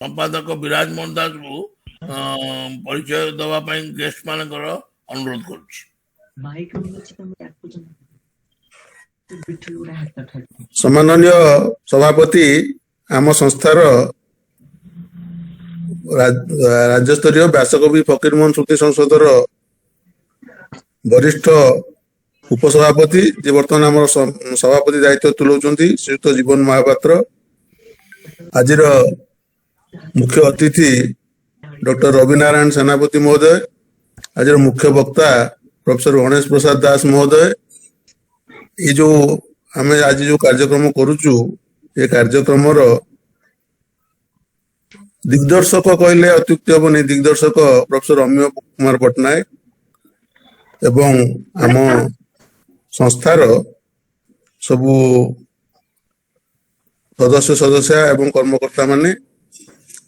संपादक विराज मोहन दास को परिचय दवा गेस्ट मानकर अनुरोध करुछि। सम्माननीय सभापति आम संस्थार राज्य स्तरीय व्यासकवि फकीरमोहन स्मृति संसदर वरिष्ठ उपसभापति जे बर्तमान आम सभापति दायित्व तुलाउछन्ति श्रीयुक्त जीवन महापात्र। आज मुख्य अतिथि डॉक्टर रविनारायण सेनापति महोदय, आज मुख्य वक्ता प्रोफेसर गणेश प्रसाद दास महोदय। ये जो आम आज जो कार्यक्रम करुचु ये कार्यक्रम दिग्दर्शक कहले अत्युक्ति हम नहीं। दिग्दर्शक प्रोफेसर अमीय कुमार पट्टनायक एवं आम संस्थार सबू सदस्य सदस्य एवं कर्मकर्ता माने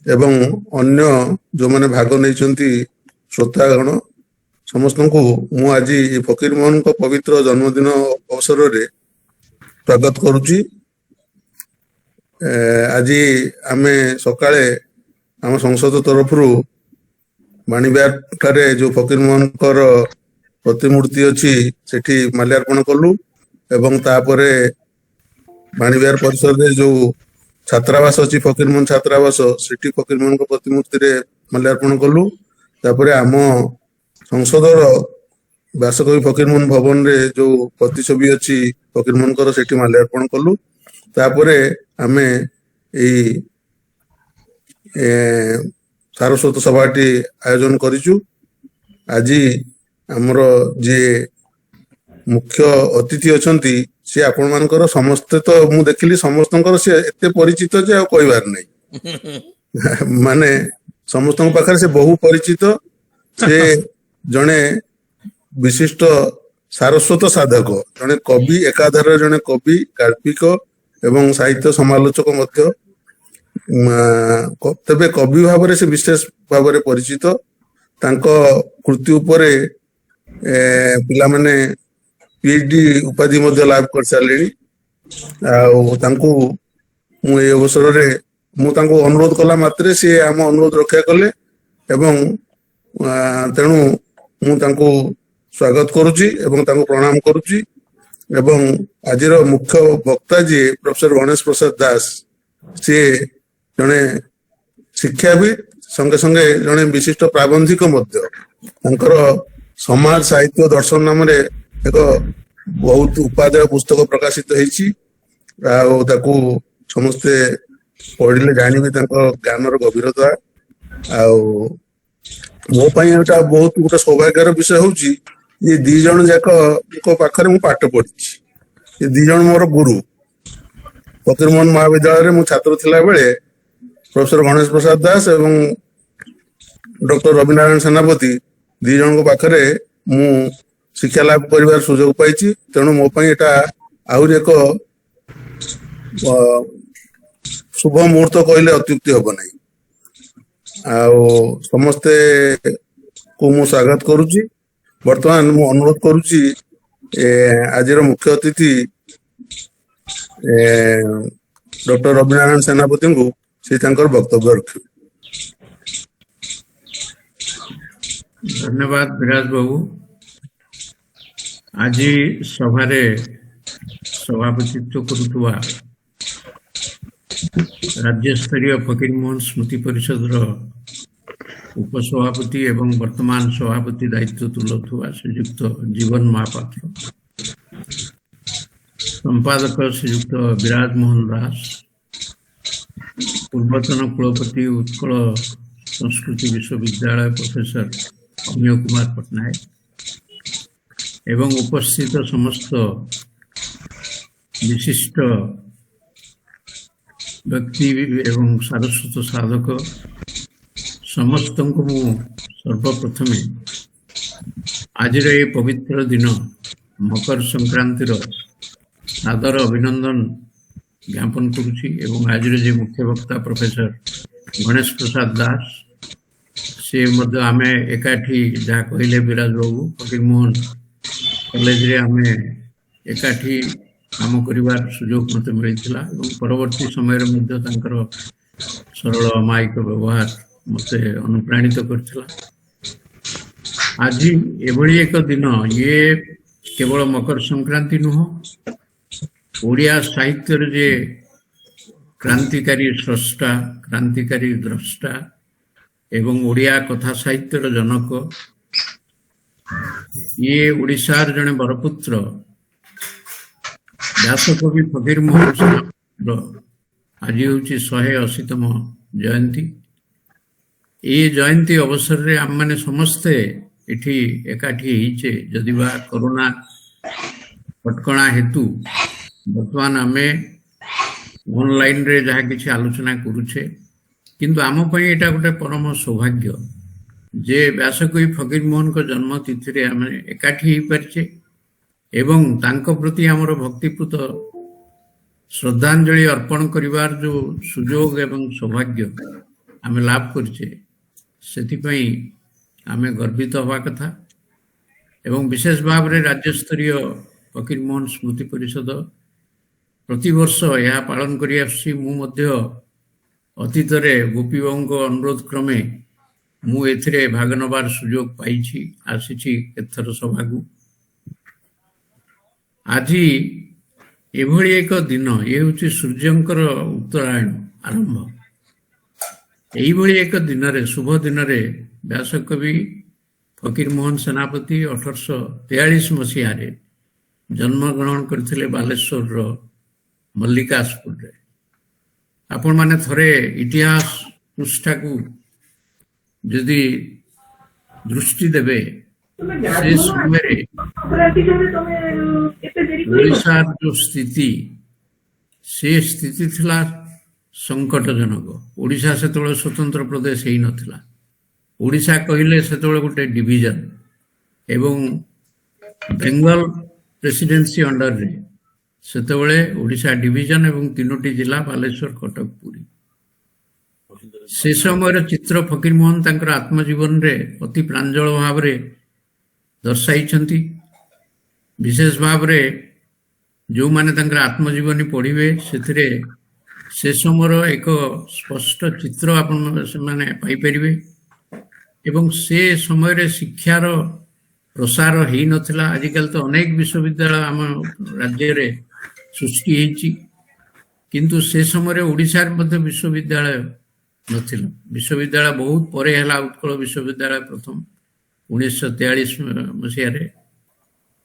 एवं अन्य जो माने भाग नहीं श्रोतागण समस्त को मु आज फकीर मोहन को पवित्र जन्मदिन अवसर रे स्वागत करुची। आज आमे सकाळे आम संसद तरफ बाणीबिहार ठारे जो फकीर मोहन प्रतिमूर्ति अच्छी सेठी माल्यार्पण कलु एवं तापरे बाणीबिहार परिसर रे जो छात्रावास अच्छी फकीर मोहन छात्रावास सेठी फकीर मोहन प्रतिमूर्ति रे माल्यार्पण कलु। तापरे आम संसदर व्यासकवि फकीर मोहन भवन रे जो प्रतिछवि अच्छी फकीर मोहन सेठी माल्यार्पण कलु। तापरे आमे एई सारस्वत सभाटी आयोजन करिचु। आज आमर जे मुख्य अतिथि अछंती से आपण मानकर समस्त तो मु देखिली समस्तंकर से एते परिचित जे आ कहबार नहीं माने समस्त पाखर से बहु परिचित से जने विशिष्ट सारस्वत साधक जने कवि एकाधार जने कवि गाल्पिक एवं साहित्य समालोचक मध्य तबे कवि भाव से विशेष भाव परिचित। तांको कृति उपरे पिला माने पीएचडी उपाधि मध्य लाभ कर सारे। मु ए अवसर रे मु तांको अनुरोध कला मात्रे से आम अनुरोध रक्षा कले एवं तेणु मु तांको स्वागत करुची एवं तांको प्रणाम करुची। एवं आजिर मुख्य वक्ता जी प्रोफेसर गणेश प्रसाद दास से जने शिक्षाविद संगे संगे जने विशिष्ट प्राबंधिक मध्य तांकर समाज साहित्य दर्शन नाम रे एक बहुत उपादेय पुस्तक प्रकाशित होईची। ताकू समस्ते पढ़िले जानिबे तांको ज्ञानर गभीरता। मो पई एटा बहुत गोटे सौभाग्यर विषय होची ये दी जण जाक को पाखरे मु पाठ पढ़िची। ये दी जण मोर गुरु फकीर मोहन महाविद्यालय रे मु छात्र थिला बेले प्रोफेसर गणेश प्रसाद दास एवं डॉक्टर रविनारायण सेनापति दी जण को पाखरे मु शिक्षा लाभ कर सुजोग पाई। तेणु मो पई एटा आहुरी एक शुभ मुहूर्त कहले अत्युक्ति हम नहीं। समस्ते को मु स्वागत करुची। वर्तमान मु अनुरोध करुची आज मुख्य अतिथि डॉक्टर रविनारायण सेनापति को से वक्तव्य रख। धन्यवाद विराज बाबू। आज सभारे सभापतित्व करुवा राज्य स्तरीय फकीर मोहन स्मृति परिषद उपसभापति एवं वर्तमान सभापति दायित्व तुलाउथुवा श्रीयुक्त जीवन महापात्र, संपादक श्रीयुक्त विराज मोहन दास, पूर्वतन कुलपति उत्कल संस्कृति विश्वविद्यालय प्रोफेसर अमीय कुमार पट्टनायक एवं उपस्थित समस्त विशिष्ट व्यक्ति एवं सारस्वत साधक समस्त को मु सर्वप्रथमे आज ये पवित्र दिन मकर संक्रांतिर सादर अभिनंदन ज्ञापन करुछि। एवं आज जे मुख्य वक्ता प्रोफेसर गणेश प्रसाद दास से मध्य आमे एकाठी जहाँ कहले विराज बाबू फकीर मोहन कॉलेज रे आमे एकाठी काम करिवार सुजोग मते मिलिथिला। परवर्ती समय रे मध्य तांकर ସରଳ ଅମାୟିକ ବ୍ୟବହାର ମୋତେ ଅନୁପ୍ରାଣିତ କରିଥିଲା। ଆଜି ଏଭଳି ଏକ ଦିନ, ଇଏ କେବଳ ମକର ସଂକ୍ରାନ୍ତି ନୁହଁ, ଓଡ଼ିଆ ସାହିତ୍ୟରେ ଯେ କ୍ରାନ୍ତିକାରୀ ସ୍ରଷ୍ଟା, କ୍ରାନ୍ତିକାରୀ ଦ୍ରଷ୍ଟା ଏବଂ ଓଡ଼ିଆ କଥା ସାହିତ୍ୟର ଜନକ, ଇଏ ଓଡ଼ିଶାର ଜଣେ ବରପୁତ୍ର ବ୍ୟାସକବି ଫକୀରମୋହନ ସେନାପତିଙ୍କର ଆଜି ହେଉଛି 180ତମ ଜୟନ୍ତୀ। এই জয়ন্তী অবসରରେ ଆମମାନେ ସମସ୍ତେ ଏଠି ଏକାଠି ହେଇଛେ, ଯଦିବା କରୋନା କଟକଣା ହେତୁ ବର୍ତ୍ତମାନ ଆମେ ଅନଲାଇନରେ ଯାହା କିଛି ଆଲୋଚନା କରୁଛେ, କିନ୍ତୁ ଆମ ପାଇଁ ଏଇଟା ଗୋଟେ ପରମ ସୌଭାଗ୍ୟ ଯେ ବ୍ୟାସକବି ଫକୀରମୋହନଙ୍କ ଜନ୍ମ ତିଥିରେ ଆମେ ଏକାଠି ହେଇପାରିଛେ ଏବଂ ତାଙ୍କ ପ୍ରତି ଆମର ଭକ୍ତିପୂତ ଶ୍ରଦ୍ଧାଞ୍ଜଳି ଅର୍ପଣ କରିବାର ଯେଉଁ ସୁଯୋଗ ଏବଂ ସୌଭାଗ୍ୟ ଆମେ ଲାଭ କରିଛେ, ସେଥିପାଇଁ ଆମେ ଗର୍ବିତ ହେବା କଥା। ଏବଂ ବିଶେଷ ଭାବରେ ରାଜ୍ୟସ୍ତରୀୟ ଫକୀରମୋହନ ସ୍ମୃତି ପରିଷଦ ପ୍ରତିବର୍ଷ ଏହା ପାଳନ କରି ଆସୁଛି। ମୁଁ ମଧ୍ୟ ଅତୀତରେ ଗୋପୀବାବୁଙ୍କ ଅନୁରୋଧ କ୍ରମେ ମୁଁ ଏଥିରେ ଭାଗ ନେବାର ସୁଯୋଗ ପାଇଛି, ଆସିଛି କେତେଥର ସଭାକୁ। ଆଜି ଏଭଳି ଏକ ଦିନ, ଏ ହେଉଛି ସୂର୍ଯ୍ୟଙ୍କର ଉତ୍ତରାୟଣ ଆରମ୍ଭ। ଏଇଭଳି ଏକ ଦିନରେ, ଶୁଭ ଦିନରେ ବ୍ୟାସକବି ଫକୀରମୋହନ ସେନାପତି 1843 ମସିହାରେ ଜନ୍ମଗ୍ରହଣ କରିଥିଲେ ବାଲେଶ୍ୱରର ମଲ୍ଲିକାସପୁରରେ। ଆପଣମାନେ ଥରେ ଇତିହାସ ପୃଷ୍ଠାକୁ ଯଦି ଦୃଷ୍ଟି ଦେବେ, ସେ ସମୟରେ ଓଡ଼ିଶାର ଯେଉଁ ସ୍ଥିତି, ସେ ସ୍ଥିତି ଥିଲା ସଂକଟଜନକ। ଓଡ଼ିଶା ସେତେବେଳେ ସ୍ୱତନ୍ତ୍ର ପ୍ରଦେଶ ହେଇନଥିଲା। ଓଡ଼ିଶା କହିଲେ ସେତେବେଳେ ଗୋଟେ ଡିଭିଜନ ଏବଂ ବେଙ୍ଗଲ ପ୍ରେସିଡେନ୍ସି ଅଣ୍ଡରରେ ସେତେବେଳେ ଓଡ଼ିଶା ଡିଭିଜନ ଏବଂ 3ଟି ଜିଲ୍ଲା ବାଲେଶ୍ୱର, କଟକ, ପୁରୀ। ସେ ସମୟର ଚିତ୍ର ଫକୀରମୋହନ ତାଙ୍କର ଆତ୍ମଜୀବନରେ ଅତି ପ୍ରାଞ୍ଜଳ ଭାବରେ ଦର୍ଶାଇଛନ୍ତି। ବିଶେଷ ଭାବରେ ଯେଉଁମାନେ ତାଙ୍କର ଆତ୍ମଜୀବନୀ ପଢ଼ିବେ, ସେଥିରେ ସେ ସମୟର ଏକ ସ୍ପଷ୍ଟ ଚିତ୍ର ଆପଣ ସେମାନେ ପାଇପାରିବେ। ଏବଂ ସେ ସମୟରେ ଶିକ୍ଷାର ପ୍ରସାର ହେଇନଥିଲା। ଆଜିକାଲି ତ ଅନେକ ବିଶ୍ୱବିଦ୍ୟାଳୟ ଆମ ରାଜ୍ୟରେ ସୃଷ୍ଟି ହେଇଛି, କିନ୍ତୁ ସେ ସମୟରେ ଓଡ଼ିଶାରେ ମଧ୍ୟ ବିଶ୍ୱବିଦ୍ୟାଳୟ ନଥିଲା। ବିଶ୍ୱବିଦ୍ୟାଳୟ ବହୁତ ପରେ ହେଲା। ଉତ୍କଳ ବିଶ୍ୱବିଦ୍ୟାଳୟ ପ୍ରଥମ 1943 ମସିହାରେ,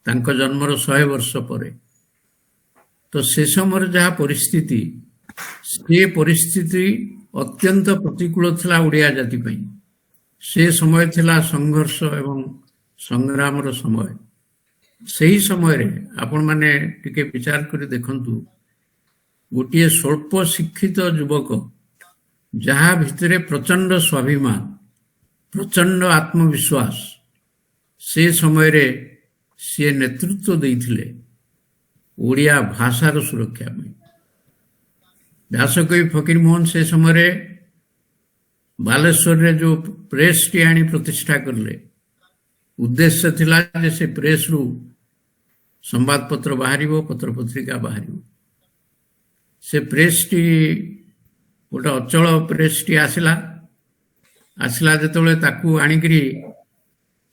ତାଙ୍କ ଜନ୍ମର 100 ବର୍ଷ ପରେ। ତ ସେ ସମୟରେ ଯାହା ପରିସ୍ଥିତି, ସେ ପରିସ୍ଥିତି ଅତ୍ୟନ୍ତ ପ୍ରତିକୂଳ ଥିଲା ଓଡ଼ିଆ ଜାତି ପାଇଁ। ସେ ସମୟ ଥିଲା ସଂଘର୍ଷ ଏବଂ ସଂଗ୍ରାମର ସମୟ। ସେହି ସମୟରେ ଆପଣମାନେ ଟିକେ ବିଚାର କରି ଦେଖନ୍ତୁ, ଗୋଟିଏ ସ୍ୱଳ୍ପ ଶିକ୍ଷିତ ଯୁବକ ଯାହା ଭିତରେ ପ୍ରଚଣ୍ଡ ସ୍ୱାଭିମାନ, ପ୍ରଚଣ୍ଡ ଆତ୍ମବିଶ୍ୱାସ, ସେ ସମୟରେ ସିଏ ନେତୃତ୍ୱ ଦେଇଥିଲେ ଓଡ଼ିଆ ଭାଷାର ସୁରକ୍ଷା ପାଇଁ। ବ୍ୟାସକବି ଫକୀରମୋହନ ସେ ସମୟରେ ବାଲେଶ୍ୱରରେ ଯେଉଁ ପ୍ରେସଟି ଆଣି ପ୍ରତିଷ୍ଠା କଲେ, ଉଦ୍ଦେଶ୍ୟ ଥିଲା ଯେ ସେ ପ୍ରେସରୁ ସମ୍ବାଦପତ୍ର ବାହାରିବ, ପତ୍ରପତ୍ରିକା ବାହାରିବ। ସେ ପ୍ରେସଟି ଗୋଟେ ଅଚଳ ପ୍ରେସଟି ଆସିଲା ଯେତେବେଳେ ତାକୁ ଆଣିକିରି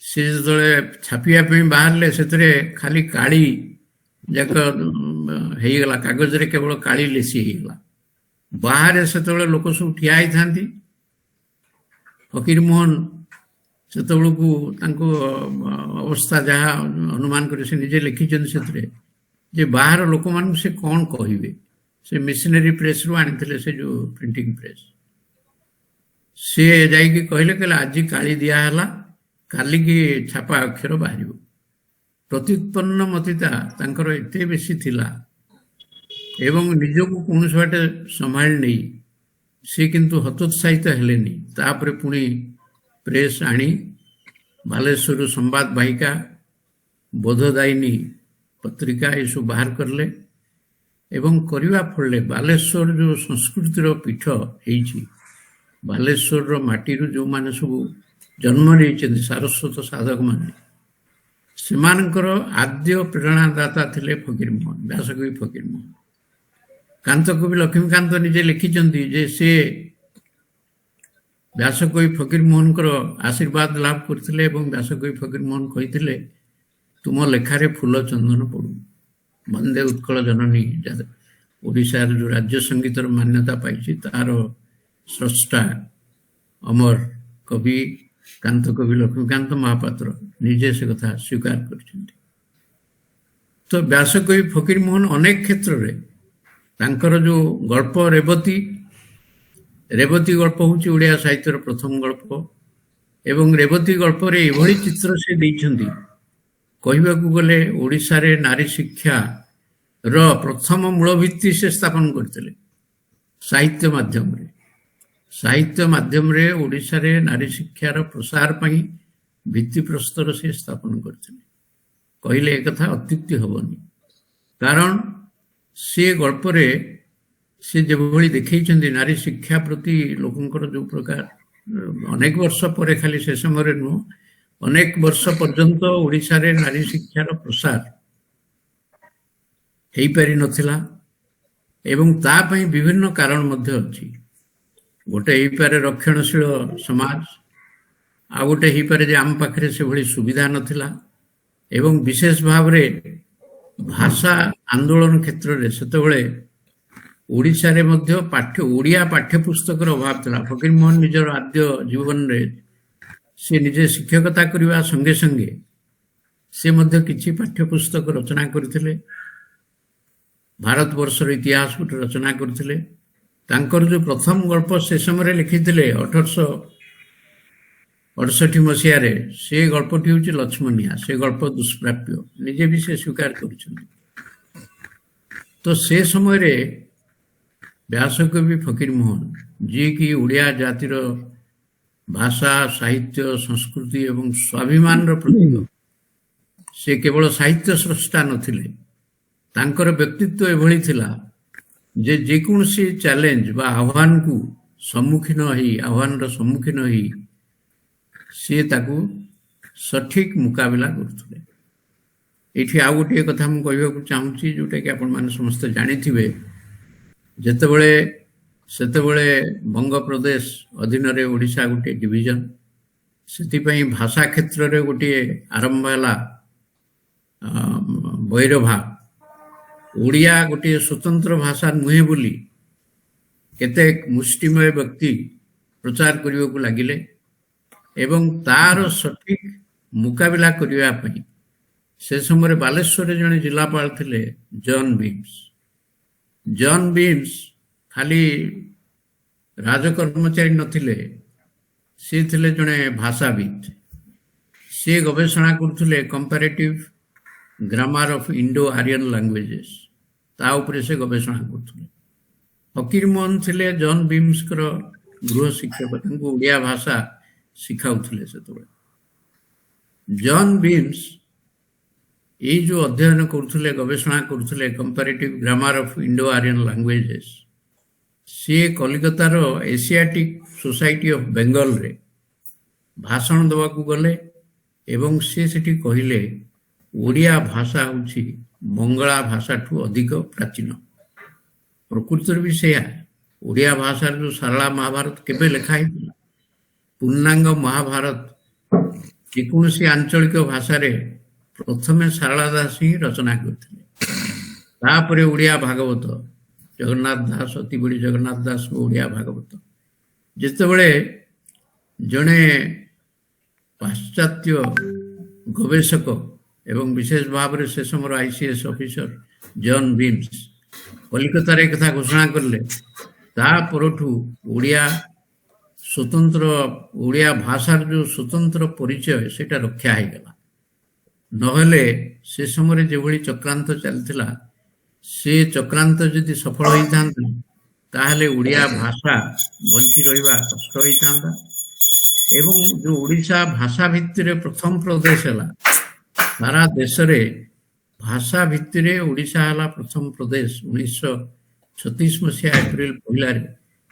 ସେ ଯେତେବେଳେ ଛାପିବା ପାଇଁ ବାହାରିଲେ, ସେଥିରେ ଖାଲି କାଳି ଯାକ ହେଇଗଲା, କାଗଜରେ କେବଳ କାଳି ଲେସି ହେଇଗଲା। ବାହାରେ ସେତେବେଳେ ଲୋକ ସବୁ ଠିଆ ହେଇଥାନ୍ତି। ଫକୀରମୋହନ ସେତେବେଳକୁ ତାଙ୍କ ଅବସ୍ଥା ଯାହା ଅନୁମାନ କରି ସେ ନିଜେ ଲେଖିଛନ୍ତି ସେଥିରେ, ଯେ ବାହାର ଲୋକମାନଙ୍କୁ ସେ କ'ଣ କହିବେ। ସେ ମିଶନାରୀ ପ୍ରେସରୁ ଆଣିଥିଲେ, ସେ ଯେଉଁ ପ୍ରିଣ୍ଟିଂ ପ୍ରେସ୍। ସେ ଯାଇକି କହିଲେ ଆଜି କାଳି ଦିଆହେଲା, କାଲିକି ଛାପା ଅକ୍ଷର ବାହାରିବ। ପ୍ରତ୍ୟୁତ୍ପନ୍ନମତିତା ତାଙ୍କର ଏତେ ବେଶୀ ଥିଲା ଏବଂ ନିଜକୁ କୌଣସି ବାଟେ ସମ୍ଭାଳି ନେଇ ସେ କିନ୍ତୁ ହତୋତ୍ସାହିତ ହେଲେନି। ତାପରେ ପୁଣି ପ୍ରେସ୍ ଆଣି ବାଲେଶ୍ୱରରୁ ସମ୍ବାଦ ବାହିକା, ବୋଧଦାୟିନୀ ପତ୍ରିକା ଏସବୁ ବାହାର କଲେ ଏବଂ କରିବା ଫଳରେ ବାଲେଶ୍ୱର ଯେଉଁ ସଂସ୍କୃତିର ପୀଠ ହେଇଛି, ବାଲେଶ୍ୱରର ମାଟିରୁ ଯେଉଁମାନେ ସବୁ ଜନ୍ମ ନେଇଛନ୍ତି ସାରସ୍ୱତ ସାଧକମାନେ, ସେମାନଙ୍କର ଆଦ୍ୟ ପ୍ରେରଣାଦାତା ଥିଲେ ଫକୀରମୋହନ, ବ୍ୟାସକବି ଫକୀରମୋହନ। କାନ୍ତକବି ଲକ୍ଷ୍ମୀକାନ୍ତ ନିଜେ ଲେଖିଛନ୍ତି ଯେ ସେ ବ୍ୟାସକବି ଫକୀରମୋହନଙ୍କର ଆଶୀର୍ବାଦ ଲାଭ କରିଥିଲେ ଏବଂ ବ୍ୟାସକବି ଫକୀରମୋହନ କହିଥିଲେ ତୁମ ଲେଖାରେ ଫୁଲ ଚନ୍ଦନ ପଡୁ। ବନ୍ଦେ ଉତ୍କଳ ଜନନୀ, ଓଡ଼ିଶାର ଯୋଉ ରାଜ୍ୟ ସଙ୍ଗୀତର ମାନ୍ୟତା ପାଇଛି ତାର ସ୍ରଷ୍ଟା ଅମର କବି କାନ୍ତ କବି ଲକ୍ଷ୍ମୀକାନ୍ତ ମହାପାତ୍ର ନିଜେ ସେ କଥା ସ୍ୱୀକାର କରିଛନ୍ତି। ତ ବ୍ୟାସକବି ଫକୀରମୋହନ ଅନେକ କ୍ଷେତ୍ରରେ ତାଙ୍କର ଯୋଉ ଗଳ୍ପ ରେବତୀ ଗଳ୍ପ ହଉଛି ଓଡ଼ିଆ ସାହିତ୍ୟର ପ୍ରଥମ ଗଳ୍ପ ଏବଂ ରେବତୀ ଗଳ୍ପରେ ଏଭଳି ଚିତ୍ର ସେ ଦେଇଛନ୍ତି, କହିବାକୁ ଗଲେ ଓଡ଼ିଶାରେ ନାରୀ ଶିକ୍ଷାର ପ୍ରଥମ ମୂଳ ଭିତ୍ତି ସେ ସ୍ଥାପନ କରିଥିଲେ ସାହିତ୍ୟ ମାଧ୍ୟମରେ ଓଡ଼ିଶାରେ ନାରୀ ଶିକ୍ଷାର ପ୍ରସାର ପାଇଁ ଭିତ୍ତିପ୍ରସ୍ତର ସେ ସ୍ଥାପନ କରିଥିଲେ। କହିଲେ ଏକଥା ଅତ୍ୟୁକ୍ତି ହବନି, କାରଣ ସେ ଗଳ୍ପରେ ସେ ଯେଭଳି ଦେଖେଇଛନ୍ତି ନାରୀ ଶିକ୍ଷା ପ୍ରତି ଲୋକଙ୍କର ଯୋଉ ପ୍ରକାର, ଅନେକ ବର୍ଷ ପରେ, ଖାଲି ସେ ସମୟରେ ନୁହଁ, ଅନେକ ବର୍ଷ ପର୍ଯ୍ୟନ୍ତ ଓଡ଼ିଶାରେ ନାରୀ ଶିକ୍ଷାର ପ୍ରସାର ହେଇପାରି ନଥିଲା ଏବଂ ତା ପାଇଁ ବିଭିନ୍ନ କାରଣ ମଧ୍ୟ ଅଛି। ଗୋଟେ ହେଇପାରେ ରକ୍ଷଣଶୀଳ ସମାଜ, ଆଉ ଗୋଟେ ହେଇପାରେ ଯେ ଆମ ପାଖରେ ସେଭଳି ସୁବିଧା ନଥିଲା ଏବଂ ବିଶେଷ ଭାବରେ ଭାଷା ଆନ୍ଦୋଳନ କ୍ଷେତ୍ରରେ ସେତେବେଳେ ଓଡ଼ିଶାରେ ମଧ୍ୟ ଓଡ଼ିଆ ପାଠ୍ୟପୁସ୍ତକର ଅଭାବ ଥିଲା। ଫକୀରମୋହନ ନିଜର ଆଦ୍ୟ ଜୀବନରେ ସେ ନିଜେ ଶିକ୍ଷକତା କରିବା ସଙ୍ଗେ ସଙ୍ଗେ ସେ ମଧ୍ୟ କିଛି ପାଠ୍ୟପୁସ୍ତକ ରଚନା କରିଥିଲେ। ଭାରତବର୍ଷର ଇତିହାସ ଗୋଟେ ରଚନା କରିଥିଲେ। ତାଙ୍କର ଯୋଉ ପ୍ରଥମ ଗଳ୍ପ ସେ ସମୟରେ ଲେଖିଥିଲେ 1868 ମସିହାରେ, ସେ ଗଳ୍ପଟି ହେଉଛି ଲକ୍ଷ୍ମଣିଆ। ସେ ଗଳ୍ପ ଦୁଷ୍ପ୍ରାପ୍ୟ, ନିଜେ ବି ସେ ସ୍ୱୀକାର କରିଛନ୍ତି। ତ ସେ ସମୟରେ ବ୍ୟାସକବି ଫକୀରମୋହନ, ଯିଏକି ଓଡ଼ିଆ ଜାତିର ଭାଷା, ସାହିତ୍ୟ, ସଂସ୍କୃତି ଏବଂ ସ୍ୱାଭିମାନର ପ୍ରତୀକ, ସେ କେବଳ ସାହିତ୍ୟ ସ୍ରଷ୍ଟା ନଥିଲେ, ତାଙ୍କର ବ୍ୟକ୍ତିତ୍ୱ ଏଭଳି ଥିଲା ଯେ ଯେକୌଣସି ଚ୍ୟାଲେଞ୍ଜ ବା ଆହ୍ୱାନର ସମ୍ମୁଖୀନ ହେଇ ସିଏ ତାକୁ ସଠିକ ମୁକାବିଲା କରୁଥିଲେ। ଏଇଠି ଆଉ ଗୋଟିଏ କଥା ମୁଁ କହିବାକୁ ଚାହୁଁଛି, ଯୋଉଟା କି ଆପଣମାନେ ସମସ୍ତେ ଜାଣିଥିବେ, ସେତେବେଳେ ବଙ୍ଗପ୍ରଦେଶ ଅଧୀନରେ ଓଡ଼ିଶା ଗୋଟିଏ ଡିଭିଜନ, ସେଥିପାଇଁ ଭାଷା କ୍ଷେତ୍ରରେ ଗୋଟିଏ ଆରମ୍ଭ ହେଲା ବୈରଭାବ। ଓଡ଼ିଆ ଗୋଟିଏ ସ୍ୱତନ୍ତ୍ର ଭାଷା ନୁହେଁ ବୋଲି କେତେକ ମୁଷ୍ଟିମୟ ବ୍ୟକ୍ତି ପ୍ରଚାର କରିବାକୁ ଲାଗିଲେ ଏବଂ ତାର ସଠିକ ମୁକାବିଲା କରିବା ପାଇଁ ସେ ସମୟରେ ବାଲେଶ୍ୱରରେ ଜଣେ ଜିଲ୍ଲାପାଳ ଥିଲେ ଜନ୍ ବିମ୍ସ ଖାଲି ରାଜକର୍ମଚାରୀ ନଥିଲେ, ସେ ଥିଲେ ଜଣେ ଭାଷାବିତ୍। ସେ ଗବେଷଣା କରୁଥିଲେ comparative grammar of Indo Aryan ଲାଙ୍ଗୁଏଜେସ୍, ତା ଉପରେ ସେ ଗବେଷଣା କରୁଥିଲେ। ଫକୀରମୋହନ ଥିଲେ ଜନ୍ ବିମ୍ସଙ୍କର ଗୃହ ଶିକ୍ଷକ, ତାଙ୍କୁ ଓଡ଼ିଆ ଭାଷା ଶିଖାଉଥିଲେ। ସେତେବେଳେ ଜନ୍ ବିମ୍ସ ଏଇ ଯୋଉ ଅଧ୍ୟୟନ କରୁଥିଲେ, ଗବେଷଣା କରୁଥିଲେ comparative grammar of Indo Aryan ଲାଙ୍ଗୁଏଜେସ୍, ସିଏ କଲିକତାର ଏସିଆଟିକ ସୋସାଇଟି ଅଫ ବେଙ୍ଗଲରେ ଭାଷଣ ଦେବାକୁ ଗଲେ ଏବଂ ସେ ସେଠି କହିଲେ ଓଡ଼ିଆ ଭାଷା ହେଉଛି ବଙ୍ଗଳା ଭାଷାଠୁ ଅଧିକ ପ୍ରାଚୀନ। ପ୍ରକୃତରେ ବି ସେଇଆ। ଓଡ଼ିଆ ଭାଷାର ଯୋଉ ସାରଳା ମହାଭାରତ କେବେ ଲେଖା ହେଇଥିଲା, ପୂର୍ଣ୍ଣାଙ୍ଗ ମହାଭାରତ ଯେକୌଣସି ଆଞ୍ଚଳିକ ଭାଷାରେ ପ୍ରଥମେ ସାରଳା ଦାସ ହିଁ ରଚନା କରିଥିଲେ। ତାପରେ ଓଡ଼ିଆ ଭାଗବତ, ଜଗନ୍ନାଥ ଦାସ, ଅତିବଡ଼ି ଜଗନ୍ନାଥ ଦାସଙ୍କ ଓଡ଼ିଆ ଭାଗବତ। ଯେତେବେଳେ ଜଣେ ପାଶ୍ଚାତ୍ୟ ଗବେଷକ ଏବଂ ବିଶେଷ ଭାବରେ ସେ ସମୟର ICS ଅଫିସର ଜନ୍ ବିମ୍ସ କଲିକତାରେ କଥା ଘୋଷଣା କଲେ, ତା ପରଠୁ ଓଡ଼ିଆ ଭାଷାର ଯୋଉ ସ୍ୱତନ୍ତ୍ର ପରିଚୟ ସେଟା ରକ୍ଷା ହେଇଗଲା। ନହେଲେ ସେ ସମୟରେ ଯେଭଳି ଚକ୍ରାନ୍ତ ଚାଲିଥିଲା, ସେ ଚକ୍ରାନ୍ତ ଯଦି ସଫଳ ହେଇଥାନ୍ତା ତାହେଲେ ଓଡ଼ିଆ ଭାଷା ବଞ୍ଚି ରହିବା କଷ୍ଟ ହେଇଥାନ୍ତା ଏବଂ ଯୋଉ ଓଡ଼ିଶା ଭାଷା ଭିତ୍ତିରେ ପ୍ରଥମ ପ୍ରଦେଶ ହେଲା, ସାରା ଦେଶରେ ଭାଷା ଭିତ୍ତିରେ ଓଡ଼ିଶା ହେଲା ପ୍ରଥମ ପ୍ରଦେଶ 1936 ମସିହା ଏପ୍ରିଲ 1ରେ,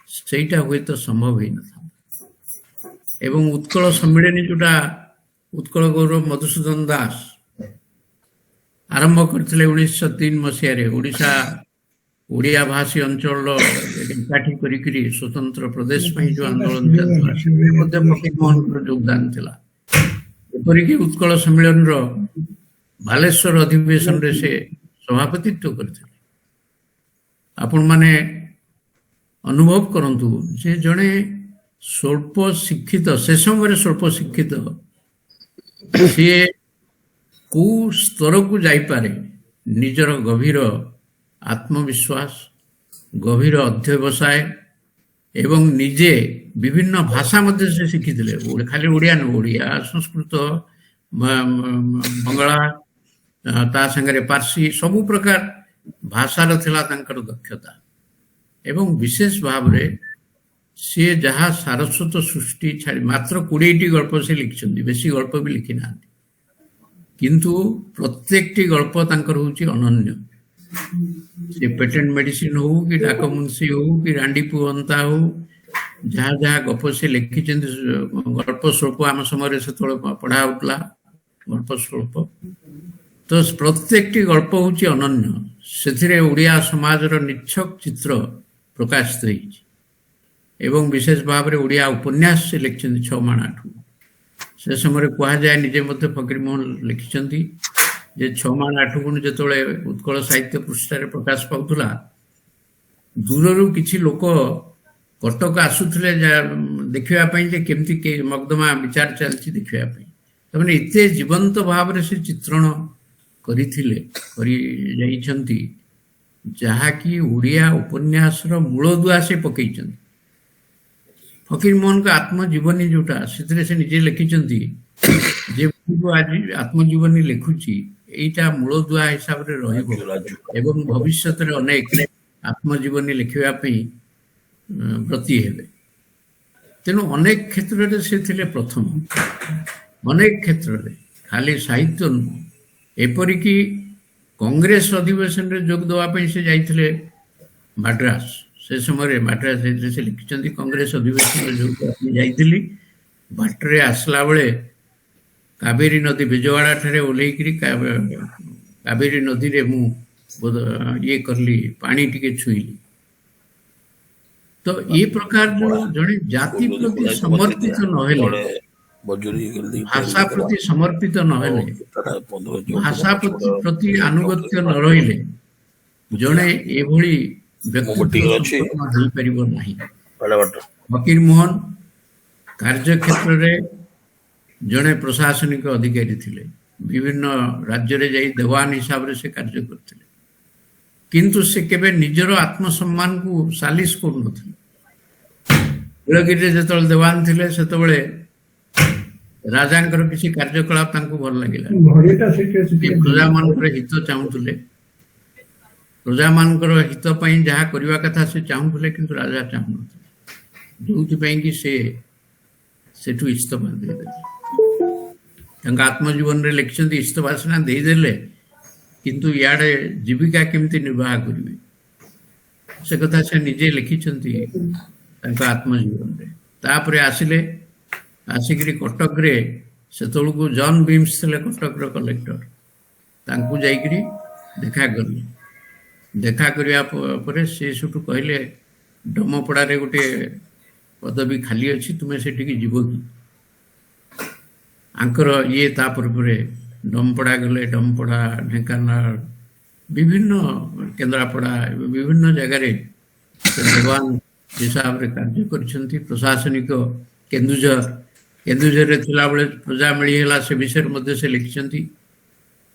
ସେଇଟା ହୁଏତ ସମ୍ଭବ ହେଇନଥାନ୍ତା। ଏବଂ ଉତ୍କଳ ସମ୍ମିଳନୀ ଯୋଉଟା ଉତ୍କଳ ଗୌରବ ମଧୁସୂଦନ ଦାସ ଆରମ୍ଭ କରିଥିଲେ 1903 ମସିହାରେ ଓଡ଼ିଶା ओडिया भाषी अंचल एकाठी करिकरी स्वतंत्र प्रदेश में जो आंदोलन चलता फकीरमोहन योगदान थिला। एपरिकी उत्कल सम्मेलन बालेश्वर अधिवेशन रे से सभापतित्व करथिले। आपण माने अनुभव करंतु जे जणे स्वल्प शिक्षित से समय स्वल्प शिक्षित सी को स्तर को जाइपारे निजर गभीर आत्मविश्वास गभीर अध्यवसाय एवं निजे विभिन्न भाषा मध्य से शिखी खाली ओडिया न ओडिया संस्कृत बंगला ता संगे पार्सी सबु प्रकार भाषार थिला तांकर दक्षता एवं विशेष भाव रे सी जहाँ सारस्वत सृष्टि छाड़ी मात्र 20टी गल्प से लिखिं बेसी गल्प भी लिखि ना किंतु प्रत्येक गल्प तांकर होची अनन्य। से पेटेंट मेडिसिन हो कि डाक मुंशी हो कि रांडीपु अंता हो जहाँ जहाँ गप से लिखि गल्प स्वल्प आम समय से पढ़ा होता गल्प स्वल्प तो प्रत्येक गल्प होची अनन्य से ओडिया समाजर निच्छक चित्र प्रकाशित होइछि एवं विशेष भाव में ओडिया उपन्यास से लिखिं 6 माण 8 से समय कह जाए निजे मध्य फकीरमोहन लिखिं जे 6 माण 8 गुण जो उत्कल साहित्य पृष्ठार प्रकाश पाउला दूर किसी लोक कटक आसुले देखापी केमती मकदमा विचार चलती देखापी तमें एत जीवंत भाव से चित्रण करते जहाँकि ओडिया उपन्यास मूलदुआ से पकई फकीरमोहन का आत्मजीवनी जोटा से निजे लिखिं जे आज आत्मजीवनी लिखुची एटा मूलदुआ हिसाब से एवं भविष्य में अनेक आत्मजीवनी लिखा व्रती हेबे तेणु अनेक क्षेत्र में से थिले प्रथम अनेक क्षेत्र में खाली साहित्य नुह एपरिकी कांग्रेस अधिवेशन रे जोग देवाई से जाइथिले मद्रास से समय मद्रास से लिखिं कांग्रेस अधिवेशन जोग जाइथिली बाटरे आसला बेले कावेरी नदी बेजवाड़ा ठारे ओल्हेकरी कावेरी नदी रे मु ये करली पानी टिके छुईली तो ये प्रकार जो जड़े जाति प्रति समर्पित नहेले भाषा प्रति समर्पित नहेले भाषा प्रति आनुगत्य न रहिले जड़े एभली व्यक्तित्व नहीं। फकीरमोहन कार्य क्षेत्र में जड़े प्रशासनिक अधिकारी थिले विभिन्न राज्य रे जाई देवान हिसाब से कार्य करते किंतु से केबे निजर आत्मसम्मान को सालिश कर नीलगिरी जो देवान थिले सेतबेले राजांकर किसी कार्यकलाप भल लगे प्रजा मान हित चाहूले प्रजा मान हित जहाँ करने कथा से चाहूले किंतु राजा चाहून जो कि सेठू इस्तफा देदेले आत्मजीवन रे लिखिं इस्तफा सीना देदेले किंतु याडे जीविका केमती निर्वाह करेंगे से कथा से निजे लिखिं आत्मजीवन रे तापरे आसिले आसिकी कटक रे से को जॉन बीम्स थे कटक कलेक्टर तांकू जाइकरी देखा करले देखा करिया परे से सुटू कहले डमपड़ा रे गोटे पदवी खाली अच्छी तुम्हें से जीव कि आंकर ये तापर डमपड़ा गले डमपड़ा ढेंकानाल विभिन्न केन्द्रापड़ा विभिन्न जगार देवान हिसाब से कार्य कर प्रशासनिक केन्दुझर थिला बेले प्रजा मिलीला से विषय मध्य से लिखिं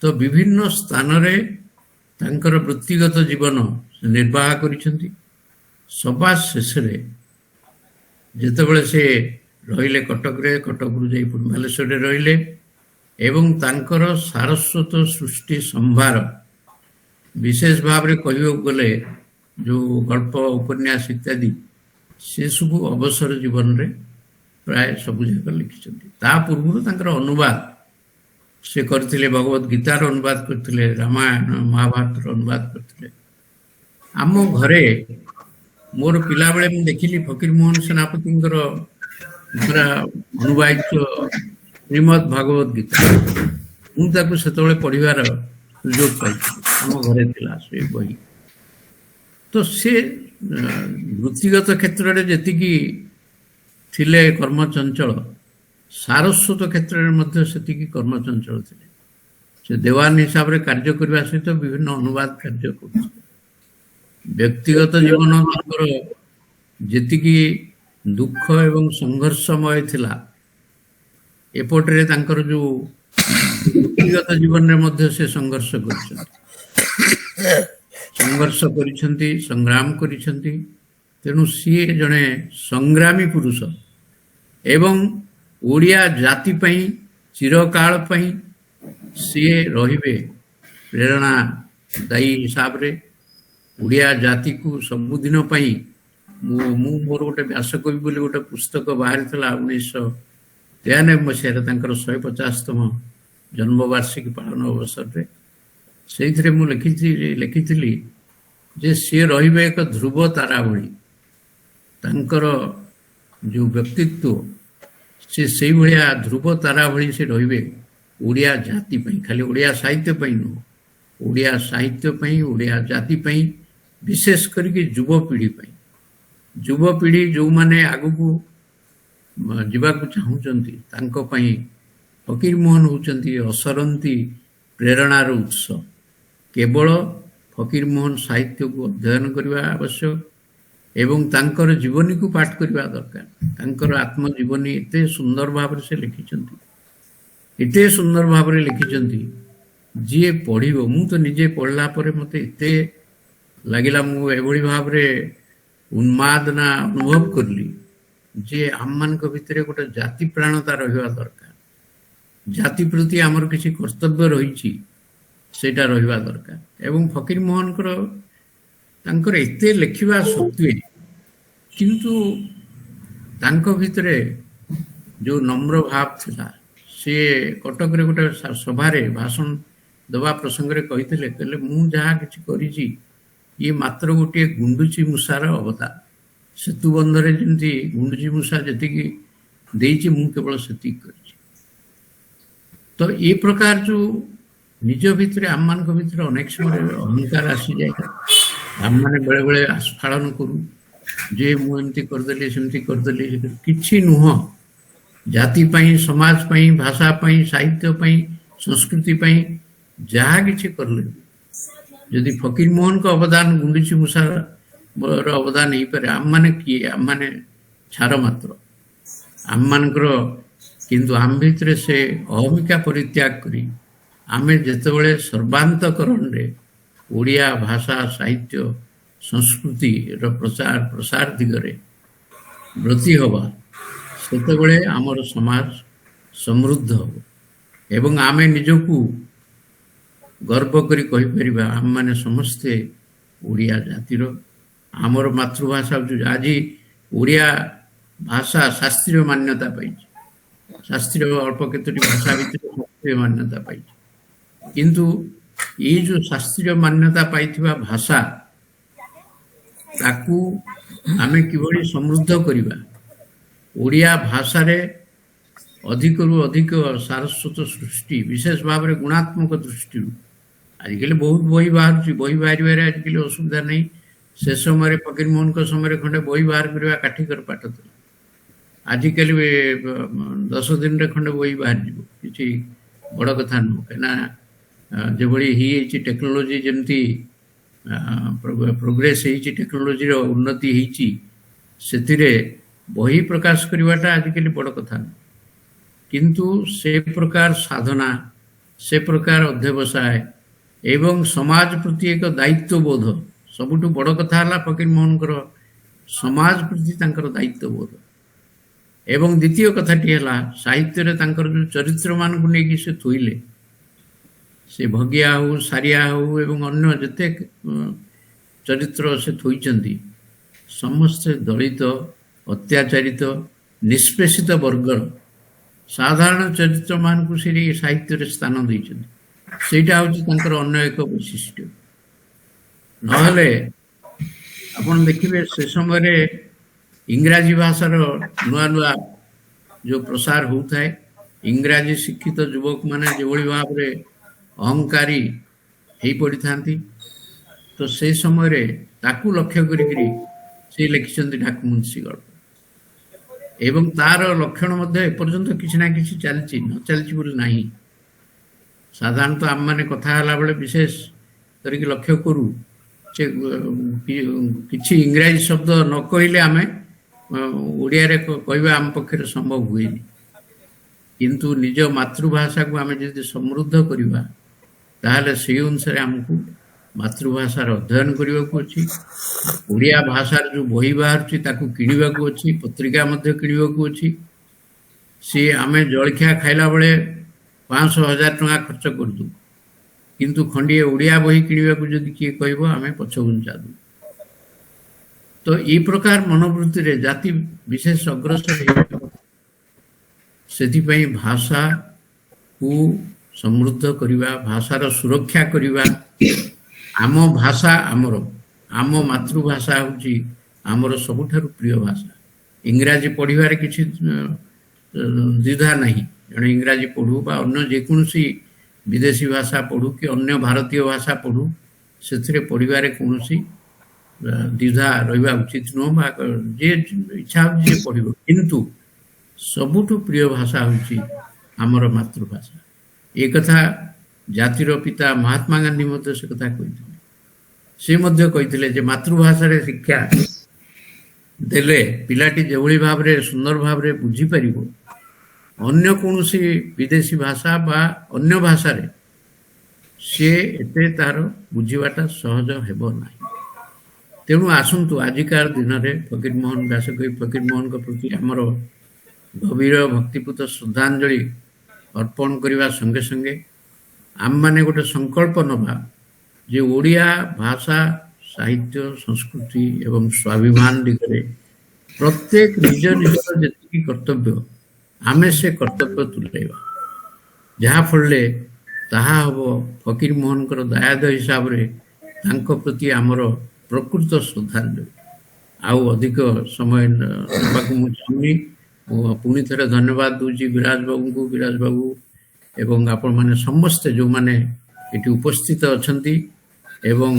तो विभिन्न स्थान रे तांकर वृत्तिगत जीवन निर्वाह करिसेंती सभा शेष जेतेबेले से रहिले कटक रे कटक रु जाई बालेश्वर रे रहिले एवं तांकर सारस्वत सृष्टि संभार विशेष भाव रे कहियो गले जो गल्प उपन्यास इत्यादि से सब अवसर जीवन रे प्राय सब जगह लिखिं ता पूर्व तांकर अनुवाद से करथिले भगवत गीतार अनुवाद करथिले रामायण महाभारत अनुवाद करथिले आम घरे मोर पिला बेले मैं देखिली फकीरमोहन सेनापति अनुवादित श्रीमद् भागवत गीता मुझे पढ़ार सुजोग पाई आम घरे थिला से बही ତ ସେ ବୃତ୍ତିଗତ କ୍ଷେତ୍ରରେ ଯେତିକି ଥିଲେ କର୍ମଚଞ୍ଚଳ, ସାରସ୍ୱତ କ୍ଷେତ୍ରରେ ମଧ୍ୟ ସେତିକି କର୍ମଚଞ୍ଚଳ ଥିଲେ। ସେ ଦେୱାନ ହିସାବରେ କାର୍ଯ୍ୟ କରିବା ସହିତ ବିଭିନ୍ନ ଅନୁବାଦ କାର୍ଯ୍ୟ କରୁଥିଲେ। ବ୍ୟକ୍ତିଗତ ଜୀବନ ତାଙ୍କର ଯେତିକି ଦୁଃଖ ଏବଂ ସଂଘର୍ଷମୟ ଥିଲା, ଏପଟରେ ତାଙ୍କର ଯୋଉ ବ୍ୟକ୍ତିଗତ ଜୀବନରେ ମଧ୍ୟ ସେ ସଂଘର୍ଷ କରିଛନ୍ତି, ସଂଗ୍ରାମ କରିଛନ୍ତି। ତେଣୁ ସିଏ ଜଣେ ସଂଗ୍ରାମୀ ପୁରୁଷ ଏବଂ ଓଡ଼ିଆ ଜାତି ପାଇଁ ଚିରକାଳ ପାଇଁ ସିଏ ରହିବେ ପ୍ରେରଣାଦାୟୀ ହିସାବରେ। ଓଡ଼ିଆ ଜାତିକୁ ସବୁଦିନ ପାଇଁ ମୁଁ ମୋର ଗୋଟେ ବ୍ୟାସକବି ବୋଲି ଗୋଟେ ପୁସ୍ତକ ବାହାରିଥିଲା 1993 ମସିହାରେ, ତାଙ୍କର 150ତମ ଜନ୍ମବାର୍ଷିକୀ ପାଳନ ଅବସରରେ। ସେଇଥିରେ ମୁଁ ଲେଖିଥିଲି ଯେ ସିଏ ରହିବେ ଏକ ଧ୍ରୁବ ତାରା ଭଳି। ତାଙ୍କର ଯେଉଁ ବ୍ୟକ୍ତିତ୍ୱ, ସେ ସେଇଭଳିଆ ଧ୍ରୁବ ତାରା ଭଳି ସେ ରହିବେ ଓଡ଼ିଆ ଜାତି ପାଇଁ, ଖାଲି ଓଡ଼ିଆ ସାହିତ୍ୟ ପାଇଁ ନୁହଁ, ଓଡ଼ିଆ ସାହିତ୍ୟ ପାଇଁ, ଓଡ଼ିଆ ଜାତି ପାଇଁ, ବିଶେଷ କରିକି ଯୁବପିଢ଼ି ପାଇଁ। ଯୁବପିଢ଼ି ଯେଉଁମାନେ ଆଗକୁ ଯିବାକୁ ଚାହୁଁଛନ୍ତି ତାଙ୍କ ପାଇଁ ଫକୀରମୋହନ ହେଉଛନ୍ତି ଅସରନ୍ତି ପ୍ରେରଣାର ଉତ୍ସ। କେବଳ ଫକୀରମୋହନ ସାହିତ୍ୟକୁ ଅଧ୍ୟୟନ କରିବା ଆବଶ୍ୟକ ଏବଂ ତାଙ୍କର ଜୀବନୀକୁ ପାଠ କରିବା ଦରକାର। ତାଙ୍କର ଆତ୍ମଜୀବନୀ ଏତେ ସୁନ୍ଦର ଭାବରେ ସେ ଲେଖିଛନ୍ତି, ଏତେ ସୁନ୍ଦର ଭାବରେ ଲେଖିଛନ୍ତି, ଯିଏ ପଢ଼ିବ, ମୁଁ ତ ନିଜେ ପଢ଼ିଲା ପରେ ମୋତେ ଏତେ ଲାଗିଲା, ମୁଁ ଏଭଳି ଭାବରେ ଉନ୍ମାଦନା ଅନୁଭବ କଲି ଯେ ଆମମାନଙ୍କ ଭିତରେ ଗୋଟେ ଜାତି ପ୍ରାଣତା ରହିବା ଦରକାର। ଜାତି ପ୍ରତି ଆମର କିଛି କର୍ତ୍ତବ୍ୟ ରହିଛି, ସେଇଟା ରହିବା ଦରକାର। ଏବଂ ଫକୀରମୋହନଙ୍କର ତାଙ୍କର ଏତେ ଲେଖିବା ସତ୍ତ୍ୱେ କିନ୍ତୁ ତାଙ୍କ ଭିତରେ ଯେଉଁ ନମ୍ର ଭାବ ଥିଲା, ସିଏ କଟକରେ ଗୋଟେ ସଭାରେ ଭାଷଣ ଦେବା ପ୍ରସଙ୍ଗରେ କହିଥିଲେ, ମୁଁ ଯାହା କିଛି କରିଛି ଇଏ ମାତ୍ର ଗୋଟିଏ ଗୁଣ୍ଡୁଚି ମୂଷାର ଅବତାର। ସେତୁ ବନ୍ଧରେ ଯେମିତି ଗୁଣ୍ଡୁଚି ମୂଷା ଯେତିକି ଦେଇଛି, ମୁଁ କେବଳ ସେତିକି କରିଛି। ତ ଏ ପ୍ରକାର ଯେଉଁ ନିଜ ଭିତରେ, ଆମମାନଙ୍କ ଭିତରେ ଅନେକ ସମୟରେ ଅହଙ୍କାର ଆସିଯାଏ। ଆମମାନେ ବେଳେବେଳେ ଆସ୍ଫାଳନ କରୁ ଯେ ମୁଁ ଏମିତି କରିଦେଲି, ସେମିତି କରିଦେଲି। କିଛି ନୁହଁ। ଜାତି ପାଇଁ, ସମାଜ ପାଇଁ, ଭାଷା ପାଇଁ, ସାହିତ୍ୟ ପାଇଁ, ସଂସ୍କୃତି ପାଇଁ ଯାହା କିଛି କରିଲେ, ଯଦି ଫକୀରମୋହନଙ୍କ ଅବଦାନ ଗୁଣ୍ଡୁଚି ମୂଷାର ଅବଦାନ ହେଇପାରେ, ଆମମାନେ କିଏ? ଆମମାନେ ଛାର ମାତ୍ର। ଆମମାନଙ୍କର କିନ୍ତୁ ଆମ ଭିତରେ ସେ ଅହମିକା ପରିତ୍ୟାଗ କରି ଆମେ ଯେତେବେଳେ ସର୍ବାନ୍ତକରଣରେ ଓଡ଼ିଆ ଭାଷା, ସାହିତ୍ୟ, ସଂସ୍କୃତିର ପ୍ରଚାର ପ୍ରସାର ଦିଗରେ ବ୍ରତୀ ହେବା, ସେତେବେଳେ ଆମର ସମାଜ ସମୃଦ୍ଧ ହେବ ଏବଂ ଆମେ ନିଜକୁ ଗର୍ବ କରି କହିପାରିବା ଆମମାନେ ସମସ୍ତେ ଓଡ଼ିଆ ଜାତିର। ଆମର ମାତୃଭାଷା ହେଉଛି, ଆଜି ଓଡ଼ିଆ ଭାଷା ଶାସ୍ତ୍ରୀୟ ମାନ୍ୟତା ପାଇଛି। ଶାସ୍ତ୍ରୀୟ ଅଳ୍ପ କେତୋଟି ଭାଷା ଭିତରେ ଶାସ୍ତ୍ରୀୟ ମାନ୍ୟତା ପାଇଛି। କିନ୍ତୁ ଏଇ ଯେଉଁ ଶାସ୍ତ୍ରୀୟ ମାନ୍ୟତା ପାଇଥିବା ଭାଷା, ତାକୁ ଆମେ କିଭଳି ସମୃଦ୍ଧ କରିବା? ଓଡ଼ିଆ ଭାଷାରେ ଅଧିକରୁ ଅଧିକ ସାରସ୍ୱତ ସୃଷ୍ଟି, ବିଶେଷ ଭାବରେ ଗୁଣାତ୍ମକ ଦୃଷ୍ଟିରୁ। ଆଜିକାଲି ବହୁତ ବହି ବାହାରୁଛି, ବହି ବାହାରିବାରେ ଆଜିକାଲି ଅସୁବିଧା ନାହିଁ। ସେ ସମୟରେ ଫକୀରମୋହନଙ୍କ ସମୟରେ ଖଣ୍ଡେ ବହି ବାହାର କରିବା କାଠିକର ପାଠ ଥିଲା। ଆଜିକାଲି 10 ଦିନରେ ଖଣ୍ଡେ ବହି ବାହାରିଯିବ, କିଛି ବଡ଼ କଥା ନୁହଁ। କାହିଁକିନା ଯେଭଳି ହେଇଯାଇଛି ଟେକ୍ନୋଲୋଜି, ଯେମିତି ପ୍ରୋଗ୍ରେସ୍ ହେଇଛି, ଟେକ୍ନୋଲୋଜିର ଉନ୍ନତି ହେଇଛି, ସେଥିରେ ବହି ପ୍ରକାଶ କରିବାଟା ଆଜିକାଲି ବଡ଼ କଥା ନୁହଁ। କିନ୍ତୁ ସେ ପ୍ରକାର ସାଧନା, ସେ ପ୍ରକାର ଅଧ୍ୟବସାୟ ଏବଂ ସମାଜ ପ୍ରତି ଏକ ଦାୟିତ୍ୱବୋଧ, ସବୁଠୁ ବଡ଼ କଥା ହେଲା ଫକୀରମୋହନଙ୍କର ସମାଜ ପ୍ରତି ତାଙ୍କର ଦାୟିତ୍ୱବୋଧ। ଏବଂ ଦ୍ୱିତୀୟ କଥାଟି ହେଲା, ସାହିତ୍ୟରେ ତାଙ୍କର ଯେଉଁ ଚରିତ୍ରମାନଙ୍କୁ ନେଇକି ସେ ଥୋଇଲେ, ସେ ଭଗିଆ ହଉ, ସାରିଆ ହଉ ଏବଂ ଅନ୍ୟ ଯେତେ ଚରିତ୍ର ସେ ଥୋଇଛନ୍ତି, ସମସ୍ତେ ଦଳିତ, ଅତ୍ୟାଚାରିତ, ନିଷ୍ପେଷିତ ବର୍ଗର ସାଧାରଣ ଚରିତ୍ରମାନଙ୍କୁ ସେ ସାହିତ୍ୟରେ ସ୍ଥାନ ଦେଇଛନ୍ତି। ସେଇଟା ହେଉଛି ତାଙ୍କର ଅନ୍ୟ ଏକ ବୈଶିଷ୍ଟ୍ୟ। ନହେଲେ ଆପଣ ଦେଖିବେ ସେ ସମୟରେ ଇଂରାଜୀ ଭାଷାର ନୂଆ ନୂଆ ଯେଉଁ ପ୍ରସାର ହେଉଥାଏ, ଇଂରାଜୀ ଶିକ୍ଷିତ ଯୁବକମାନେ ଯେଭଳି ଭାବରେ ଅହଙ୍କାରୀ ହେଇପଡ଼ିଥାନ୍ତି, ତ ସେଇ ସମୟରେ ତାକୁ ଲକ୍ଷ୍ୟ କରିକିରି ସେ ଲେଖିଛନ୍ତି ଢାକୁ ମୁନ୍ସି ଗଳ୍ପ ଏବଂ ତାର ଲକ୍ଷଣ ମଧ୍ୟ ଏପର୍ଯ୍ୟନ୍ତ କିଛି ନା କିଛି ଚାଲିଛି, ନ ଚାଲିଛି ବୋଲି ନାହିଁ। ସାଧାରଣତଃ ଆମମାନେ କଥା ହେଲା ବେଳେ ବିଶେଷ କରିକି ଲକ୍ଷ୍ୟ କରୁ ଯେ କିଛି ଇଂରାଜୀ ଶବ୍ଦ ନ କହିଲେ ଆମେ ଓଡ଼ିଆରେ କହିବା ଆମ ପକ୍ଷରେ ସମ୍ଭବ ହୁଏନି। କିନ୍ତୁ ନିଜ ମାତୃଭାଷାକୁ ଆମେ ଯଦି ସମୃଦ୍ଧ କରିବା ତାହେଲେ ସେଇ ଅନୁସାରେ ଆମକୁ ମାତୃଭାଷାର ଅଧ୍ୟୟନ କରିବାକୁ ଅଛି। ଓଡ଼ିଆ ଭାଷାର ଯେଉଁ ବହି ବାହାରୁଛି ତାକୁ କିଣିବାକୁ ଅଛି, ପତ୍ରିକା ମଧ୍ୟ କିଣିବାକୁ ଅଛି। ସିଏ ଆମେ ଜଳଖିଆ ଖାଇଲା ବେଳେ 500,000 ଟଙ୍କା ଖର୍ଚ୍ଚ କରିଦେଉ, କିନ୍ତୁ ଖଣ୍ଡିଏ ଓଡ଼ିଆ ବହି କିଣିବାକୁ ଯଦି କିଏ କହିବ ଆମେ ପଛଘୁଞ୍ଚା ଦେଉ। ତ ଏଇ ପ୍ରକାର ମନୋବୃତ୍ତିରେ ଜାତି ବିଶେଷ ଅଗ୍ରସର ହେଇଯିବ। ସେଥିପାଇଁ ଭାଷାକୁ ସମୃଦ୍ଧ କରିବା, ଭାଷାର ସୁରକ୍ଷା କରିବା। ଆମ ଭାଷା ଆମ ମାତୃଭାଷା ହେଉଛି ଆମର ସବୁଠାରୁ ପ୍ରିୟ ଭାଷା। ଇଂରାଜୀ ପଢ଼ିବାରେ କିଛି ଦ୍ୱିଧା ନାହିଁ। ଜଣେ ଇଂରାଜୀ ପଢ଼ୁ ବା ଅନ୍ୟ ଯେକୌଣସି ବିଦେଶୀ ଭାଷା ପଢ଼ୁ କି ଅନ୍ୟ ଭାରତୀୟ ଭାଷା ପଢ଼ୁ, ସେଥିରେ ପଢ଼ିବାରେ କୌଣସି ଦ୍ୱିଧା ରହିବା ଉଚିତ ନୁହଁ ବା ଯିଏ ଇଚ୍ଛା ହେଉଛି ଯିଏ ପଢ଼ିବ। କିନ୍ତୁ ସବୁଠୁ ପ୍ରିୟ ଭାଷା ହେଉଛି ଆମର ମାତୃଭାଷା। ଏ କଥା ଜାତିର ପିତା ମହାତ୍ମା ଗାନ୍ଧୀ ମଧ୍ୟ ସେ କଥା କହିଥିଲେ। ସେ ମଧ୍ୟ କହିଥିଲେ ଯେ ମାତୃଭାଷାରେ ଶିକ୍ଷା ଦେଲେ ପିଲାଟି ଯେଭଳି ଭାବରେ ସୁନ୍ଦର ଭାବରେ ବୁଝିପାରିବ, ଅନ୍ୟ କୌଣସି ବିଦେଶୀ ଭାଷା ବା ଅନ୍ୟ ଭାଷାରେ ସିଏ ଏତେ ତାର ବୁଝିବାଟା ସହଜ ହେବ ନାହିଁ। ତେଣୁ ଆସନ୍ତୁ ଆଜିକାର ଦିନରେ ଫକୀରମୋହନ ବ୍ୟାସକବି ଫକୀରମୋହନଙ୍କ ପ୍ରତି ଆମର ଗଭୀର ଭକ୍ତିପୂତ ଶ୍ରଦ୍ଧାଞ୍ଜଳି ଅର୍ପଣ କରିବା ସଙ୍ଗେ ସଙ୍ଗେ ଆମମାନେ ଗୋଟେ ସଂକଳ୍ପ ନେବା ଯେ ଓଡ଼ିଆ ଭାଷା, ସାହିତ୍ୟ, ସଂସ୍କୃତି ଏବଂ ସ୍ୱାଭିମାନ ଦିଗରେ ପ୍ରତ୍ୟେକ ନିଜ ନିଜର ଯେତିକି କର୍ତ୍ତବ୍ୟ ଆମେ ସେ କର୍ତ୍ତବ୍ୟ ତୁଲାଇବା। ଯାହାଫଳରେ ତାହା ହେବ ଫକୀରମୋହନଙ୍କର ଦାୟାଦ ହିସାବରେ ତାଙ୍କ ପ୍ରତି ଆମର ପ୍ରକୃତ ଶ୍ରଦ୍ଧାଞ୍ଜଳି। ଆଉ ଅଧିକ ସମୟ ନେବାକୁ ମୁଁ ଚାହୁଁନି। ମୁଁ ପୁଣି ଥରେ ଧନ୍ୟବାଦ ଦେଉଛି ବିରାଜ ବାବୁଙ୍କୁ, ବିରାଜ ବାବୁ ଏବଂ ଆପଣମାନେ ସମସ୍ତେ ଯେଉଁମାନେ ଏଠି ଉପସ୍ଥିତ ଅଛନ୍ତି ଏବଂ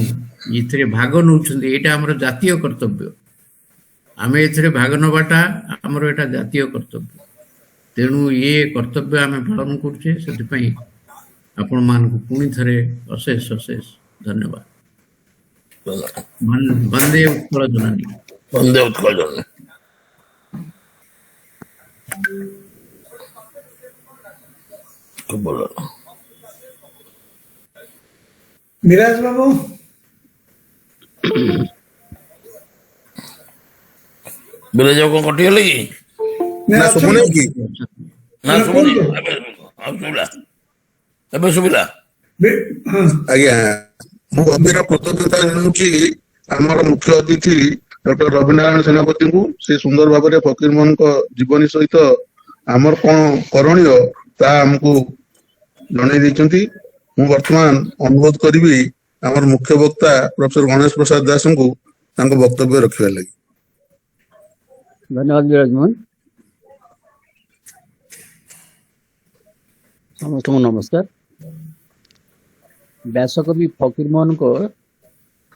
ଏଥିରେ ଭାଗ ନେଉଛନ୍ତି। ଏଇଟା ଆମର ଜାତୀୟ କର୍ତ୍ତବ୍ୟ। ଆମେ ଏଥିରେ ଭାଗ ନେବାଟା ଆମର ଏଇଟା ଜାତୀୟ କର୍ତ୍ତବ୍ୟ। ତେଣୁ ଏ କର୍ତ୍ତବ୍ୟ ଆମେ ପାଳନ କରୁଛେ। ସେଥିପାଇଁ ଆପଣମାନଙ୍କୁ ପୁଣି ଥରେ ଅଶେଷ ଅଶେଷ ଧନ୍ୟବାଦ। ବନ୍ଦେ ଉତ୍କଳ ଜନନୀ। ବନ୍ଦେ ଉତ୍କଳ ଜନନୀ। খুব ভালো। বিরাজ বাবু, ବିରଜା କଣ କଟିଗଲେ କି? ନା ନା ଶୁଭୁନି କି? ନା ଶୁଭୁନି। ଏବେ ଶୁଭିଲା। ହଁ, ଆଜ୍ଞା, ମୁଁ ଗଭୀର କୃତଜ୍ଞତା ଜଣାଉଛି ଆମର ମୁଖ୍ୟ ଅତିଥି ଡକ୍ଟର ରବିନାରାୟଣ ସେନାପତିଙ୍କୁ। ସେ ସୁନ୍ଦର ଭାବରେ ଫକୀରମୋହନଙ୍କ ଜୀବନୀ ସହିତ ଆମର କଣ କରଣୀୟ ତାହା ଆମକୁ ଜଣେଇ ଦେଇଛନ୍ତି। ମୁଁ ବର୍ତ୍ତମାନ ଅନୁରୋଧ କରିବି ଆମର ମୁଖ୍ୟ ବକ୍ତା ପ୍ରଫେସର ଗଣେଶ ପ୍ରସାଦ ଦାସଙ୍କୁ ତାଙ୍କ ବକ୍ତବ୍ୟ ରଖିବା ଲାଗି। ଧନ୍ୟବାଦ ବିରାଜମୋହନ। ସମସ୍ତଙ୍କୁ ନମସ୍କାର। ବ୍ୟାସକବି ଫକୀରମୋହନଙ୍କ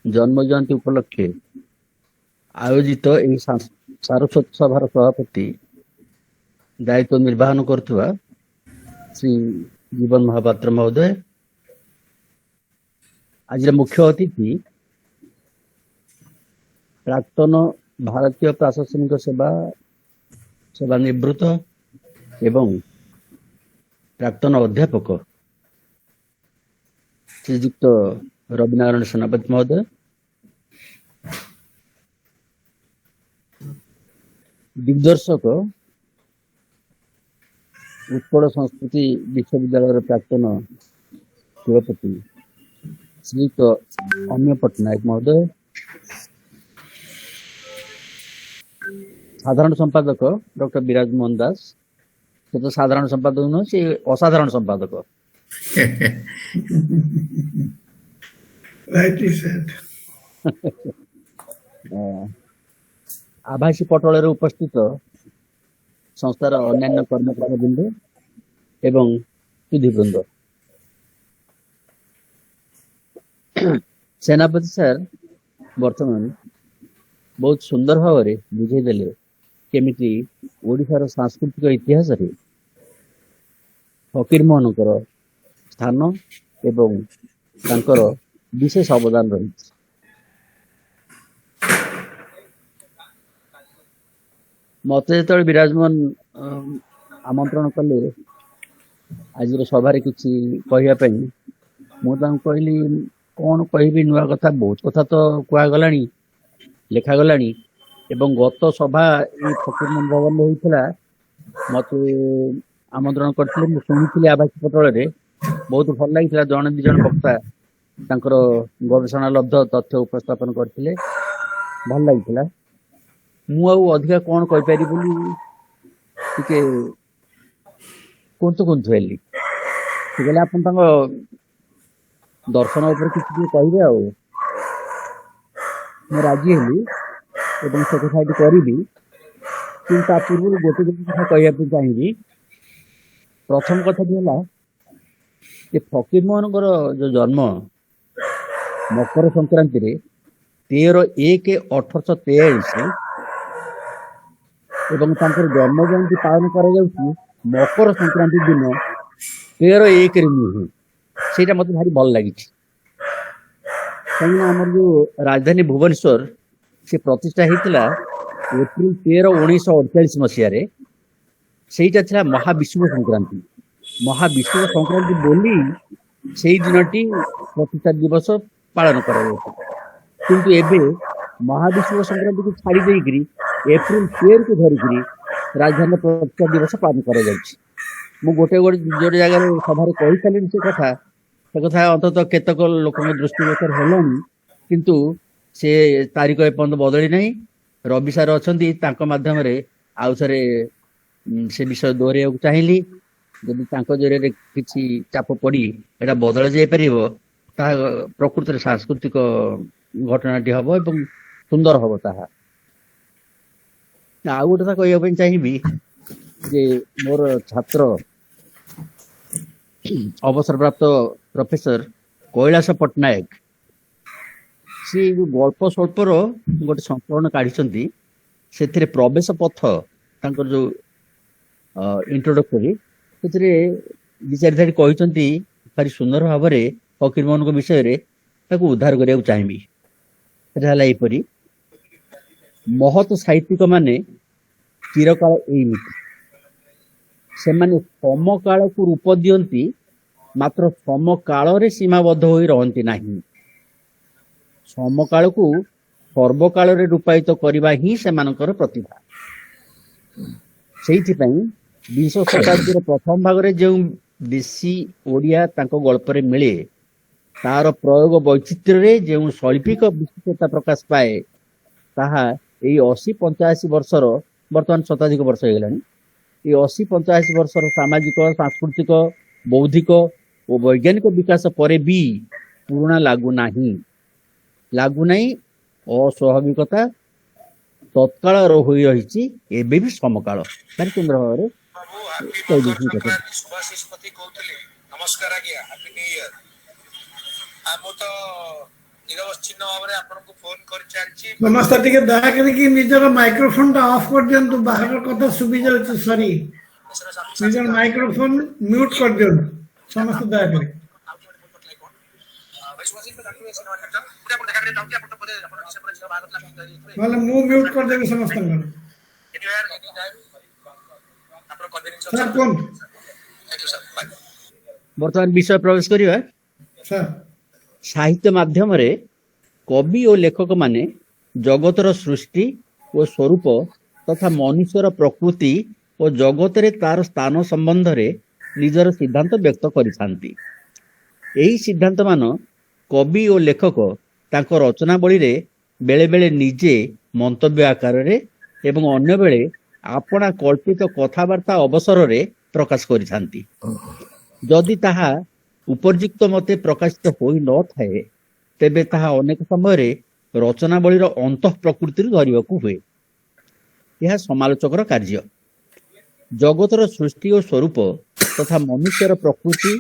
ଜନ୍ମ ଜୟନ୍ତୀ ଉପଲକ୍ଷେ ଆୟୋଜିତ ଏହି ସାରସ୍ୱତ ସଭାର ସଭାପତି ଦାୟିତ୍ୱ ନିର୍ବାହନ କରୁଥିବା ଶ୍ରୀ ଜୀବନ ମହାପାତ୍ର ମହୋଦୟ, ଆଜିର ମୁଖ୍ୟ ଅତିଥି ପ୍ରାକ୍ତନ ଭାରତୀୟ ପ୍ରଶାସନିକ ସେବା ନିବୃତ୍ତ ଏବଂ ପ୍ରାକ୍ତନ ଅଧ୍ୟାପକ ଶ୍ରୀଯୁକ୍ତ ରବିନାରାୟଣ ସେନାପତି ମହୋଦୟ, ଦିଗ୍ଦର୍ଶକ ଉତ୍କଳ ସଂସ୍କୃତି ବିଶ୍ୱବିଦ୍ୟାଳୟର ପ୍ରାକ୍ତନ କୁଳପତି ଶ୍ରୀଯୁକ୍ତ ଅମୀୟ ପଟ୍ଟନାୟକ ମହୋଦୟ, ସାଧାରଣ ସମ୍ପାଦକ ଡକ୍ଟର ବିରାଜ ମୋହନ ଦାସ। ସେ ତ ସାଧାରଣ ସମ୍ପାଦକ ନୁହଁ, ସେ ଅସାଧାରଣ ସମ୍ପାଦକ। rightly said. ଆଭାସୀ ପଟଳରେ ଉପସ୍ଥିତ ସଂସ୍ଥାର ଅନ୍ୟାନ୍ୟ କର୍ମକର୍ତ୍ତାବୃନ୍ଦ ଏବଂ ସୁଧୀବୃନ୍ଦ, ସେନାପତି ସାର୍ ବର୍ତ୍ତମାନ ବହୁତ ସୁନ୍ଦର ଭାବରେ ବୁଝେଇଦେଲେ କେମିତି ଓଡ଼ିଶାର ସାଂସ୍କୃତିକ ଇତିହାସରେ ଫକୀରମୋହନଙ୍କର ସ୍ଥାନ ଏବଂ ତାଙ୍କର ବିଶେଷ ଅବଦାନ ରହିଛି। ମତେ ଯେତେବେଳେ ବିରାଜମାନ ଆମନ୍ତ୍ରଣ କଲେ ଆଜିର ସଭାରେ କିଛି କହିବା ପାଇଁ, ମୁଁ ତାଙ୍କୁ କହିଲି କଣ କହିବି, ନୂଆ କଥା ବହୁତ କଥା ତ କୁହାଗଲାଣି, ଲେଖାଗଲାଣି ଏବଂ ଗତ ସଭା ଏଇ ଫକୀରମୋହନ ଭବନରେ ହୋଇଥିଲା। ମତେ ଆମନ୍ତ୍ରଣ କରିଥିଲେ, ମୁଁ ଶୁଣିଥିଲି ଆଭାସୀ ପଟଳରେ, ବହୁତ ଭଲ ଲାଗିଥିଲା। ଜଣେ ଦି ଜଣ ବକ୍ତା ତାଙ୍କର ଗବେଷଣା ଲବ୍ଧ ତଥ୍ୟ ଉପସ୍ଥାପନ କରିଥିଲେ, ଭଲ ଲାଗିଥିଲା। ମୁଁ ଆଉ ଅଧିକା କଣ କହିପାରିବି ବୋଲି ଟିକେ କୁନ୍ତୁ ହେଲି। ସେ କହିଲେ ଆପଣ ତାଙ୍କ ଦର୍ଶନ ଉପରେ କିଛି ଟିକେ କହିବେ ଆଉ। ମୁଁ ରାଜି ହେଲି ଏବଂ ସେ କଥା ଏଠି କରିବି, କିନ୍ତୁ ତା ପୂର୍ବରୁ ଗୋଟେ କଥା କହିବା ପାଇଁ ଚାହିଁବି। ପ୍ରଥମ କଥାଟି ହେଲା ଯେ ଫକୀରମୋହନଙ୍କର ଯୋଉ ଜନ୍ମ ମକର ସଂକ୍ରାନ୍ତିରେ 13/1/1823 ଏବଂ ତାଙ୍କର ଜନ୍ମ ଜୟନ୍ତୀ ପାଳନ କରାଯାଉଛି ମକର ସଂକ୍ରାନ୍ତି ଦିନ 13/1 ନୁହେଁ। ସେଇଟା ମତେ ଭାରି ଭଲ ଲାଗିଛି, କାହିଁକିନା ଆମର ଯୋଉ ରାଜଧାନୀ ଭୁବନେଶ୍ୱର ସେ ପ୍ରତିଷ୍ଠା ହେଇଥିଲା ଏପ୍ରିଲ 13, 1948 ମସିହାରେ। ସେଇଟା ଥିଲା ମହାବିଷୁବ ସଂକ୍ରାନ୍ତି। ମହାବିଷୁବ ସଂକ୍ରାନ୍ତି ବୋଲି ସେଇ ଦିନଟି ପ୍ରତିଷ୍ଠା ଦିବସ ପାଳନ କରାଯାଉଛି। କିନ୍ତୁ ଏବେ ମହାବିଷୁବ ସଂକ୍ରାନ୍ତିକୁ ଛାଡ଼ି ଦେଇକରି ଏପ୍ରିଲ 13 କୁ ଧରିକିରି ରାଜଧାନୀର ପ୍ରତିଷ୍ଠା ଦିବସ ପାଳନ କରାଯାଉଛି। ମୁଁ ଗୋଟେ ଜାଗାରେ ସଭାରେ କହିସାରିଲିଣି ସେ କଥା ଅନ୍ତତଃ କେତେକ ଲୋକଙ୍କ ଦୃଷ୍ଟିଗୋଚର ହେଲାଣି, କିନ୍ତୁ ସେ ତାରିଖ ଏପର୍ଯ୍ୟନ୍ତ ବଦଳି ନାହିଁ। ରବି ସାର୍ ଅଛନ୍ତି, ତାଙ୍କ ମାଧ୍ୟମରେ ଆଉ ଥରେ ସେ ବିଷୟ ଦୋହରାଇବାକୁ ଚାହିଁଲି। ଯଦି ତାଙ୍କ ଜରିଆରେ କିଛି ଚାପ ପଡ଼ି ଏଟା ବଦଳା ଯାଇପାରିବ, ତାହା ପ୍ରକୃତରେ ସାଂସ୍କୃତିକ ଘଟଣାଟି ହବ ଏବଂ ସୁନ୍ଦର ହବ ତାହା। ଆଉ ଗୋଟେ କଥା କହିବା ପାଇଁ ଚାହିଁବି ଯେ ମୋର ଛାତ୍ର ଅବସରପ୍ରାପ୍ତ ପ୍ରଫେସର କୈଳାସ ପଟ୍ଟନାୟକ, ସେ ଗଳ୍ପ ସ୍ୱଳ୍ପର ଗୋଟେ ସଂସ୍କରଣ କାଢିଛନ୍ତି। ସେଥିରେ ପ୍ରବେଶ ପଥ ତାଙ୍କର ଯୋଉ ଇଣ୍ଟ୍ରୋଡକ୍ଟରୀ, ସେଥିରେ ଦି ଚାରି ଧାଡ଼ି କହିଛନ୍ତି ଭାରି ସୁନ୍ଦର ଭାବରେ ଫକୀରମୋହନଙ୍କ ବିଷୟରେ। ତାକୁ ଉଦ୍ଧାର କରିବାକୁ ଚାହିଁବି। ସେଟା ହେଲା ଏହିପରି: ମହତ୍ ସାହିତ୍ୟିକ ମାନେ ଚିରକାଳ ଏଇମିତି, ସେମାନେ ସମକାଳକୁ ରୂପ ଦିଅନ୍ତି, ମାତ୍ର ସମକାଳରେ ସୀମାବଦ୍ଧ ହୋଇ ରହନ୍ତି ନାହିଁ। ସମକାଳକୁ ସର୍ବକାଳରେ ରୂପାୟିତ କରିବା ହିଁ ସେମାନଙ୍କର ପ୍ରତିଭା। ସେଇଥିପାଇଁ 20 ଶତାବ୍ଦୀର ପ୍ରଥମ ଭାଗରେ ଯେଉଁ ଦେଶୀ ଓଡ଼ିଆ ତାଙ୍କ ଗଳ୍ପରେ ମିଳେ, ତାର ପ୍ରୟୋଗ ବୈଚିତ୍ର୍ୟରେ ଯେଉଁ ଶୈଳ୍ପିକ ବିଶିଷ୍ଟତା ପ୍ରକାଶ ପାଏ, ତାହା ଏଇ 80-85 ବର୍ଷର, ବର୍ତ୍ତମାନ ଶତାଧିକ ବର୍ଷ ହେଇଗଲାଣି, ଏଇ 80-85 ବର୍ଷର ସାମାଜିକ, ସାଂସ୍କୃତିକ, ବୌଦ୍ଧିକ ଓ ବୈଜ୍ଞାନିକ ବିକାଶ ପରେ ବି ପୁରୁଣା ଲାଗୁନାହିଁ। ଅସ୍ୱାଭାବିକତା ତତ୍କାଳର ହୋଇ ରହିଛି, ଏବେ ବି ସମକାଳ। ଭାରି ସୁନ୍ଦର ଭାବରେ ନମସ୍କାର ଆଜ୍ଞା, ହାପି ନ୍ୟୁ ଇୟର। ମୁଁ ତ ନିରବଚ୍ଛିନ୍ନ ଭାବରେ ଆପଣଙ୍କୁ ଫୋନ କରି ଚାଲିଛି। ସମସ୍ତେ ଟିକେ ଦୟାକରି କି ନିଜର ମାଇକ୍ରୋଫୋନ ଟା ଅଫ୍ କରିଦିଅନ୍ତୁ, ବାହାର କଥା ଶୁଭି ଯାଉଛି। ସରି, ନିଜର ମାଇକ୍ରୋଫୋନ ମ୍ୟୁଟ କରିଦିଅନ୍ତୁ ସମସ୍ତେ ଦୟାକରି। ନହେଲେ ମୁଁ ମ୍ୟୁଟ କରିଦେବି ସମସ୍ତଙ୍କର। ସାର୍ କୁହନ୍ତୁ। ବର୍ତ୍ତମାନ ବିଷୟ ପ୍ରବେଶ କରିବା। ସାର୍, ସାହିତ୍ୟ ମାଧ୍ୟମରେ କବି ଓ ଲେଖକମାନେ ଜଗତର ସୃଷ୍ଟି ଓ ସ୍ୱରୂପ ତଥା ମନୁଷ୍ୟର ପ୍ରକୃତି ଓ ଜଗତରେ ତାର ସ୍ଥାନ ସମ୍ବନ୍ଧରେ ନିଜର ସିଦ୍ଧାନ୍ତ ବ୍ୟକ୍ତ କରିଥାନ୍ତି। ଏହି ସିଦ୍ଧାନ୍ତମାନ କବି ଓ ଲେଖକ ତାଙ୍କ ରଚନାବଳୀରେ ବେଳେବେଳେ ନିଜେ ମନ୍ତବ୍ୟ ଆକାରରେ ଏବଂ ଅନ୍ୟବେଳେ ଆପଣା କଳ୍ପିତ କଥାବାର୍ତ୍ତା ଅବସରରେ ପ୍ରକାଶ କରିଥାନ୍ତି। ଯଦି ତାହା ଉପର୍ଯ୍ୟୁକ୍ତ ମତେ ପ୍ରକାଶିତ ହୋଇନଥାଏ, ତେବେ ତାହା ଅନେକ ସମୟରେ ରଚନାବଳୀର ଅନ୍ତଃ ପ୍ରକୃତିରୁ ଧରିବାକୁ ହୁଏ। ଏହା ସମାଲୋଚକର କାର୍ଯ୍ୟ। ଜଗତର ସୃଷ୍ଟି ଓ ସ୍ୱରୂପ ତଥା ମନୁଷ୍ୟର ପ୍ରକୃତି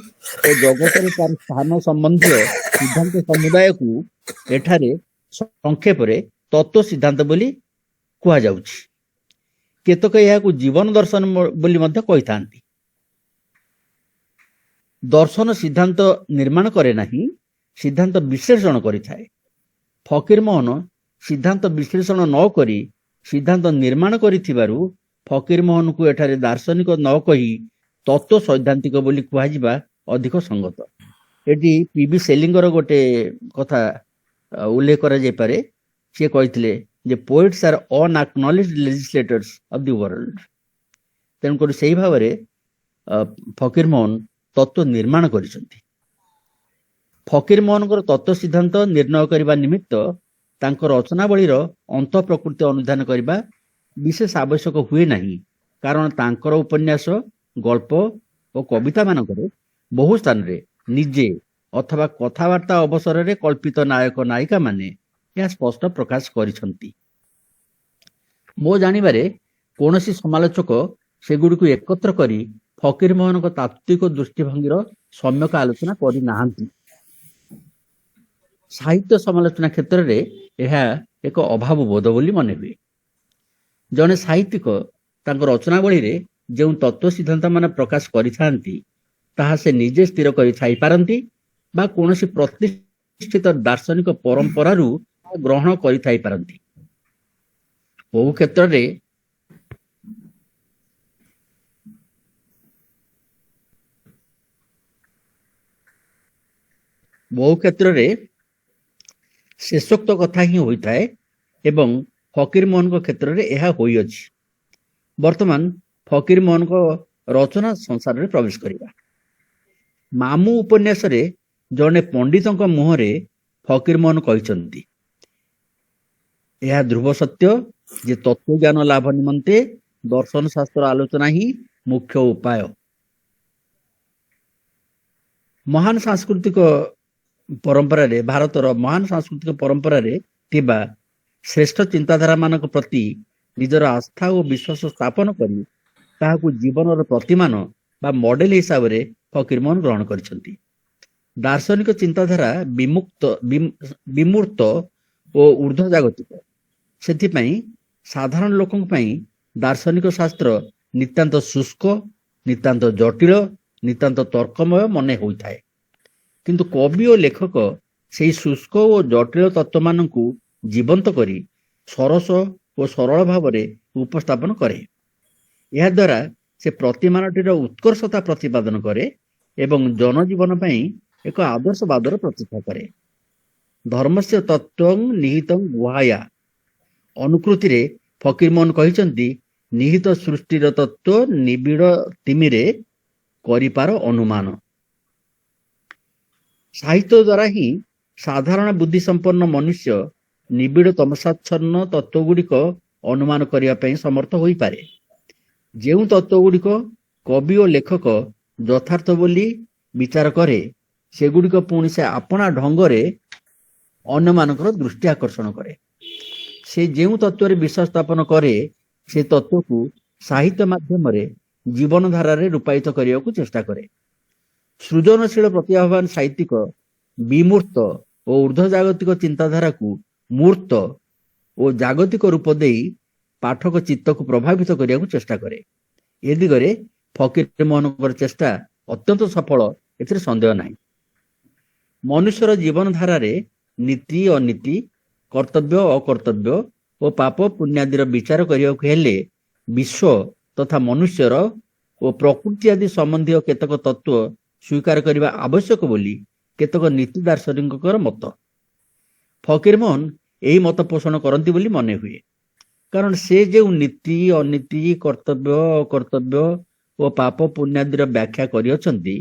ଓ ଜଗତରେ ତାର ସ୍ଥାନ ସମ୍ବନ୍ଧୀୟ ସିଦ୍ଧାନ୍ତ ସମୁଦାୟକୁ ଏଠାରେ ସଂକ୍ଷେପରେ ତତ୍ତ୍ୱ ସିଦ୍ଧାନ୍ତ ବୋଲି କୁହାଯାଉଛି। କେତେକ ଏହାକୁ ଜୀବନ ଦର୍ଶନ ବୋଲି ମଧ୍ୟ କହିଥାନ୍ତି। ଦର୍ଶନ ସିଦ୍ଧାନ୍ତ ନିର୍ମାଣ କରେ ନାହିଁ, ସିଦ୍ଧାନ୍ତ ବିଶ୍ଳେଷଣ କରିଥାଏ। ଫକୀରମୋହନ ସିଦ୍ଧାନ୍ତ ବିଶ୍ଳେଷଣ ନ କରି ସିଦ୍ଧାନ୍ତ ନିର୍ମାଣ କରିଥିବାରୁ ଫକୀରମୋହନକୁ ଏଠାରେ ଦାର୍ଶନିକ ନ କହି ତତ୍ତ୍ୱ ସୈଦ୍ଧାନ୍ତିକ ବୋଲି କୁହାଯିବା ଅଧିକ ସଙ୍ଗତ। ଏଠି ପି.ବି. ସେଲିଙ୍ଗର ଗୋଟେ କଥା ଉଲ୍ଲେଖ କରାଯାଇପାରେ। ସିଏ କହିଥିଲେ ଯେ poets R ଅନଆକ୍ନଲେଜ୍ଡ ଲେଜିସ୍ଲେଟର୍ସ of the world. ତେଣୁକରି ସେହି ଭାବରେ ଫକୀରମୋହନ ତତ୍ତ୍ୱ ନିର୍ମାଣ କରିଛନ୍ତି। ଫକୀରମୋହନଙ୍କର ତତ୍ତ୍ୱ ସିଦ୍ଧାନ୍ତ ନିର୍ଣ୍ଣୟ କରିବା ନିମିତ୍ତ ତାଙ୍କ ରଚନାବଳୀର ଅନ୍ତ ପ୍ରକୃତି ଅନୁଧ୍ୟାନ କରିବା ବିଶେଷ ଆବଶ୍ୟକ ହୁଏ ନାହିଁ, କାରଣ ତାଙ୍କର ଉପନ୍ୟାସ, ଗଳ୍ପ ଓ କବିତା ମାନଙ୍କରେ ବହୁ ସ୍ଥାନରେ ନିଜେ ଅଥବା କଥାବାର୍ତ୍ତା ଅବସରରେ କଳ୍ପିତ ନାୟକ ନାୟିକା ମାନେ ଏହା ସ୍ପଷ୍ଟ ପ୍ରକାଶ କରିଛନ୍ତି। ମୋ ଜାଣିବାରେ କୌଣସି ସମାଲୋଚକ ସେଗୁଡ଼ିକୁ ଏକତ୍ର କରି ଫକୀରମୋହନଙ୍କ ତାତ୍ତ୍ୱିକ ଦୃଷ୍ଟିଭଙ୍ଗୀର ସମ୍ୟକ ଆଲୋଚନା କରିନାହାନ୍ତି। ସାହିତ୍ୟ ସମାଲୋଚନା କ୍ଷେତ୍ରରେ ଏହା ଏକ ଅଭାବ ବୋଧ ବୋଲି ମନେ ହୁଏ। ଜଣେ ସାହିତ୍ୟିକ ତାଙ୍କ ରଚନାବଳୀରେ ଯେଉଁ ତତ୍ତ୍ୱ ସିଦ୍ଧାନ୍ତ ମାନ ପ୍ରକାଶ କରିଥାନ୍ତି ତାହା ସେ ନିଜେ ସ୍ଥିର କରିଥାଇପାରନ୍ତି ବା କୌଣସି ପ୍ରତିଷ୍ଠିତ ଦାର୍ଶନିକ ପରମ୍ପରାରୁ ଗ୍ରହଣ କରିଥାଇପାରନ୍ତି। ବହୁ କ୍ଷେତ୍ରରେ ଶେଷୋକ୍ତ କଥା ହିଁ ହୋଇଥାଏ ଏବଂ ଫକୀରମୋହନଙ୍କ କ୍ଷେତ୍ରରେ ଏହା ହୋଇଅଛି। ବର୍ତ୍ତମାନ ଫକୀରମୋହନଙ୍କ ରଚନା ସଂସାରରେ ପ୍ରବେଶ କରିବା। ମାମୁଁ ଉପନ୍ୟାସରେ ଜଣେ ପଣ୍ଡିତଙ୍କ ମୁହଁରେ ଫକୀରମୋହନ କହିଛନ୍ତି, ଏହା ଧ୍ରୁବ ସତ୍ୟ ଯେ ତତ୍ତ୍ୱଜ୍ଞାନ ଲାଭ ନିମନ୍ତେ ଦର୍ଶନ ଶାସ୍ତ୍ର ଆଲୋଚନା ହିଁ ମୁଖ୍ୟ ଉପାୟ। ମହାନ ସାଂସ୍କୃତିକ ପରମ୍ପରାରେ ଭାରତର ମହାନ ସାଂସ୍କୃତିକ ପରମ୍ପରାରେ ଥିବା ଶ୍ରେଷ୍ଠ ଚିନ୍ତାଧାରା ମାନଙ୍କ ପ୍ରତି ନିଜର ଆସ୍ଥା ଓ ବିଶ୍ୱାସ ସ୍ଥାପନ କରି ତାହାକୁ ଜୀବନର ପ୍ରତିମାନ ବା ମଡେଲ ହିସାବରେ ଫକୀରମୋହନ ଗ୍ରହଣ କରିଛନ୍ତି। ଦାର୍ଶନିକ ଚିନ୍ତାଧାରା ବିମୂର୍ତ୍ତ ଓ ଉର୍ଦ୍ଧ୍ୱ ଜାଗତିକ। ସେଥିପାଇଁ ସାଧାରଣ ଲୋକଙ୍କ ପାଇଁ ଦାର୍ଶନିକ ଶାସ୍ତ୍ର ନିତାନ୍ତ ଶୁଷ୍କ, ନିତାନ୍ତ ଜଟିଳ, ନିତାନ୍ତ ତର୍କମୟ ମନେ ହୋଇଥାଏ। କିନ୍ତୁ କବି ଓ ଲେଖକ ସେହି ଶୁଷ୍କ ଓ ଜଟିଳ ତତ୍ତ୍ୱମାନଙ୍କୁ ଜୀବନ୍ତ କରି ସରସ ଓ ସରଳ ଭାବରେ ଉପସ୍ଥାପନ କରେ। ଏହାଦ୍ୱାରା ସେ ପ୍ରତିମାନଟିର ଉତ୍କର୍ଷତା ପ୍ରତିପାଦନ କରେ ଏବଂ ଜନଜୀବନ ପାଇଁ ଏକ ଆଦର୍ଶବାଦର ପ୍ରତିଷ୍ଠା କରେ। ଧର୍ମସ୍ୟ ତତ୍ତ୍ୱଂ ନିହିତଂ ଗୁହାୟା ଅନୁକୃତିରେ ଫକୀରମୋହନ କହିଛନ୍ତି, ନିହିତ ସୃଷ୍ଟିର ତତ୍ତ୍ୱ ନିବିଡ଼ ତିମିରେ କରିପାର ଅନୁମାନ। ସାହିତ୍ୟ ଦ୍ୱାରା ହିଁ ସାଧାରଣ ବୁଦ୍ଧିସମ୍ପନ୍ନ ମନୁଷ୍ୟ ନିବିଡ଼ ତମସାଚ୍ଛନ୍ନ ତତ୍ତ୍ୱଗୁଡ଼ିକ ଅନୁମାନ କରିବା ପାଇଁ ସମର୍ଥ ହୋଇପାରେ। ଯେଉଁ ତତ୍ତ୍ୱଗୁଡ଼ିକ କବି ଓ ଲେଖକ ଯଥାର୍ଥ ବୋଲି ବିଚାର କରେ, ସେଗୁଡ଼ିକ ପୁଣି ସେ ଆପଣା ଢଙ୍ଗରେ ଅନ୍ୟମାନଙ୍କର ଦୃଷ୍ଟି ଆକର୍ଷଣ କରେ। ସେ ଯେଉଁ ତତ୍ତ୍ୱରେ ବିଶ୍ୱାସ ସ୍ଥାପନ କରେ, ସେ ତତ୍ତ୍ୱକୁ ସାହିତ୍ୟ ମାଧ୍ୟମରେ ଜୀବନଧାରାରେ ରୂପାୟିତ କରିବାକୁ ଚେଷ୍ଟା କରେ। ସୃଜନଶୀଳ ପ୍ରତିଭାବାନ ସାହିତ୍ୟିକ ବିମୂର୍ତ୍ତ ଓ ଉର୍ଦ୍ଧ୍ୱଜାଗତିକ ଚିନ୍ତାଧାରାକୁ ମୂର୍ତ୍ତ ଓ ଜାଗତିକ ରୂପ ଦେଇ ପାଠକ ଚିତ୍ତକୁ ପ୍ରଭାବିତ କରିବାକୁ ଚେଷ୍ଟା କରେ। ଏ ଦିଗରେ ଫକୀରମୋହନଙ୍କର ଚେଷ୍ଟା ଅତ୍ୟନ୍ତ ସଫଳ, ଏଥିରେ ସନ୍ଦେହ ନାହିଁ। ମନୁଷ୍ୟର ଜୀବନଧାରାରେ ନୀତି ଅନୀତି, କର୍ତ୍ତବ୍ୟ ଅକର୍ତ୍ତବ୍ୟ ଓ ପାପ ପୁଣ୍ୟାଦିର ବିଚାର କରିବାକୁ ହେଲେ ବିଶ୍ୱ ତଥା ମନୁଷ୍ୟର ଓ ପ୍ରକୃତି ଆଦି ସମ୍ବନ୍ଧୀୟ କେତେକ ତତ୍ତ୍ୱ ସ୍ୱୀକାର କରିବା ଆବଶ୍ୟକ ବୋଲି କେତେକ ନୀତି ଦାର୍ଶନିକଙ୍କର ମତ। ଫକୀରମୋହନ ଏହି ମତ ପୋଷଣ କରନ୍ତି ବୋଲି ମନେ ହୁଏ, କାରଣ ସେ ଯେଉଁ ନୀତି ଅନୀତି, କର୍ତ୍ତବ୍ୟ ଅକର୍ତ୍ତବ୍ୟ ଓ ପାପ ପୁଣ୍ୟାଦିର ବ୍ୟାଖ୍ୟା କରିଅଛନ୍ତି,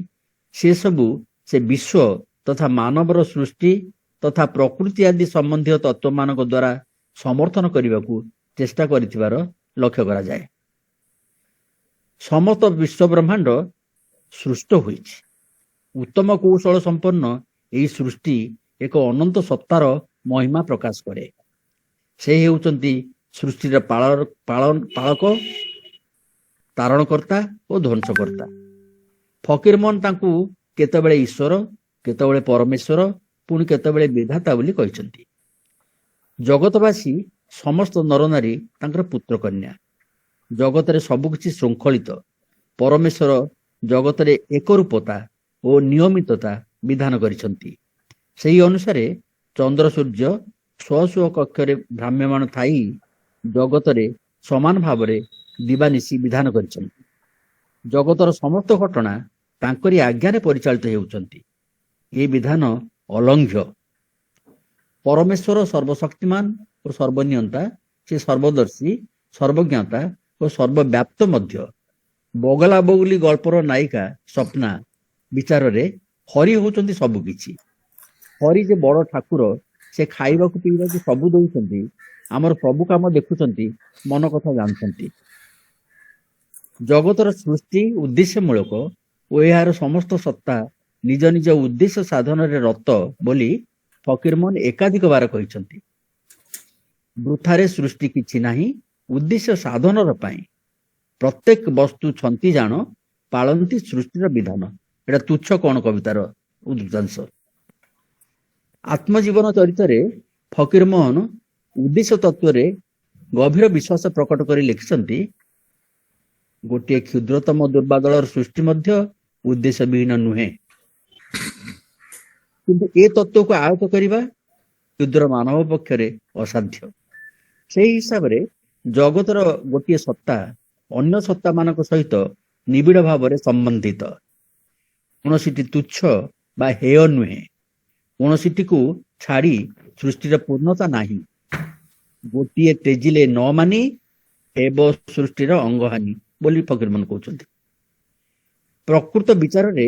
ସେସବୁ ସେ ବିଶ୍ୱ ତଥା ମାନବର ସୃଷ୍ଟି ତଥା ପ୍ରକୃତି ଆଦି ସମ୍ବନ୍ଧୀୟ ତତ୍ତ୍ୱମାନଙ୍କ ଦ୍ୱାରା ସମର୍ଥନ କରିବାକୁ ଚେଷ୍ଟା କରିଥିବାର ଲକ୍ଷ୍ୟ କରାଯାଏ। ସମସ୍ତ ବିଶ୍ୱ ବ୍ରହ୍ମାଣ୍ଡ ସୃଷ୍ଟ ହୋଇଛି। ଉତ୍ତମ କୌଶଳ ସମ୍ପନ୍ନ ଏହି ସୃଷ୍ଟି ଏକ ଅନନ୍ତ ସତ୍ତାର ମହିମା ପ୍ରକାଶ କରେ। ସେ ହେଉଛନ୍ତି ସୃଷ୍ଟିର ପାଳକ, ତାରଣକର୍ତ୍ତା ଓ ଧ୍ୱଂସକର୍ତ୍ତା। ଫକୀରମୋହନ ତାଙ୍କୁ କେତେବେଳେ ଈଶ୍ୱର, କେତେବେଳେ ପରମେଶ୍ୱର, ପୁଣି କେତେବେଳେ ବିଧାତା ବୋଲି କହିଛନ୍ତି। ଜଗତବାସୀ ସମସ୍ତ ନରନାରୀ ତାଙ୍କର ପୁତ୍ର କନ୍ୟା। ଜଗତରେ ସବୁକିଛି ଶୃଙ୍ଖଳିତ। ପରମେଶ୍ୱର ଜଗତରେ ଏକରୂପତା ଓ ନିୟମିତତା ବିଧାନ କରିଛନ୍ତି। ସେହି ଅନୁସାରେ ଚନ୍ଦ୍ର ସୂର୍ଯ୍ୟ ସ୍ୱ ସ୍ୱ କକ୍ଷରେ ଭ୍ରାମ୍ୟମାଣ ଥାଇ ଜଗତରେ ସମାନ ଭାବରେ ଦିବାନିଶି ବିଧାନ କରିଛନ୍ତି। ଜଗତର ସମସ୍ତ ଘଟଣା ତାଙ୍କରି ଆଜ୍ଞାରେ ପରିଚାଳିତ ହେଉଛନ୍ତି। ଏ ବିଧାନ ଅଲଙ୍ଘ୍ୟ। ପରମେଶ୍ୱର ସର୍ବଶକ୍ତିମାନ ଓ ସର୍ବନିୟନ୍ତା। ସେ ସର୍ବଦର୍ଶୀ, ସର୍ବଜ୍ଞତା ଓ ସର୍ବବ୍ୟାପ୍ତ ମଧ୍ୟ। ବଗଲା ବଗୁଲି ଗଳ୍ପର ନାୟିକା ସ୍ୱପ୍ନା ବିଚାରରେ ହରି ହେଉଛନ୍ତି ସବୁକିଛି। ହରି ଯେ ବଡ଼ ଠାକୁର, ସେ ଖାଇବାକୁ ପିଇବାକୁ ସବୁ ଦେଉଛନ୍ତି, ଆମର ସବୁ କାମ ଦେଖୁଛନ୍ତି, ମନ କଥା ଜାଣୁଛନ୍ତି। ଜଗତର ସୃଷ୍ଟି ଉଦ୍ଦେଶ୍ୟମୂଳକ ଓ ଏହାର ସମସ୍ତ ସତ୍ତା ନିଜ ନିଜ ଉଦ୍ଦେଶ୍ୟ ସାଧନରେ ରତ ବୋଲି ଫକୀରମୋହନ ଏକାଧିକ ବାର କହିଛନ୍ତି। ବୃଥାରେ ସୃଷ୍ଟି କିଛି ନାହିଁ, ଉଦ୍ଦେଶ୍ୟ ସାଧନର ପାଇଁ। ପ୍ରତ୍ୟେକ ବସ୍ତୁ ଛନ୍ତି ଜାଣ, ପାଳନ୍ତି ସୃଷ୍ଟିର ବିଧାନ। ଏଟା ତୁଚ୍ଛ କଣ କବିତାର ଉଦ୍ବୃତ୍ତାଂଶ। ଆତ୍ମଜୀବନ ଚରିତରେ ଫକୀରମୋହନ ଉଦ୍ଦେଶ୍ୟ ତତ୍ତ୍ୱରେ ଗଭୀର ବିଶ୍ୱାସ ପ୍ରକଟ କରି ଲେଖିଛନ୍ତି, ଗୋଟିଏ କ୍ଷୁଦ୍ରତମ ଦୁର୍ବାଦଳର ସୃଷ୍ଟି ମଧ୍ୟ ଉଦ୍ଦେଶ୍ୟ ବିହୀନ ନୁହେଁ। କିନ୍ତୁ ଏ ତତ୍ତ୍ୱକୁ ଆୟତ୍ତ କରିବା କ୍ଷୁଦ୍ର ମାନବ ପକ୍ଷରେ ଅସାଧ୍ୟ। ସେହି ହିସାବରେ ଜଗତର ଗୋଟିଏ ସତ୍ତା ଅନ୍ୟ ସତ୍ତାମାନଙ୍କ ସହିତ ନିବିଡ଼ ଭାବରେ ସମ୍ବନ୍ଧିତ। କୌଣସିଟି ତୁଚ୍ଛ ବା ହେୟ ନୁହେଁ। କୌଣସିଟିକୁ ଛାଡ଼ି ସୃଷ୍ଟିର ପୂର୍ଣ୍ଣତା ନାହିଁ। ଗୋଟିଏ ତେଜିଲେ ନ ମାନି ହେବ ସୃଷ୍ଟିର ଅଙ୍ଗହାନି ବୋଲି ଫକୀରମୋହନ କହୁଛନ୍ତି। ପ୍ରକୃତ ବିଚାରରେ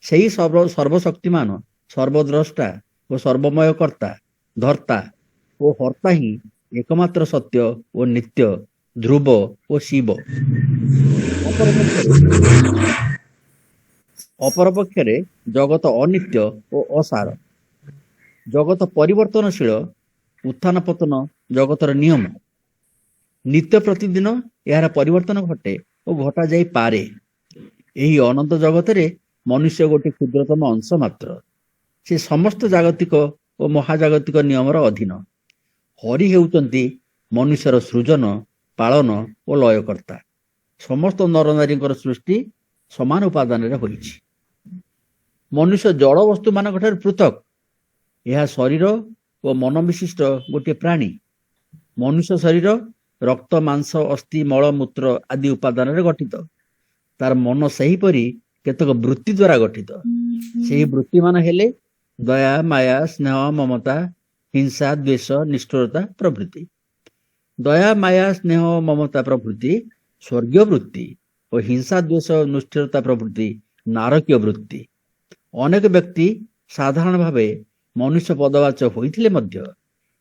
ସେହି ସର୍ବଶକ୍ତିମାନ, ସର୍ବଦ୍ରଷ୍ଟା ଓ ସର୍ବମୟ କର୍ତ୍ତା, ଧର୍ତ୍ତା ଓ ହର୍ତ୍ତା ହିଁ ଏକମାତ୍ର ସତ୍ୟ ଓ ନିତ୍ୟ, ଧ୍ରୁବ ଓ ଶିବ। ଅପରପକ୍ଷରେ ଜଗତ ଅନିତ୍ୟ ଓ ଅସାର। ଜଗତ ପରିବର୍ତ୍ତନଶୀଳ, ଉତ୍ଥାନ ପତନ ଜଗତର ନିୟମ। ନିତ୍ୟ ପ୍ରତିଦିନ ଏହାର ପରିବର୍ତ୍ତନ ଘଟେ ଓ ଘଟାଯାଇପାରେ। ଏହି ଅନନ୍ତ ଜଗତରେ ମନୁଷ୍ୟ ଗୋଟିଏ କ୍ଷୁଦ୍ରତମ ଅଂଶ ମାତ୍ର। ସେ ସମସ୍ତ ଜାଗତିକ ଓ ମହାଜାଗତିକ ନିୟମର ଅଧୀନ। ହରି ହେଉଛନ୍ତି ମନୁଷ୍ୟର ସୃଜନ, ପାଳନ ଓ ଲୟକର୍ତ୍ତା। ସମସ୍ତ ନରନାରୀଙ୍କର ସୃଷ୍ଟି ସମାନ ଉପାଦାନରେ ହୋଇଛି। ମନୁଷ୍ୟ ଜଳ ବସ୍ତୁମାନଙ୍କ ଠାରୁ ପୃଥକ। ଏହା ଶରୀର ଓ ମନ ବିଶିଷ୍ଟ ଗୋଟିଏ ପ୍ରାଣୀ। ମନୁଷ୍ୟ ଶରୀର ରକ୍ତ, ମାଂସ, ଅସ୍ଥି, ମଳ, ମୂତ୍ର ଆଦି ଉପାଦାନରେ ଗଠିତ। ତାର ମନ ସେହିପରି କେତେକ ବୃତ୍ତି ଦ୍ୱାରା ଗଠିତ। ସେହି ବୃତ୍ତିମାନ ହେଲେ ଦୟା, ମାୟା, ସ୍ନେହ, ମମତା, ହିଂସା, ଦ୍ୱେଷ, ନିଷ୍ଠୁରତା ପ୍ରଭୃତି। ଦୟା, ମାୟା, ସ୍ନେହ, ମମତା ପ୍ରଭୃତି ସ୍ୱର୍ଗୀୟ ବୃତ୍ତି ଓ ହିଂସା, ଦ୍ୱେଷ, ନିଷ୍ଠୁରତା ପ୍ରଭୃତି ନାରକୀୟ ବୃତ୍ତି। ଅନେକ ବ୍ୟକ୍ତି ସାଧାରଣ ଭାବେ ମନୁଷ୍ୟ ପଦବାଚ୍ୟ ହୋଇଥିଲେ ମଧ୍ୟ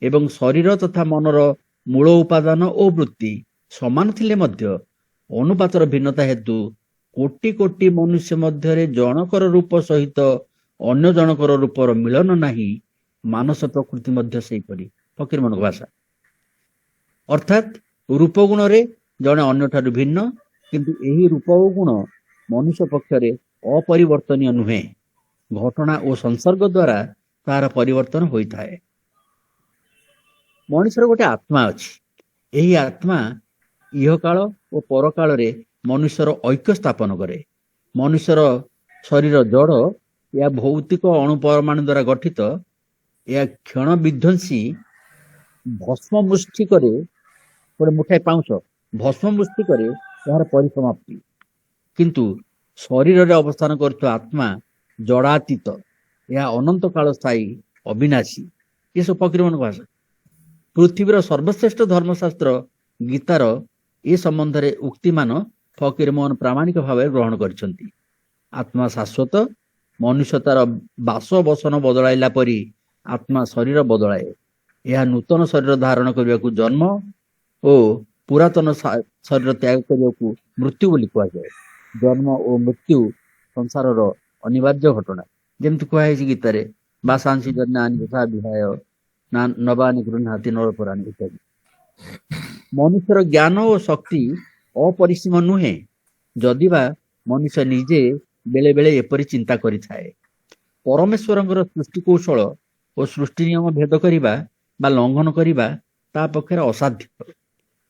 ଏବଂ ଶରୀର ତଥା ମନର ମୂଳ ଉପାଦାନ ଓ ବୃତ୍ତି ସମାନ ଥିଲେ ମଧ୍ୟ ଅନୁପାତର ଭିନ୍ନତା ହେତୁ କୋଟି କୋଟି ମନୁଷ୍ୟ ମଧ୍ୟରେ ଜଣକର ରୂପ ସହିତ ଅନ୍ୟ ଜଣକର ରୂପର ମିଳନ ନାହିଁ। ମାନସ ପ୍ରକୃତି ମଧ୍ୟ ସେହିପରି। ଫକୀରମୋହନଙ୍କ ଭାଷା। ଅର୍ଥାତ୍ ରୂପ ଗୁଣରେ ଜଣେ ଅନ୍ୟଠାରୁ ଭିନ୍ନ, କିନ୍ତୁ ଏହି ରୂପ ଓ ଗୁଣ ମନୁଷ୍ୟ ପକ୍ଷରେ ଅପରିବର୍ତ୍ତନୀୟ ନୁହେଁ। ଘଟଣା ଓ ସଂସର୍ଗ ଦ୍ୱାରା ତାହାର ପରିବର୍ତ୍ତନ ହୋଇଥାଏ। ମଣିଷର ଗୋଟେ ଆତ୍ମା ଅଛି। ଏହି ଆତ୍ମା ଇହକାଳ ଓ ପରକାଳରେ ମନୁଷ୍ୟର ଐକ୍ୟ ସ୍ଥାପନ କରେ। ମନୁଷ୍ୟର ଶରୀର ଜଡ଼, ଏହା ଭୌତିକ ଅଣୁପରମାଣୁ ଦ୍ୱାରା ଗଠିତ। ଏହା କ୍ଷଣ ବିଧ୍ୱଂସୀ ଭସ୍ମ ମୁଷ୍ଟି କରେ। ଗୋଟେ ମୁଠାଏ ପାଉଁଶ ଭସ୍ମ ମୁଷ୍ଟି କରେ ଏହାର ପରିସମାପ୍ତି। କିନ୍ତୁ ଶରୀରରେ ଅବସ୍ଥାନ କରୁଥିବା ଆତ୍ମା ଜଡ଼ାତୀତ। ଏହା ଅନନ୍ତ କାଳ ସ୍ଥାୟୀ, ଅବିନାଶୀ। ଏସବୁ ଫକୀରମୋହନଙ୍କ ଭାଷା। ପୃଥିବୀର ସର୍ବଶ୍ରେଷ୍ଠ ଧର୍ମଶାସ୍ତ୍ର ଗୀତାର ଏ ସମ୍ବନ୍ଧରେ ଉକ୍ତିମାନ ଫକୀରମୋହନ ପ୍ରାମାଣିକ ଭାବରେ ଗ୍ରହଣ କରିଛନ୍ତି। ଆତ୍ମା ଶାଶ୍ୱତ। ମନୁଷ୍ୟ ତାର ବାସ ବସନ ବଦଳାଇଲା ପରି ଆତ୍ମା ଶରୀର ବଦଳାଏ। ଏହା ନୂତନ ଶରୀର ଧାରଣ କରିବାକୁ ଜନ୍ମ ଓ ପୁରାତନ ଶରୀର ତ୍ୟାଗ କରିବାକୁ ମୃତ୍ୟୁ ବୋଲି କୁହାଯାଏ। ଜନ୍ମ ଓ ମୃତ୍ୟୁ ସଂସାରର ଅନିବାର୍ଯ୍ୟ ଘଟଣା। ଯେମିତି କୁହାଯାଇଛି ଗୀତାରେ, ବାସାଂଶୀ ଜନ୍ୟାନି ଯଥା ବିହାୟ ନବାନି ଗୃହ୍ଣାତି ନରପରାଣୀ ଇତ୍ୟାଦି। ମନୁଷ୍ୟର ଜ୍ଞାନ ଓ ଶକ୍ତି ଅପରିସୀମ ନୁହେଁ, ଯଦିବା ମନୁଷ୍ୟ ନିଜେ ବେଳେ ବେଳେ ଏପରି ଚିନ୍ତା କରିଥାଏ। ପରମେଶ୍ୱରଙ୍କର ସୃଷ୍ଟି କୌଶଳ ଓ ସୃଷ୍ଟି ନିୟମ ଭେଦ କରିବା ବା ଲଙ୍ଘନ କରିବା ତା ପକ୍ଷରେ ଅସାଧ୍ୟ।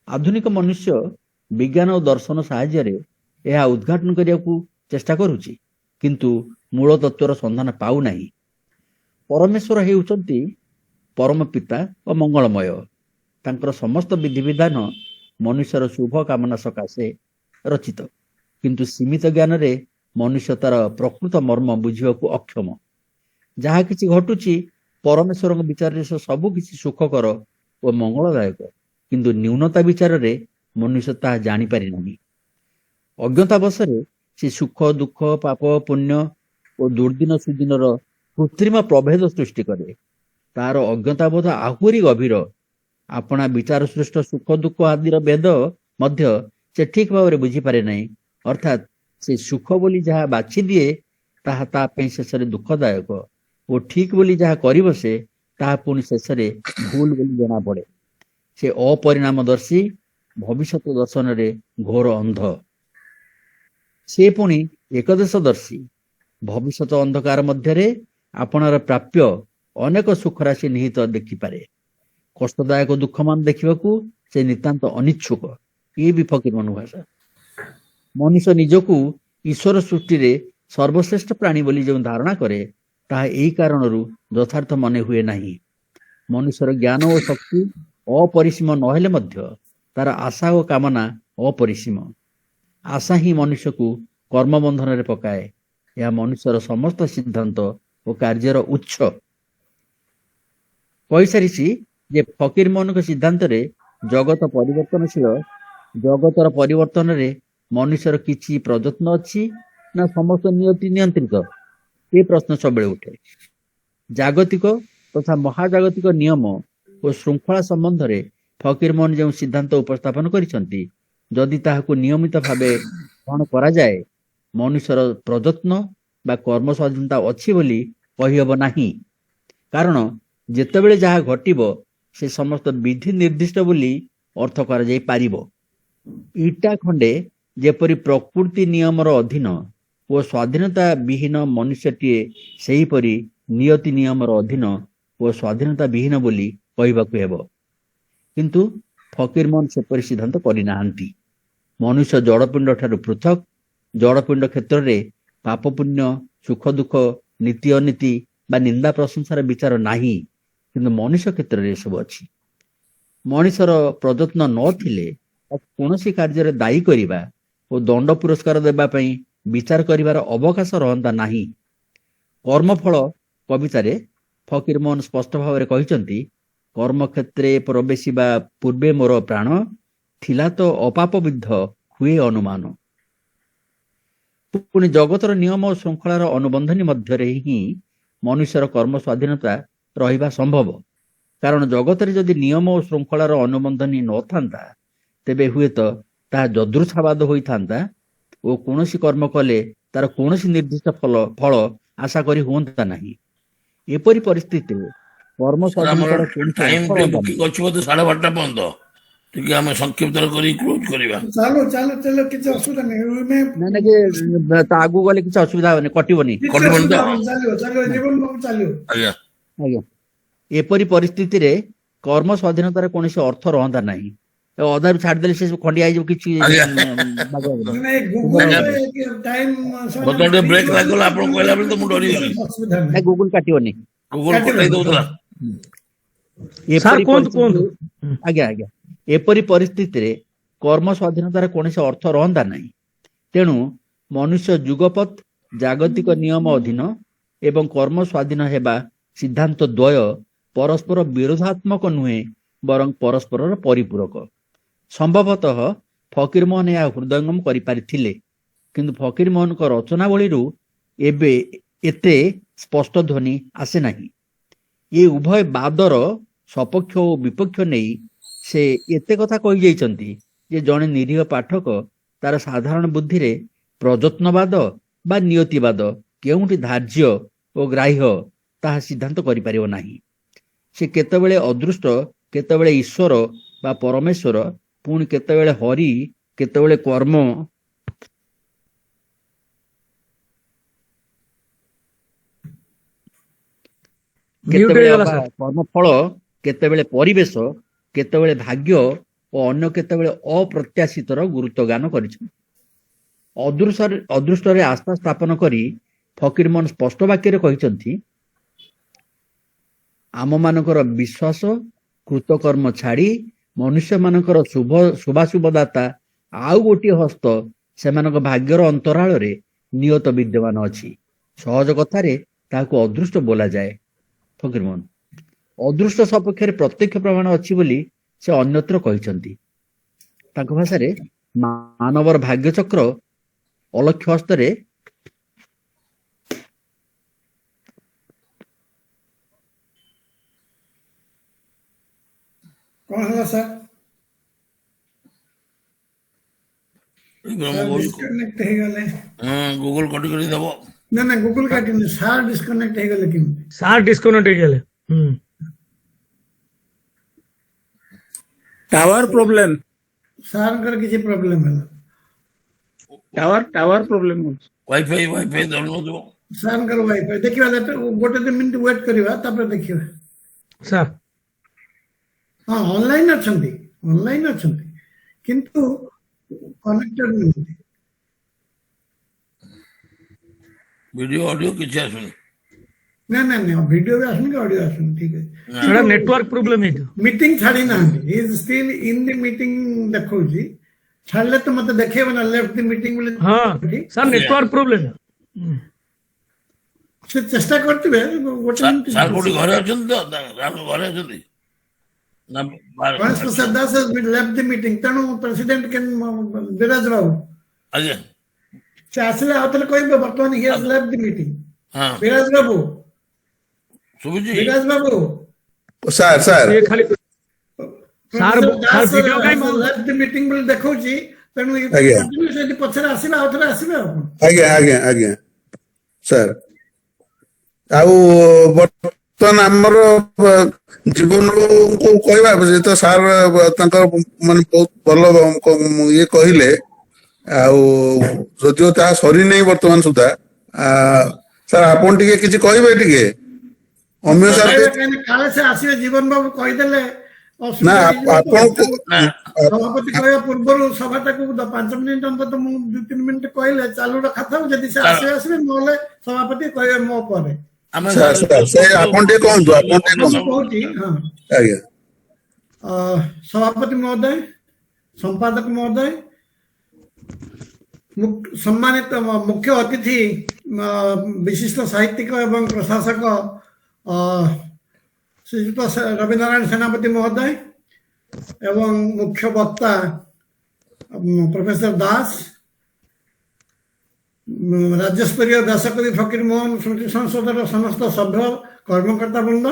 ଆଧୁନିକ ମନୁଷ୍ୟ ବିଜ୍ଞାନ ଓ ଦର୍ଶନ ସାହାଯ୍ୟରେ ଏହା ଉଦ୍ଘାଟନ କରିବାକୁ ଚେଷ୍ଟା କରୁଛି, କିନ୍ତୁ ମୂଳ ତତ୍ତ୍ୱର ସନ୍ଧାନ ପାଉନାହିଁ। ପରମେଶ୍ୱର ହେଉଛନ୍ତି ପରମ ପିତା ଓ ମଙ୍ଗଳମୟ। ତାଙ୍କର ସମସ୍ତ ବିଧିବିଧାନ ମନୁଷ୍ୟର ଶୁଭ କାମନା ସକାଶେ ରଚିତ, କିନ୍ତୁ ସୀମିତ ଜ୍ଞାନରେ ମନୁଷ୍ୟ ତାର ପ୍ରକୃତ ମର୍ମ ବୁଝିବାକୁ ଅକ୍ଷମ। ଯାହା କିଛି ଘଟୁଛି ପରମେଶ୍ୱରଙ୍କ ବିଚାରରେ ସବୁ କିଛି ସୁଖକର ଓ ମଙ୍ଗଳଦାୟକ, କିନ୍ତୁ ନ୍ୟୁନତା ବିଚାରରେ ମନୁଷ୍ୟ ତାହା ଜାଣିପାରି ନାହିଁ। ଅଜ୍ଞତାବଶରେ ସେ ସୁଖ ଦୁଃଖ ପାପ ପୁଣ୍ୟ ଓ ଦୁର୍ଦିନ ସୁଦିନର କୃତ୍ରିମ ପ୍ରଭେଦ ସୃଷ୍ଟି କରେ। ତାର ଅଜ୍ଞତାବୋଧ ଆହୁରି ଗଭୀର। ଆପଣା ବିଚାର ସୃଷ୍ଟ ସୁଖ ଦୁଃଖ ଆଦିର ଭେଦ ମଧ୍ୟ ସେ ଠିକ ଭାବରେ ବୁଝିପାରେ ନାହିଁ। ଅର୍ଥାତ୍ ସେ ସୁଖ ବୋଲି ଯାହା ବାଛିଦିଏ ତାହା ତା ପାଇଁ ଶେଷରେ ଦୁଃଖଦାୟକ, ଓ ଠିକ ବୋଲି ଯାହା କରିବ ସେ ତାହା ପୁଣି ଶେଷରେ ଭୁଲ ବୋଲି ଜଣାପଡ଼େ। ସେ ଅପରିଣାମଦର୍ଶୀ, ଭବିଷ୍ୟତ ଦର୍ଶନରେ ଘୋର ଅନ୍ଧ। ସେ ପୁଣି ଏକଦେଶଦର୍ଶୀ। ଭବିଷ୍ୟତ ଅନ୍ଧକାର ମଧ୍ୟରେ ଆପଣାର ପ୍ରାପ୍ୟ ଅନେକ ସୁଖରାଶି ନିହିତ ଦେଖିପାରେ। କଷ୍ଟଦାୟକ ଦୁଃଖମାନ ଦେଖିବାକୁ ସେ ନିତାନ୍ତ ଅନିଚ୍ଛୁକ। ଇଏ ବି ଫକୀରମୋହନ ଭାଷା। ମନୁଷ୍ୟ ନିଜକୁ ଈଶ୍ୱର ସୃଷ୍ଟିରେ ସର୍ବଶ୍ରେଷ୍ଠ ପ୍ରାଣୀ ବୋଲି ଯେଉଁ ଧାରଣା କରେ, ତାହା ଏହି କାରଣରୁ ଯଥାର୍ଥ ମନେ ହୁଏ ନାହିଁ। ମନୁଷ୍ୟର ଜ୍ଞାନ ଓ ଶକ୍ତି ଅପରିସୀମ ନହେଲେ ମଧ୍ୟ ତାର ଆଶା ଓ କାମନା ଅପରିସୀମ। ଆଶା ହିଁ ମନୁଷ୍ୟକୁ କର୍ମବନ୍ଧନରେ ପକାଏ। ଏହା ମନୁଷ୍ୟର ସମସ୍ତ ସିଦ୍ଧାନ୍ତ ଓ କାର୍ଯ୍ୟର ଉତ୍ସ। କହିସାରିଛି ଯେ ଫକୀରମୋହନଙ୍କ ସିଦ୍ଧାନ୍ତରେ ଜଗତ ପରିବର୍ତ୍ତନଶୀଳ। ଜଗତର ପରିବର୍ତ୍ତନରେ ମନୁଷ୍ୟର କିଛି ପ୍ରଯତ୍ନ ଅଛି ନା ସମସ୍ତ ନିୟତି ନିୟନ୍ତ୍ରିତ? ଏ ପ୍ରଶ୍ନ ସବୁବେଳେ ଉଠେ। ଜାଗତିକ ତଥା ମହାଜାଗତିକ ନିୟମ ଓ ଶୃଙ୍ଖଳା ସମ୍ବନ୍ଧରେ ଫକୀରମୋହନ ଯେଉଁ ସିଦ୍ଧାନ୍ତ ଉପସ୍ଥାପନ କରିଛନ୍ତି, ଯଦି ତାହାକୁ ନିୟମିତ ଭାବେ ଗ୍ରହଣ କରାଯାଏ, ମନୁଷ୍ୟର ପ୍ରଯତ୍ନ ବା କର୍ମ ସ୍ୱାଧୀନତା ଅଛି ବୋଲି କହିହେବ ନାହିଁ। କାରଣ ଯେତେବେଳେ ଯାହା ଘଟିବ ସେ ସମସ୍ତ ବିଧି ନିର୍ଦ୍ଦିଷ୍ଟ ବୋଲି ଅର୍ଥ କରାଯାଇ ପାରିବ। ଇଟା ଖଣ୍ଡେ ଯେପରି ପ୍ରକୃତି ନିୟମର ଅଧୀନ ଓ ସ୍ୱାଧୀନତା ବିହୀନ, ମନୁଷ୍ୟଟିଏ ସେହିପରି ନିୟତି ନିୟମର ଅଧୀନ ଓ ସ୍ୱାଧୀନତା ବିହୀନ ବୋଲି କହିବାକୁ ହେବ। କିନ୍ତୁ ଫକୀରମୋହନ ସେପରି ସିଦ୍ଧାନ୍ତ କରିନାହାନ୍ତି। ମନୁଷ୍ୟ ଜଡ଼ପିଣ୍ଡ ଠାରୁ ପୃଥକ। ଜଡ଼ପିଣ୍ଡ କ୍ଷେତ୍ରରେ ପାପ ପୁଣ୍ୟ, ସୁଖ ଦୁଃଖ, ନୀତି ଅନୀତି ବା ନିନ୍ଦା ପ୍ରଶଂସାର ବିଚାର ନାହିଁ, କିନ୍ତୁ ମନୁଷ୍ୟ କ୍ଷେତ୍ରରେ ଏସବୁ ଅଛି। ମଣିଷର ପ୍ରଯତ୍ନ ନଥିଲେ କୌଣସି କାର୍ଯ୍ୟରେ ଦାୟୀ କରିବା ଓ ଦଣ୍ଡ ପୁରସ୍କାର ଦେବା ପାଇଁ ବିଚାର କରିବାର ଅବକାଶ ରହନ୍ତା ନାହିଁ। କର୍ମଫଳ କବିତାରେ ଫକୀରମୋହନ ସ୍ପଷ୍ଟ ଭାବରେ କହିଛନ୍ତି, କର୍ମକ୍ଷେତ୍ରେ ପ୍ରବେଶିବା ପୂର୍ବେ ମୋର ପ୍ରାଣ, ଥିଲା ତ ଅପାପ ବିଦ୍ଧ ହୁଏ ଅନୁମାନ। ପୁଣି ଜଗତର ନିୟମ ଓ ଶୃଙ୍ଖଳାର ଅନୁବନ୍ଧନୀ ମଧ୍ୟରେ ହିଁ ମନୁଷ୍ୟର କର୍ମ ସ୍ୱାଧୀନତା ରହିବା ସମ୍ଭବ। କାରଣ ଜଗତରେ ଯଦି ନିୟମ ଓ ଶୃଙ୍ଖଳାର ଅନୁବନ୍ଧନୀ ନଥାନ୍ତା, ତେବେ ହୁଏତ ତାହା ଯଦୃଚ୍ଛାବାଦ ହୋଇଥାନ୍ତା ଓ କୌଣସି କର୍ମ କଲେ ତାର କୌଣସି ନିର୍ଦ୍ଦିଷ୍ଟ ଫଳ ଆଶା କରି ହୁଅନ୍ତା ନାହିଁ। ଏପରି ପରିସ୍ଥିତିରେ କର୍ମ ସ୍ୱାଧୀନତାର କୌଣସି ଟାଇମ ଅର୍ଥ ରହନ୍ତା ବୁକିଂ ନାହିଁ। ଅଛି ବୋଧେ 12:30 ପର୍ଯ୍ୟନ୍ତ। ଟିକେ ଆମେ ସଂକ୍ଷିପ୍ତ କରି କ୍ଲୋଜ କରିବା। ଚାଲୁ ଚାଲୁ ଚାଲୁ, କିଛି ଅସୁବିଧା ନାହିଁ। ନାଇଁ କି ତା ଆଗକୁ ଗଲେ କିଛି ଅସୁବିଧା ହବନି, କଟିବନି। କିଛି କଟିବନି ତ? ଅସୁବିଧା ହବନି, ଚାଲିବ ଚାଲିବ, ଜୀବନ ବାବୁ ଚାଲିବ। ଆଜ୍ଞା। ଆଜ୍ଞା। ଏପରି ପରିସ୍ଥିତିରେ କର୍ମ ସ୍ୱାଧୀନତାର କୌଣସି ଅର୍ଥ ରହନ୍ତା ନାହିଁ। ଅଧାରୁ ଛାଡ଼ିଦେଲେ ସେ ସବୁ ଖଣ୍ଡିଆ ହେଇଯିବ, କିଛି ଆଜ୍ଞା। ବାଗ ହବନି। ନାଇଁ, ଗୁଗଲରେ ଟାଇମ ବର୍ତ୍ତମାନ ଟିକେ ବ୍ରେକ୍ ଲାଗିଗଲା, ଆପଣ କହିଲା ବେଳେ ତ ମୁଁ ଡରିଗଲି। ଅସୁବିଧା ନାଇଁ, ନାହିଁ। ଗୁଗୁଲ କାଟିବନି। ଗୁଗଲ କଟାଇ ଦଉଥିଲା। ଏପରି ପରିସ୍ଥିତିରେ ଆଜ୍ଞା ଆଜ୍ଞା ଏପରି ପରିସ୍ଥିତିରେ କର୍ମ ସ୍ୱାଧୀନତାର କୌଣସି ଅର୍ଥ ରହନ୍ତା ନାହିଁ। ତେଣୁ ମନୁଷ୍ୟ ଯୁଗପତ୍ ଜାଗତିକ ନିୟମ ଅଧୀନ ଏବଂ କର୍ମ ସ୍ୱାଧୀନ ହେବା ସିଦ୍ଧାନ୍ତ ଦ୍ୱୟ ପରସ୍ପର ବିରୋଧାତ୍ମକ ନୁହେଁ, ବରଂ ପରସ୍ପରର ପରିପୂରକ। ସମ୍ଭବତଃ ଫକୀରମୋହନ ଏହା ହୃଦୟଙ୍ଗମ କରିପାରିଥିଲେ, କିନ୍ତୁ ଫକୀରମୋହନଙ୍କ ରଚନାବଳୀରୁ ଏବେ ଏତେ ସ୍ପଷ୍ଟ ଧ୍ୱନି ଆସେ ନାହିଁ। ଏ ଉଭୟ ବାଦର ସପକ୍ଷ ଓ ବିପକ୍ଷ ନେଇ ସେ ଏତେ କଥା କହିଯାଇଛନ୍ତି ଯେ ଜଣେ ନିରୀହ ପାଠକ ତାର ସାଧାରଣ ବୁଦ୍ଧିରେ ପ୍ରଯତ୍ନବାଦ ବା ନିୟତିବାଦ କେଉଁଠି ଧାର୍ଯ୍ୟ ଓ ଗ୍ରାହ୍ୟ ତାହା ସିଦ୍ଧାନ୍ତ କରିପାରିବ ନାହିଁ। ସେ କେତେବେଳେ ଅଦୃଷ୍ଟ, କେତେବେଳେ ଈଶ୍ୱର ବା ପରମେଶ୍ୱର, ପୁଣି କେତେବେଳେ ହରି, କେତେବେଳେ କର୍ମ, କେତେବେଳେ କର୍ମଫଳ, କେତେବେଳେ ପରିବେଶ, କେତେବେଳେ ଭାଗ୍ୟ ଓ ଅନ୍ୟ କେତେବେଳେ ଅପ୍ରତ୍ୟାଶିତର ଗୁରୁତ୍ୱ ଗାନ କରିଛନ୍ତି। ଅଦୃଷ୍ଟରେ ଆସ୍ଥା ସ୍ଥାପନ କରି ଫକୀରମୋହନ ସ୍ପଷ୍ଟ ବାକ୍ୟରେ କହିଛନ୍ତି, ଆମମାନଙ୍କର ବିଶ୍ୱାସ କୃତକର୍ମ ଛାଡ଼ି ମନୁଷ୍ୟମାନଙ୍କର ଶୁଭାଶୁଭ ଦାତା ଆଉ ଗୋଟିଏ ହସ୍ତ ସେମାନଙ୍କ ଭାଗ୍ୟର ଅନ୍ତରାଳରେ ନିୟତ ବିଦ୍ୟମାନ ଅଛି। ସହଜ କଥାରେ ତାହାକୁ ଅଦୃଷ୍ଟ ବୋଲାଯାଏ। ଫକୀରମୋହନ ଅଦୃଷ୍ଟ ସପକ୍ଷରେ ପ୍ରତ୍ୟକ୍ଷ ପ୍ରମାଣ ଅଛି ବୋଲି ସେ ଅନ୍ୟତ୍ର କହିଛନ୍ତି। ତାଙ୍କ ଭାଷାରେ ମାନବର ଭାଗ୍ୟଚକ୍ର ଅଲକ୍ଷ୍ୟ ହସ୍ତରେ କଣ ହେଲା ସାର୍? ଡିସ୍କନେକ୍ଟ ହେଇଗଲେ। ଗୁଗଲ କଟି କରି ଦେବ। ନା ନା ଗୁଗଲ କାଟିନି, ସାର୍ ଡିସ୍କନେକ୍ଟ ହେଇଗଲେ କେମିତି? ସାର୍ ଡିସ୍କନେକ୍ଟ ହେଇଗଲେ। टावर प्रॉब्लम ସାର୍ଙ୍କର କିଛି ପ୍ରୋବ୍ଲେମ ହେଲା। टावर प्रॉब्लम ୱାଇଫାଇ ଧରୁନଥିବ। ସାର୍ଙ୍କର ୱାଇଫାଇ ଦେଖିବା, ଗୋଟେ 2 ମିନିଟ୍ ୱେଟ୍ କରିବା, ତାପରେ ଦେଖିବା। ସାର୍ ହଁ ଅନଲାଇନ୍ ଅଛନ୍ତି କିନ୍ତୁ କନେକ୍ଟେଡ ନୁହନ୍ତି। ଭିଡିଓ ଅଡିଓ କିଛି ଆସୁନି। ନା ଭିଡିଓ ବି ଆସୁନି କି ଅଡିଓ ଆସୁନି, ଠିକ ଅଛି। ସେଟା ନେଟୱାର୍କ ପ୍ରୋବ୍ଲେମ ହେଇଥିବ। ମିଟିଂ ଛାଡି ନାହାନ୍ତି, is steel in the meeting ଦେଖଉଛି। ଛାଡିଲେ ତ ମତେ ଦେଖେଇବ ନା ଲେଫ୍ଟ ଦି ମିଟିଂ ବୋଲି। ହଁ ସାର୍ ନେଟୱାର୍କ ପ୍ରୋବ୍ଲେମ। ସେ ଚେଷ୍ଟା କରିଥିବେ ଗୋଟେ ମିନିଟ୍। ସାର୍ କୋଉଠି ଘରେ ଅଛନ୍ତି ତ? ସାର୍ ଘରେ ଅଛନ୍ତି ନା? ଗଣେଶ ପ୍ରସାଦ ଦାସ ଲେଫ୍ଟ ଦି ମିଟିଂ, ତେଣୁ ପ୍ରେସିଡେଣ୍ଟ ବିରାଜ ବାବୁ ଆଜ୍ଞା ସେ ଆସିଲେ ଆଉ ଥରେ କହିବେ ବର୍ତ୍ତମାନ ହି ହାଜ ଲେଫ୍ଟ ଦି ମିଟିଂ। ହଁ ବିରାଜ ବାବୁ, ଶୁଭୁଛି? ବିରାଜ ବାବୁ ସାର୍ ସାର୍ ଏ ଖାଲି ସାର୍ ଭିଡିଓ କାଇଁ ଲେଫ୍ଟ ଦି ମିଟିଂ ବୋଲି ଦେଖଉଛି, ତେଣୁ ଆଜ୍ଞା। ସେଠି ପଛରେ ଆସିବେ, ଆଉ ଥରେ ଆସିବେ ଆଉ କଣ। ଆଜ୍ଞା ସାର୍, ଆଉ ବର୍ତ୍ତମାନ ଆମର ଜୀବନକୁ କହିବା ଯେ ତ ସାର୍ ତାଙ୍କର ମାନେ ବହୁତ ଭଲ ଇଏ କହିଲେ, ଆଉ ଯଦିଓ ତାହା ସରିନାହିଁ ବର୍ତ୍ତମାନ ସୁଦ୍ଧା। ସାର୍ ଆପଣ ଟିକେ କିଛି କହିବେ ଟିକେ? ଅମିୟ ସାର୍ କାଳେ ସେ ଆସିବେ, ଜୀବନ ବାବୁ କହିଦେଲେ ନା ଅସୁବିଧା ହେଇଯିବ। ଆପଣଙ୍କୁ ସଭାପତି କହିବା ପୂର୍ବରୁ ସଭାଟାକୁ 5 ମିନିଟ୍ ଅନ୍ତତ ମୁଁ 2-3 ମିନିଟ୍ କହିଲେ ଚାଲୁ ରଖାଥାଉ। ଯଦି ସେ ଆସିବେ, ନହେଲେ ସଭାପତି କହିବେ ମୋ ପରେ। ଆପଣ ଟିକେ କୁହନ୍ତୁ, ମୁଁ କହୁଛି। ହଁ ଆଜ୍ଞା। ସଭାପତି ମହୋଦୟ, ସମ୍ପାଦକ ମହୋଦୟ, ସମ୍ମାନିତ ମୁଖ୍ୟ ଅତିଥି, ବିଶିଷ୍ଟ ସାହିତ୍ୟିକ ଏବଂ ପ୍ରଶାସକ ଶ୍ରୀଯୁକ୍ତ ରବିନାରାୟଣ ସେନାପତି ମହୋଦୟ ଏବଂ ମୁଖ୍ୟ ବକ୍ତା ପ୍ରଫେସର ଦାସ, ରାଜ୍ୟସ୍ତରୀୟ ବ୍ୟାସକବି ଫକୀରମୋହନ ସ୍ମୃତି ସଂସଦର ସମସ୍ତ ସଭ୍ୟ, କର୍ମକର୍ତ୍ତା ବୃନ୍ଦ,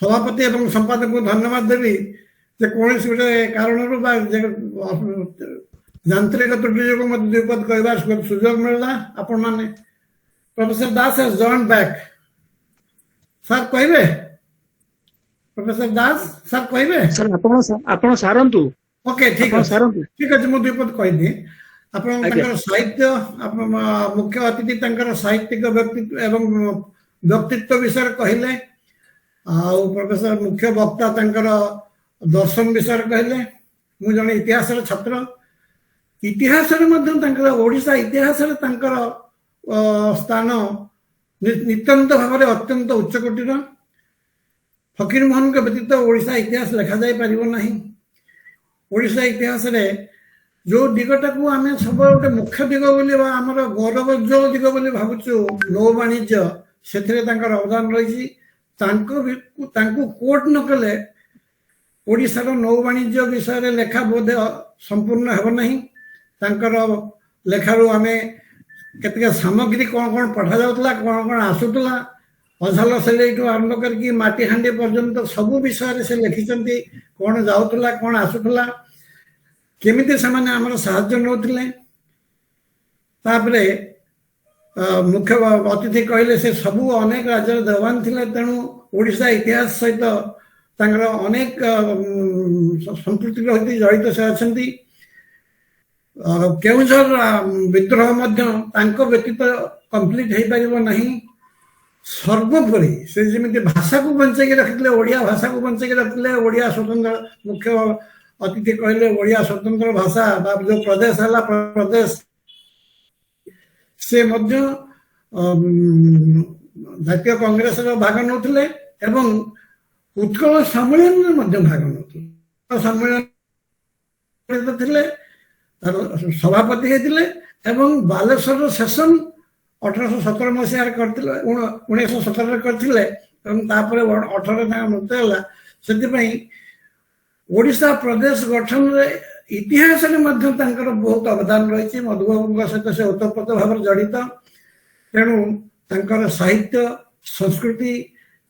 ସଭାପତି ଏବଂ ସମ୍ପାଦକଙ୍କୁ ଧନ୍ୟବାଦ ଦେବି ଯେ କୌଣସି ଗୋଟେ କାରଣରୁ ବା ଯାନ୍ତ୍ରିକ ତ୍ରୁଟି ଯୋଗୁଁ ମୋତେ ଦ୍ୱିପଦ କହିବାର ସୁଯୋଗ ମିଳିଲା। ଆପଣମାନେ professor Das has joined back। Sir କହିବେ? ପ୍ରଫେସର ଦାସ ସାର୍ କହିବେ? ସାର୍ ଆପଣ ସାରନ୍ତୁ। ଓକେ, ଠିକ ଅଛି, ମୁଁ ଦ୍ୱିପଦ କହିଦିଏ। ଆପଣ ତାଙ୍କର ସାହିତ୍ୟ, ମୁଖ୍ୟ ଅତିଥି ତାଙ୍କର ସାହିତ୍ୟିକ ବ୍ୟକ୍ତିତ୍ୱ ଏବଂ ବ୍ୟକ୍ତିତ୍ୱ ବିଷୟରେ କହିଲେ, ଆଉ ପ୍ରଫେସର ମୁଖ୍ୟ ବକ୍ତା ତାଙ୍କର ଦର୍ଶନ ବିଷୟରେ କହିଲେ। ମୁଁ ଜଣେ ଇତିହାସର ଛାତ୍ର, ଇତିହାସରେ ମଧ୍ୟ ତାଙ୍କର ଓଡ଼ିଶା ଇତିହାସରେ ତାଙ୍କର ସ୍ଥାନ ନିତାନ୍ତ ଭାବରେ ଅତ୍ୟନ୍ତ ଉଚ୍ଚକୋଟୀର। ଫକୀରମୋହନଙ୍କ ବ୍ୟତୀତ ଓଡ଼ିଶା ଇତିହାସ ଲେଖାଯାଇପାରିବ ନାହିଁ। ଓଡ଼ିଶା ଇତିହାସରେ ଯୋଉ ଦିଗଟାକୁ ଆମେ ସବୁବେଳେ ଗୋଟେ ମୁଖ୍ୟ ଦିଗ ବୋଲି ବା ଆମର ଗୌରବୋଜ୍ଜଳ ଦିଗ ବୋଲି ଭାବୁଛୁ, ନୌ ବାଣିଜ୍ୟ, ସେଥିରେ ତାଙ୍କର ଅବଦାନ ରହିଛି। ତାଙ୍କୁ କୋଟ୍ ନ କଲେ ଓଡ଼ିଶାର ନୌ ବାଣିଜ୍ୟ ବିଷୟରେ ଲେଖା ବୋଧେ ସମ୍ପୂର୍ଣ୍ଣ ହେବ ନାହିଁ। ତାଙ୍କର ଲେଖାରୁ ଆମେ କେତେକ ସାମଗ୍ରୀ କ'ଣ ପଠାଯାଉଥିଲା, କ'ଣ ଆସୁଥିଲା, ଅଝାଲ ସେଲେଇଠୁ ଆରମ୍ଭ କରିକି ମାଟିହାଣ୍ଡି ପର୍ଯ୍ୟନ୍ତ ସବୁ ବିଷୟରେ ସେ ଲେଖିଛନ୍ତି। କ'ଣ ଯାଉଥିଲା, କ'ଣ ଆସୁଥିଲା, କେମିତି ସେମାନେ ଆମର ସାହାଯ୍ୟ ନେଉଥିଲେ। ତାପରେ ମୁଖ୍ୟ ଅତିଥି କହିଲେ ସେ ସବୁ ଅନେକ ରାଜ୍ୟର ଦେୱାନ ଥିଲେ, ତେଣୁ ଓଡ଼ିଶା ଇତିହାସ ସହିତ ତାଙ୍କର ଅନେକ ସମ୍ପୃକ୍ତି ରହିଛି, ଜଡ଼ିତ ସେ ଅଛନ୍ତି। କେଉଁଝର ବିଦ୍ରୋହ ମଧ୍ୟ ତାଙ୍କ ବ୍ୟତୀତ କମ୍ପ୍ଲିଟ୍ ହେଇପାରିବ ନାହିଁ। ସର୍ବୋପରି ସେ ଯେମିତି ଭାଷାକୁ ବଞ୍ଚେଇକି ରଖିଥିଲେ, ଓଡ଼ିଆ ଭାଷାକୁ ବଞ୍ଚେଇକି ରଖିଥିଲେ। ଓଡ଼ିଆ ସ୍ୱତନ୍ତ୍ର ମୁଖ୍ୟ ଅତିଥି କହିଲେ ଓଡ଼ିଆ ସ୍ୱତନ୍ତ୍ର ଭାଷା ବା ଯୋଉ ପ୍ରଦେଶ ହେଲା ପ୍ରଦେଶ, ସେ ମଧ୍ୟ ଜାତୀୟ କଂଗ୍ରେସର ଭାଗ ନେଉଥିଲେ ଏବଂ ଉତ୍କଳ ସମ୍ମିଳନୀରେ ମଧ୍ୟ ଭାଗ ନେଉଥିଲେ। ସମ୍ମିଳନୀ ଥିଲେ, ତାର ସଭାପତି ହେଇଥିଲେ ଏବଂ ବାଲେଶ୍ୱରର ସେସନ 1817 ମସିହାରେ କରିଥିଲେ, 1917ରେ କରିଥିଲେ ଏବଂ ତାପରେ 18ରେ ତାଙ୍କ ମୃତ୍ୟୁ ହେଲା। ସେଥିପାଇଁ ଓଡ଼ିଶା ପ୍ରଦେଶ ଗଠନରେ ଇତିହାସରେ ମଧ୍ୟ ତାଙ୍କର ବହୁତ ଅବଦାନ ରହିଛି। ମଧୁବାବୁଙ୍କ ସହିତ ସେ ଓତପ୍ରୋତ ଭାବରେ ଜଡ଼ିତ। ତେଣୁ ତାଙ୍କର ସାହିତ୍ୟ, ସଂସ୍କୃତି,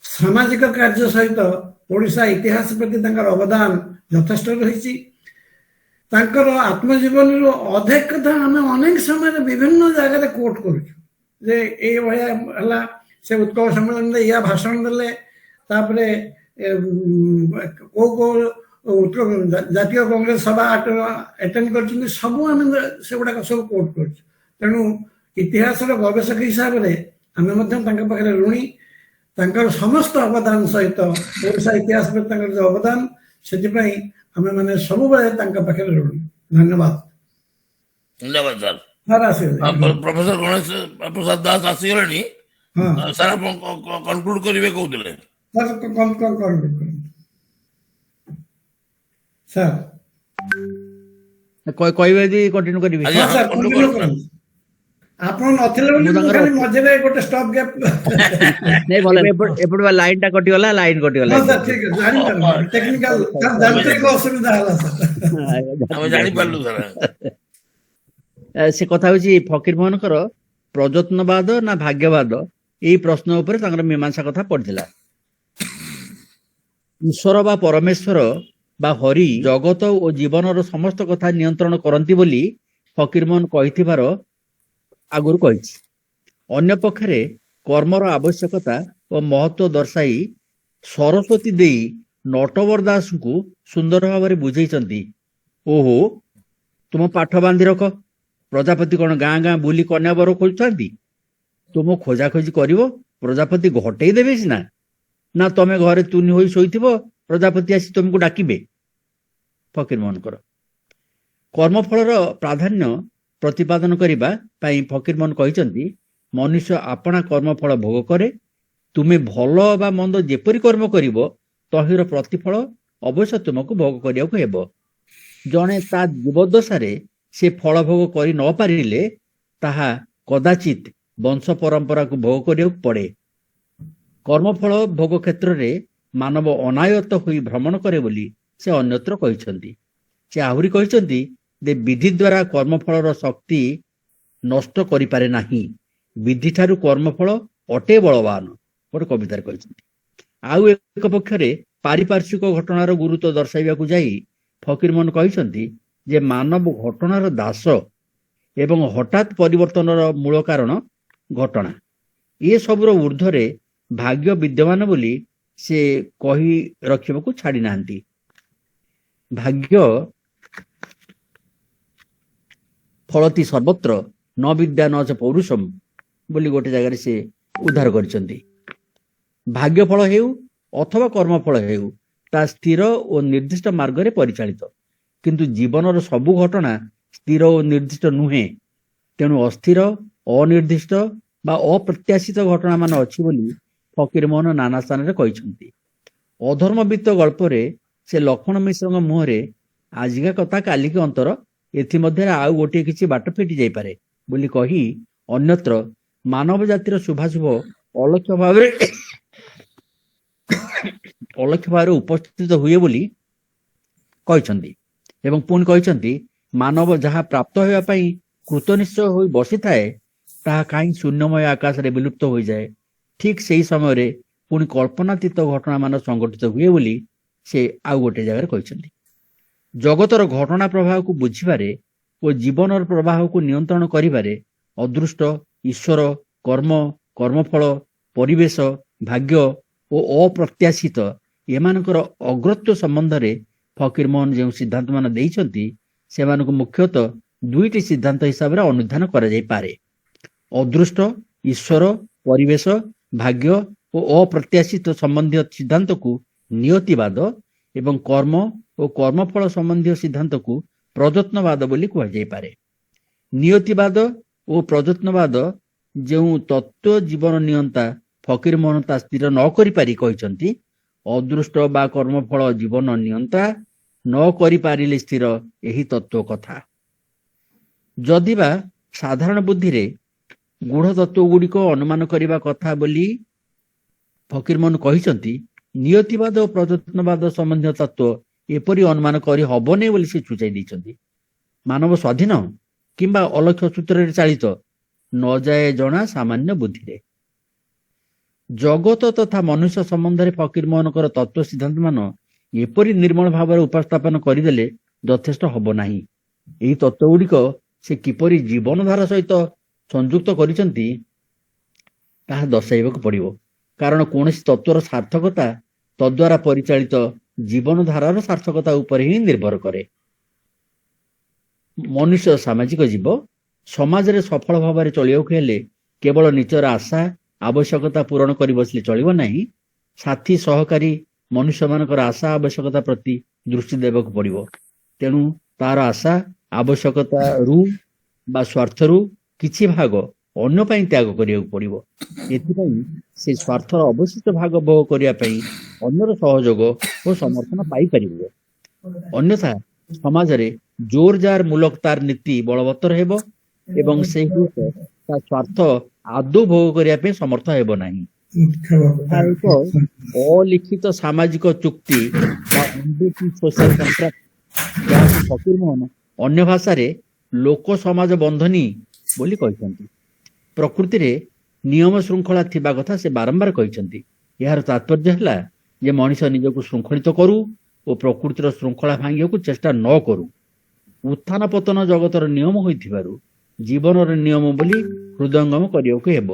ସାମାଜିକ କାର୍ଯ୍ୟ ସହିତ ଓଡ଼ିଶା ଇତିହାସ ପ୍ରତି ତାଙ୍କର ଅବଦାନ ଯଥେଷ୍ଟ ରହିଛି। ତାଙ୍କର ଆତ୍ମଜୀବନୀରୁ ଅନେକ କଥା ଆମେ ଅନେକ ସମୟରେ ବିଭିନ୍ନ ଜାଗାରେ କୋଟ୍ କରୁଛୁ ଯେ ଏଇଭଳିଆ ହେଲା, ସେ ଉତ୍କଳ ସମ୍ମିଳନୀରେ ଏଇଆ ଭାଷଣ ଦେଲେ, ତାପରେ କୋଉ କୋଉ ଜାତୀୟ କଂଗ୍ରେସ ସଭା ଆଟେଣ୍ଡ କରିଛନ୍ତି, ସବୁ ଆମେ ସେଗୁଡାକ ସବୁ କୋଟ୍ କରୁଛୁ। ତେଣୁ ଇତିହାସର ଗବେଷକ ହିସାବରେ ଆମେ ମଧ୍ୟ ତାଙ୍କ ପାଖରେ ଋଣୀ। ତାଙ୍କର ସମସ୍ତ ଅବଦାନ ସହିତ ଓଡ଼ିଶା ଇତିହାସ ପ୍ରତି ତାଙ୍କର ଯୋଉ ଅବଦାନ, ସେଥିପାଇଁ ଆମେ ମାନେ ସବୁବେଳେ ତାଙ୍କ ପାଖରେ ଋଣୀ। ଧନ୍ୟବାଦ। ଧନ୍ୟବାଦ ସାର୍। ସାର୍ ଆସିଗଲେ। ପ୍ରଫେସର ଗଣେଶ ପ୍ରସାଦ ଦାସ ଆସିଗଲେଣି। ହଁ ସାର୍ ଆପଣ କନକ୍ଲୁଡ କରିବେ କହୁଥିଲେ। ସାର୍ କଣ କରନ୍ତୁ ସାର୍? କହିବେ ଯଦି କଣ୍ଟିନ୍ୟୁ କରିବି। ଆଜ୍ଞା, ହଁ ସାର୍ କଣ୍ଟିନ୍ୟୁ କରନ୍ତୁ। ଆପଣ ନଥିଲେ ବୋଲି ମୁଁ ଖାଲି ମଝିରେ ଗୋଟେ ଷ୍ଟପ୍ ଗ୍ୟାପ୍। ନାଇଁ ଭଲ, ଏପଟେ ଲାଇନ ଟା କଟିଗଲା, ଲାଇନ କଟିଗଲା। ହଁ ସାର୍ ଠିକ ଅଛି, ଜାଣିପାରିଲି ଟେକ୍ନିକାଲ ଯାନ୍ତ୍ରିକ ଅସୁବିଧା ହେଲା ସାର୍। ଆମେ ଜାଣିପାରିଲୁ ସାର୍। ସେ କଥା ହଉଛି ଫକୀର ମୋହନଙ୍କର ପ୍ରଯତ୍ନବାଦ ନା ଭାଗ୍ୟବାଦ, ଏଇ ପ୍ରଶ୍ନ ଉପରେ ତାଙ୍କର ମୀମାଂସା କଥା ପଡିଥିଲା। ଈଶ୍ୱର ବା ପରମେଶ୍ୱର ବା ହରି ଜଗତ ଓ ଜୀବନର ସମସ୍ତ କଥା ନିୟନ୍ତ୍ରଣ କରନ୍ତି ବୋଲି ଫକୀର ମୋହନ କହିଥିବାର ଆଗରୁ କହିଛି। ଅନ୍ୟ ପକ୍ଷରେ କର୍ମର ଆବଶ୍ୟକତା ଓ ମହତ୍ଵ ଦର୍ଶାଇ ସରସ୍ୱତୀ ଦେଇ ନଟବର ଦାସଙ୍କୁ ସୁନ୍ଦର ଭାବରେ ବୁଝେଇଛନ୍ତି। ଓହୋ, ତୁମ ପାଠ ବାନ୍ଧି ରଖ। ପ୍ରଜାପତି କଣ ଗାଁ ଗାଁ ବୁଲି କନ୍ୟା ବର ଖୋଜୁଥାନ୍ତି? ତୁମ ଖୋଜାଖୋଜି କରିବ, ପ୍ରଜାପତି ଘଟେଇ ଦେବେ ସିନା, ନା ତମେ ଘରେ ତୁନି ହୋଇ ଶୋଇଥିବ, ପ୍ରଜାପତି ଆସି ତୁମକୁ ଡାକିବେ? ଫକୀର ମୋହନଙ୍କର କର୍ମଫଳର ପ୍ରାଧାନ୍ୟ ପ୍ରତିପାଦନ କରିବା ପାଇଁ ଫକୀର ମୋହନ କହିଛନ୍ତି, ମନୁଷ୍ୟ ଆପଣା କର୍ମଫଳ ଭୋଗ କରେ। ତୁମେ ଭଲ ବା ମନ୍ଦ ଯେପରି କର୍ମ କରିବ, ତହିଁର ପ୍ରତିଫଳ ଅବଶ୍ୟ ତୁମକୁ ଭୋଗ କରିବାକୁ ହେବ। ଜଣେ ତା ଜୀବଦଶାରେ ସେ ଫଳ ଭୋଗ କରି ନ ପାରିଲେ ତାହା କଦାଚିତ୍ ବଂଶ ପରମ୍ପରାକୁ ଭୋଗ କରିବାକୁ ପଡ଼େ। କର୍ମଫଳ ଭୋଗ କ୍ଷେତ୍ରରେ ମାନବ ଅନାୟତ ହୋଇ ଭ୍ରମଣ କରେ ବୋଲି ସେ ଅନ୍ୟତ୍ର କହିଛନ୍ତି। ସେ ଆହୁରି କହିଛନ୍ତି ଯେ ବିଧି ଦ୍ୱାରା କର୍ମଫଳର ଶକ୍ତି ନଷ୍ଟ କରିପାରେ ନାହିଁ। ବିଧିଠାରୁ କର୍ମଫଳ ଅଟେ ବଳବାନ, ଗୋଟେ କବିତାରେ କହିଛନ୍ତି। ଆଉ ଏକ ପକ୍ଷରେ ପାରିପାର୍ଶ୍ୱିକ ଘଟଣାର ଗୁରୁତ୍ୱ ଦର୍ଶାଇବାକୁ ଯାଇ ଫକୀର ମୋହନ କହିଛନ୍ତି ଯେ ମାନବ ଘଟଣାର ଦାସ ଏବଂ ହଠାତ୍ ପରିବର୍ତ୍ତନର ମୂଳ କାରଣ ଘଟଣା। ଏସବୁର ଉର୍ଦ୍ଧ୍ୱରେ ଭାଗ୍ୟ ବିଦ୍ୟମାନ ବୋଲି ସେ କହି ରଖିବାକୁ ଛାଡ଼ି ନାହାନ୍ତି। ଭାଗ୍ୟ ଫଳତି ସର୍ବତ୍ର ନ ବିଦ୍ୟା ନ ଚ ପୌରୁଷମ୍ ବୋଲି ଗୋଟେ ଜାଗାରେ ସେ ଉଦ୍ଧାର କରିଛନ୍ତି। ଭାଗ୍ୟଫଳ ହେଉ ଅଥବା କର୍ମଫଳ ହେଉ, ତା ସ୍ଥିର ଓ ନିର୍ଦ୍ଦିଷ୍ଟ ମାର୍ଗରେ ପରିଚାଳିତ। କିନ୍ତୁ ଜୀବନର ସବୁ ଘଟଣା ସ୍ଥିର ଓ ନିର୍ଦ୍ଦିଷ୍ଟ ନୁହେଁ। ତେଣୁ ଅସ୍ଥିର, ଅନିର୍ଦ୍ଦିଷ୍ଟ ବା ଅପ୍ରତ୍ୟାଶିତ ଘଟଣା ମାନ ଅଛି ବୋଲି ଫକୀର ମୋହନ ନାନା ସ୍ଥାନରେ କହିଛନ୍ତି। ଅଧର୍ମବିତ୍ତ ଗଳ୍ପରେ ସେ ଲକ୍ଷ୍ମଣ ମିଶ୍ରଙ୍କ ମୁହଁରେ ଆଜିକା କଥା କାଲିକି ଅନ୍ତର, ଏଥିମଧ୍ୟରେ ଆଉ ଗୋଟିଏ କିଛି ବାଟ ଫିଟି ଯାଇପାରେ ବୋଲି କହି ଅନ୍ୟତ୍ର ମାନବ ଜାତିର ଶୁଭାଶୁଭ ଅଲକ୍ଷ୍ୟ ଭାବରେ ଉପସ୍ଥିତ ହୁଏ ବୋଲି କହିଛନ୍ତି। ଏବଂ ପୁଣି କହିଛନ୍ତି, ମାନବ ଯାହା ପ୍ରାପ୍ତ ହେବା ପାଇଁ କୃତନିଶ୍ଚୟ ହୋଇ ବସିଥାଏ, ତାହା କାହିଁ ଶୂନ୍ୟମୟ ଆକାଶରେ ବିଲୁପ୍ତ ହୋଇଯାଏ। ଠିକ୍ ସେହି ସମୟରେ ପୁଣି କଳ୍ପନାତୀତ ଘଟଣା ମାନ ସଂଗଠିତ ହୁଏ ବୋଲି ସେ ଆଉ ଗୋଟେ ଜାଗାରେ କହିଛନ୍ତି। ଜଗତର ଘଟଣା ପ୍ରବାହକୁ ବୁଝିବାରେ ଓ ଜୀବନର ପ୍ରବାହକୁ ନିୟନ୍ତ୍ରଣ କରିବାରେ ଅଦୃଷ୍ଟ, ଈଶ୍ୱର, କର୍ମ, କର୍ମଫଳ, ପରିବେଶ, ଭାଗ୍ୟ ଓ ଅପ୍ରତ୍ୟାଶିତ ଏମାନଙ୍କର ଅଗ୍ରତ୍ୱ ସମ୍ବନ୍ଧରେ ଫକୀର ମୋହନ ଯେଉଁ ସିଦ୍ଧାନ୍ତ ମାନ ଦେଇଛନ୍ତି, ସେମାନଙ୍କୁ ମୁଖ୍ୟତଃ ଦୁଇଟି ସିଦ୍ଧାନ୍ତ ହିସାବରେ ଅନୁଧ୍ୟାନ କରାଯାଇପାରେ। ଅଦୃଷ୍ଟ, ଈଶ୍ୱର, ପରିବେଶ ଭାଗ୍ୟ ଓ ଅପ୍ରତ୍ୟାଶିତ ସମ୍ବନ୍ଧୀୟ ସିଦ୍ଧାନ୍ତକୁ ନିୟତିବାଦ ଏବଂ କର୍ମ ଓ କର୍ମଫଳ ସମ୍ବନ୍ଧୀୟ ସିଦ୍ଧାନ୍ତକୁ ପ୍ରଯତ୍ନବାଦ ବୋଲି କୁହାଯାଇପାରେ। ନିୟତିବାଦ ଓ ପ୍ରଯତ୍ନବାଦ ଯେଉଁ ତତ୍ତ୍ୱ ଜୀବନ ନିୟନ୍ତା ଫକୀରମୋହନ ତା ସ୍ଥିର ନ କରିପାରି କହିଛନ୍ତି, ଅଦୃଷ୍ଟ ବା କର୍ମଫଳ ଜୀବନ ନିୟନ୍ତା ନ କରିପାରିଲେ ସ୍ଥିର ଏହି ତତ୍ତ୍ୱ କଥା। ଯଦିବା ସାଧାରଣ ବୁଦ୍ଧିରେ ଗୂଢ଼ ତତ୍ତ୍ୱ ଗୁଡ଼ିକ ଅନୁମାନ କରିବା କଥା ବୋଲି ଫକୀରମୋହନ କହିଛନ୍ତି, ନିୟତିବାଦ ଓ ପ୍ରଯତ୍ନବାଦ ସମ୍ବନ୍ଧୀୟ ତତ୍ତ୍ୱ ଏପରି ଅନୁମାନ କରି ହବନି ବୋଲି ସେ ସୂଚାଇ ଦେଇଛନ୍ତି। ମାନବ ସ୍ୱାଧୀନ କିମ୍ବା ଅଲକ୍ଷ୍ୟ ସୂତ୍ରରେ ଚାଳିତ ନ ଯାଏ ଜଣା ସାମାନ୍ୟ ବୁଦ୍ଧିରେ। ଜଗତ ତଥା ମନୁଷ୍ୟ ସମ୍ବନ୍ଧରେ ଫକୀରମୋହନଙ୍କର ତତ୍ତ୍ୱ ସିଦ୍ଧାନ୍ତମାନ ଏପରି ନିର୍ମଳ ଭାବରେ ଉପସ୍ଥାପନ କରିଦେଲେ ଯଥେଷ୍ଟ ହବ ନାହିଁ। ଏହି ତତ୍ତ୍ୱ ଗୁଡ଼ିକ ସେ କିପରି ଜୀବନଧାରା ସହିତ ସଂଯୁକ୍ତ କରିଛନ୍ତି ତାହା ଦର୍ଶାଇବାକୁ ପଡ଼ିବ। କାରଣ କୌଣସି ତତ୍ତ୍ୱର ସାର୍ଥକତା ତଦ୍ୱାରା ପରିଚାଳିତ ଜୀବନଧାରାର ସାର୍ଥକତା ଉପରେ ହିଁ ନିର୍ଭର କରେ। ମନୁଷ୍ୟ ସାମାଜିକ ଜୀବ। ସମାଜରେ ସଫଳ ଭାବରେ ଚଳିବାକୁ ହେଲେ କେବଳ ନିଜର ଆଶା ଆବଶ୍ୟକତା ପୂରଣ କରି ବସିଲେ ଚଳିବ ନାହିଁ। ସାଥୀ ସହକାରୀ ମନୁଷ୍ୟମାନଙ୍କର ଆଶା ଆବଶ୍ୟକତା ପ୍ରତି ଦୃଷ୍ଟି ଦେବାକୁ ପଡ଼ିବ। ତେଣୁ ତାର ଆଶା ଆବଶ୍ୟକତାରୁ ବା ସ୍ୱାର୍ଥରୁ କିଛି ଭାଗ ଅନ୍ୟ ପାଇଁ ତ୍ୟାଗ କରିବାକୁ ପଡ଼ିବ। ଏଥିପାଇଁ ସେ ସ୍ୱାର୍ଥର ଅବଶିଷ୍ଟ ଭାଗ ଭୋଗ କରିବା ପାଇଁ ଅନ୍ୟର ସହଯୋଗ ଓ ସମର୍ଥନ ପାଇପାରିବ। ଅନ୍ୟଥା ସମାଜରେ ଜୋର ଜାର ମୁଲକ ତାର ନୀତି ବଳବତ୍ତର ହେବ ଏବଂ ସେ ତା ସ୍ୱାର୍ଥ ଆଦୌ ଭୋଗ କରିବା ପାଇଁ ସମର୍ଥ ହେବ ନାହିଁ। ଏହା ଏକ ଅଲିଖିତ ସାମାଜିକ ଚୁକ୍ତି ବା ସୋସିଆଲ କଣ୍ଟ୍ରାକ୍ଟ, ଯାହାକୁ ଫକୀରମୋହନ ଅନ୍ୟ ଭାଷାରେ ଲୋକ ସମାଜ ବନ୍ଧନୀ ବୋଲି କହିଛନ୍ତି। ପ୍ରକୃତିରେ ନିୟମ ଶୃଙ୍ଖଳା ଥିବା କଥା ସେ ବାରମ୍ବାର କହିଛନ୍ତି। ଏହାର ତାତ୍ପର୍ଯ୍ୟ ହେଲା ଯେ ମଣିଷ ନିଜକୁ ଶୃଙ୍ଖଳିତ କରୁ ଓ ପ୍ରକୃତିର ଶୃଙ୍ଖଳା ଭାଙ୍ଗିବାକୁ ଚେଷ୍ଟା ନ କରୁ। ଉତ୍ଥାନ ପତନ ଜଗତର ନିୟମ ହୋଇଥିବାରୁ ଜୀବନର ନିୟମ ବୋଲି ହୃଦୟଙ୍ଗମ କରିବାକୁ ହେବ।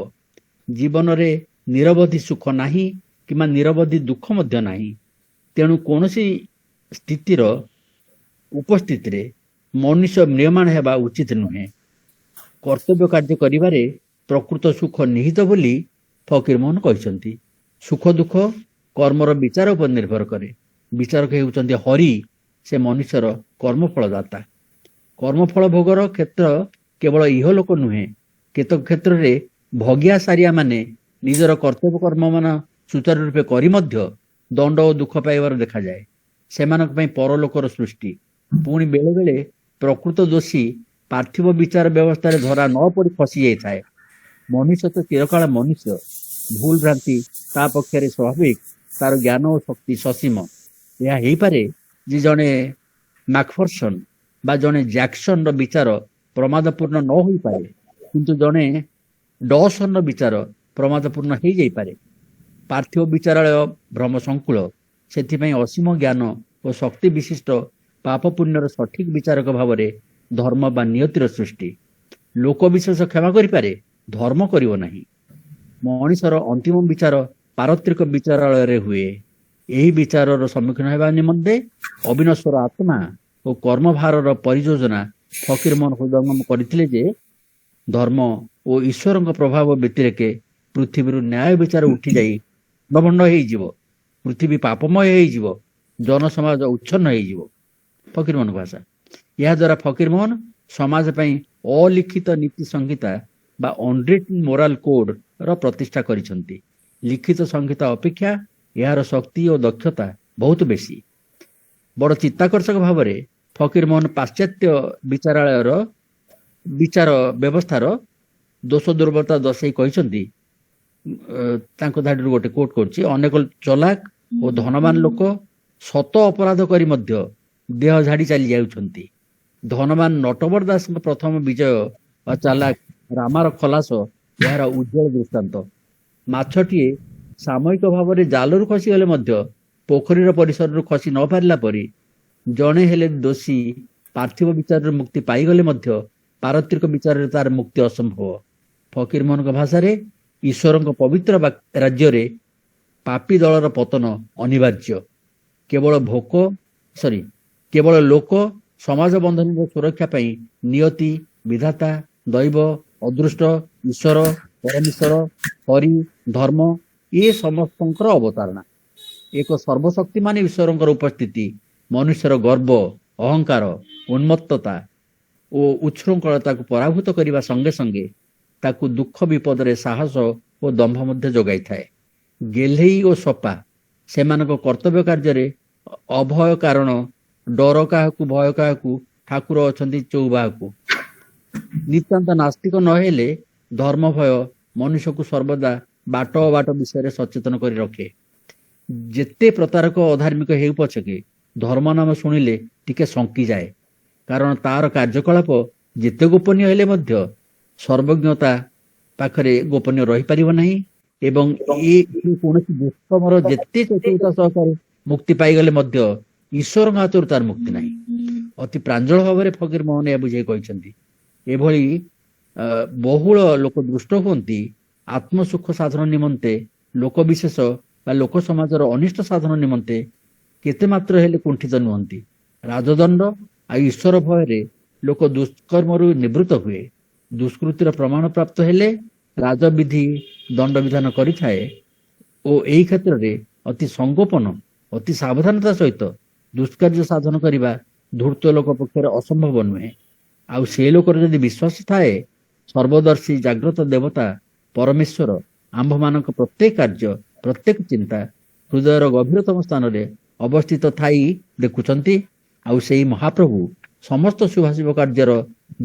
ଜୀବନରେ ନିରବଧି ସୁଖ ନାହିଁ କିମ୍ବା ନିରବଧି ଦୁଃଖ ମଧ୍ୟ ନାହିଁ। ତେଣୁ କୌଣସି ସ୍ଥିତିର ଉପସ୍ଥିତିରେ ମନୁଷ୍ୟ ମ୍ରିୟମାଣ ହେବା ଉଚିତ ନୁହେଁ। କର୍ତ୍ତବ୍ୟ କାର୍ଯ୍ୟ କରିବାରେ ପ୍ରକୃତ ସୁଖ ନିହିତ ବୋଲି ଫକୀରମୋହନ କହିଛନ୍ତି। ସୁଖ ଦୁଃଖ କର୍ମର ବିଚାର ଉପରେ ନିର୍ଭର କରେ। ବିଚାରକ ହେଉଛନ୍ତି ହରି, ସେ ମନୁଷ୍ୟର କର୍ମଫଳଦାତା। କର୍ମଫଳ ଭୋଗର କ୍ଷେତ୍ର କେବଳ ଇହଲୋକ ନୁହେଁ। କେତେକ କ୍ଷେତ୍ରରେ ଭଗିଆସାରିଆ ମାନେ ନିଜର କର୍ତ୍ତବ୍ୟ କର୍ମମାନ ସୁଚାରୁ ରୂପେ କରି ମଧ୍ୟ ଦଣ୍ଡ ଓ ଦୁଃଖ ପାଇବାର ଦେଖାଯାଏ। ସେମାନଙ୍କ ପାଇଁ ପରଲୋକର ସୃଷ୍ଟି। ପୁଣି ବେଳେବେଳେ ପ୍ରକୃତ ଦୋଷୀ ପାର୍ଥିବ ବିଚାର ବ୍ୟବସ୍ଥାରେ ଧରା ନ ପଡ଼ି ଫସି ଯାଇଥାଏ। ମନୁଷ୍ୟ ତ ଚିରକାଳ ମନୁଷ୍ୟ। ଭୁଲ ଭ୍ରାନ୍ତି ତା ପକ୍ଷରେ ସ୍ୱାଭାବିକ। ତାର ଜ୍ଞାନ ଓ ଶକ୍ତି ସସୀମ। ଏହା ହେଇପାରେ ଯେ ଜଣେ ମ୍ୟାକଫର୍ସନ ବା ଜଣେ ଜ୍ୟାକ୍ସନର ବିଚାର ପ୍ରମାଦପୂର୍ଣ୍ଣ ନ ହୋଇପାରେ, କିନ୍ତୁ ଜଣେ ଡସନର ବିଚାର ପ୍ରମାଦପୂର୍ଣ୍ଣ ହେଇଯାଇପାରେ। ପାର୍ଥିବ ବିଚାରାଳୟ ଭ୍ରମ ସଂକୁଳ। ସେଥିପାଇଁ ଅସୀମ ଜ୍ଞାନ ଓ ଶକ୍ତି ବିଶିଷ୍ଟ ପାପ ପୁଣ୍ୟର ସଠିକ ବିଚାରକ ଭାବରେ ଧର୍ମ ବା ନିୟତିର ସୃଷ୍ଟି। ଲୋକ ବିଶେଷ କ୍ଷମା କରିପାରେ, ଧର୍ମ କରିବ ନାହିଁ। ମଣିଷର ଅନ୍ତିମ ବିଚାର ପାରତ୍ରିକ ବିଚାରାଳୟରେ ହୁଏ। ଏହି ବିଚାରର ସମ୍ମୁଖୀନ ହେବା ନିମନ୍ତେ ଅବିନଶ୍ୱର ଆତ୍ମା ଓ କର୍ମଭାରର ପରିଯୋଜନା ଫକୀରମୋହନ ହୃଦୟଙ୍ଗମ କରିଥିଲେ ଯେ ଧର୍ମ ଓ ଈଶ୍ୱରଙ୍କ ପ୍ରଭାବ ବ୍ୟତିରେକେ ପୃଥିବୀରୁ ନ୍ୟାୟ ବିଚାର ଉଠିଯାଇ ଭଣ୍ଡ ହେଇଯିବ। ପୃଥିବୀ ପାପମୟ ହେଇଯିବ। ଜନସମାଜ ଉଚ୍ଛନ୍ନ ହେଇଯିବ। ଫକୀରମୋହନଙ୍କ ଭାଷା। ଏହାଦ୍ୱାରା ଫକୀରମୋହନ ସମାଜ ପାଇଁ ଅଲିଖିତ ନୀତି ସଂହିତା ବା ଅନରିଟନ୍ ମୋରାଲ କୋଡର ପ୍ରତିଷ୍ଠା କରିଛନ୍ତି। ଲିଖିତ ସଂହିତା ଅପେକ୍ଷା ଏହାର ଶକ୍ତି ଓ ଦକ୍ଷତା ବହୁତ ବେଶୀ। ବଡ଼ ଚିତ୍ତାକର୍ଷକ ଭାବରେ ଫକୀରମୋହନ ପାଶ୍ଚାତ୍ୟ ବିଚାରାଳୟର ବିଚାର ବ୍ୟବସ୍ଥାର ଦୋଷ ଦୁର୍ବଳତା ଦର୍ଶାଇ କହିଛନ୍ତି। ତାଙ୍କ ଧାଡ଼ିରୁ ଗୋଟେ କୋଟ୍ କରୁଛି, ଅନେକ ଚଲାକ ଓ ଧନବାନ ଲୋକ ଶତ ଅପରାଧ କରି ମଧ୍ୟ ଦେହ ଝାଡ଼ି ଚାଲି ଯାଉଛନ୍ତି। ଧନବାନ ନଟବର ଦାସଙ୍କ ପ୍ରଥମ ବିଜୟ ବା ଚାଲାକ ରାମାର ଖଲାସ ଏହାର ଉଜ୍ଜଳ ଦୃଷ୍ଟାନ୍ତ। ମାଛଟିଏ ସାମୟିକ ଭାବରେ ଜାଲରୁ ଖସିଗଲେ ମଧ୍ୟ ପୋଖରୀର ପରିସରରୁ ଖସି ନ ପାରିଲା ପରି ଜଣେ ହେଲେ ଦୋଷୀ ପାର୍ଥିବ ବିଚାରରୁ ମୁକ୍ତି ପାଇଗଲେ ମଧ୍ୟ ପାରତ୍ରିକ ବିଚାରରେ ତାର ମୁକ୍ତି ଅସମ୍ଭବ। ଫକୀରମୋହନଙ୍କ ଭାଷାରେ ଈଶ୍ୱରଙ୍କ ପବିତ୍ର ରାଜ୍ୟରେ ପାପୀ ଦଳର ପତନ ଅନିବାର୍ଯ୍ୟ। କେବଳ ଲୋକ ସମାଜ ବନ୍ଧନୀର ସୁରକ୍ଷା ପାଇଁ ନିୟତି, ବିଧାତା, ଦୈବ, ଅଦୃଷ୍ଟ, ଈଶ୍ୱର परमेश्वर हरि धर्म ये समस्तଙ୍କର अवतारणा एक सर्वशक्तिमान ईश्वरଙ୍କର उपस्थिति मनुष्यर गर्व अहंकार उन्मत्तता ଓ ଉଚ୍ଛୃଙ୍ଖଳତାକୁ ପରାଭୂତ କରିବା ସଙ୍ଗେ ସଙ୍ଗେ ତାକୁ ଦୁଃଖ ବିପଦରେ ସାହସ ଓ ଦମ୍ଭ ମଧ୍ୟ ଯୋଗାଇଥାଏ। ଗେହ୍ଲେଇ ଓ ସପା ସେମାନଙ୍କ କର୍ତ୍ତବ୍ୟ କାର୍ଯ୍ୟରେ ଅଭୟ କାରଣ ଡର କାହାକୁ ଭୟ କାହାକୁ ଠାକୁର ଅଛନ୍ତି ଚଉବାହାକୁ। ନିତାନ୍ତ ନାସ୍ତିକ ନହେଲେ ଧର୍ମ ଭୟ ମନୁଷ୍ୟକୁ ସର୍ବଦା ବାଟ ଅବାଟ ବିଷୟରେ ସଚେତନ କରି ରଖେ। ଯେତେ ପ୍ରତାରକ ଅଧାର୍ମିକ ହେଉ ପଛକେ ଧର୍ମ ନାମ ଶୁଣିଲେ ଟିକେ ଶଙ୍କିଯାଏ, କାରଣ ତାର କାର୍ଯ୍ୟକଳାପ ଯେତେ ଗୋପନୀୟ ହେଲେ ମଧ୍ୟ ସର୍ବଜ୍ଞତା ପାଖରେ ଗୋପନୀୟ ରହିପାରିବ ନାହିଁ ଏବଂ ଏ କୌଣସି ଦୁଷ୍କର୍ମର ଯେତେ ଚତୁରତା ସହକାରେ ମୁକ୍ତି ପାଇଗଲେ ମଧ୍ୟ ଈଶ୍ୱରଙ୍କ ହାତରୁ ତାର ମୁକ୍ତି ନାହିଁ। ଅତି ପ୍ରାଞ୍ଜଳ ଭାବରେ ଫକୀର ମୋହନ ଏହା ବୁଝାଇ କହିଛନ୍ତି। ଏଭଳି ବହୁଳ ଲୋକ ଦୃଷ୍ଟ ହୁଅନ୍ତି ଆତ୍ମସୁଖ ସାଧନ ନିମନ୍ତେ ଲୋକ ବିଶେଷ ବା ଲୋକ ସମାଜର ଅନିଷ୍ଟ ସାଧନ ନିମନ୍ତେ କେତେ ମାତ୍ର ହେଲେ କୁଣ୍ଠିତ ନୁହନ୍ତି। ରାଜଦଣ୍ଡ ଆଉ ଈଶ୍ୱର ଭୟରେ ଲୋକ ଦୁଷ୍କର୍ମରୁ ନିବୃତ୍ତ ହୁଏ। ଦୁଷ୍କୃତିର ପ୍ରମାଣ ପ୍ରାପ୍ତ ହେଲେ ରାଜବିଧି ଦଣ୍ଡ ବିଧାନ କରିଥାଏ ଓ ଏହି କ୍ଷେତ୍ରରେ ଅତି ସଂଗୋପନ ଅତି ସାବଧାନତା ସହିତ ଦୁଷ୍କାର୍ଯ୍ୟ ସାଧନ କରିବା ଧୂର୍ତ୍ତ ଲୋକ ପକ୍ଷରେ ଅସମ୍ଭବ ନୁହେଁ। ଆଉ ସେ ଲୋକର ଯଦି ବିଶ୍ୱାସ ଥାଏ ସର୍ବଦର୍ଶୀ ଜାଗ୍ରତ ଦେବତା ପରମେଶ୍ୱର ଆମ୍ଭମାନଙ୍କ ପ୍ରତ୍ୟେକ କାର୍ଯ୍ୟ ପ୍ରତ୍ୟେକ ଚିନ୍ତା ହୃଦୟର ଗଭୀରତମ ସ୍ଥାନରେ ଅବସ୍ଥିତ ଥାଇ ଦେଖୁଛନ୍ତି, ଆଉ ସେହି ମହାପ୍ରଭୁ ସମସ୍ତ ଶୁଭାଶୁଭ କାର୍ଯ୍ୟର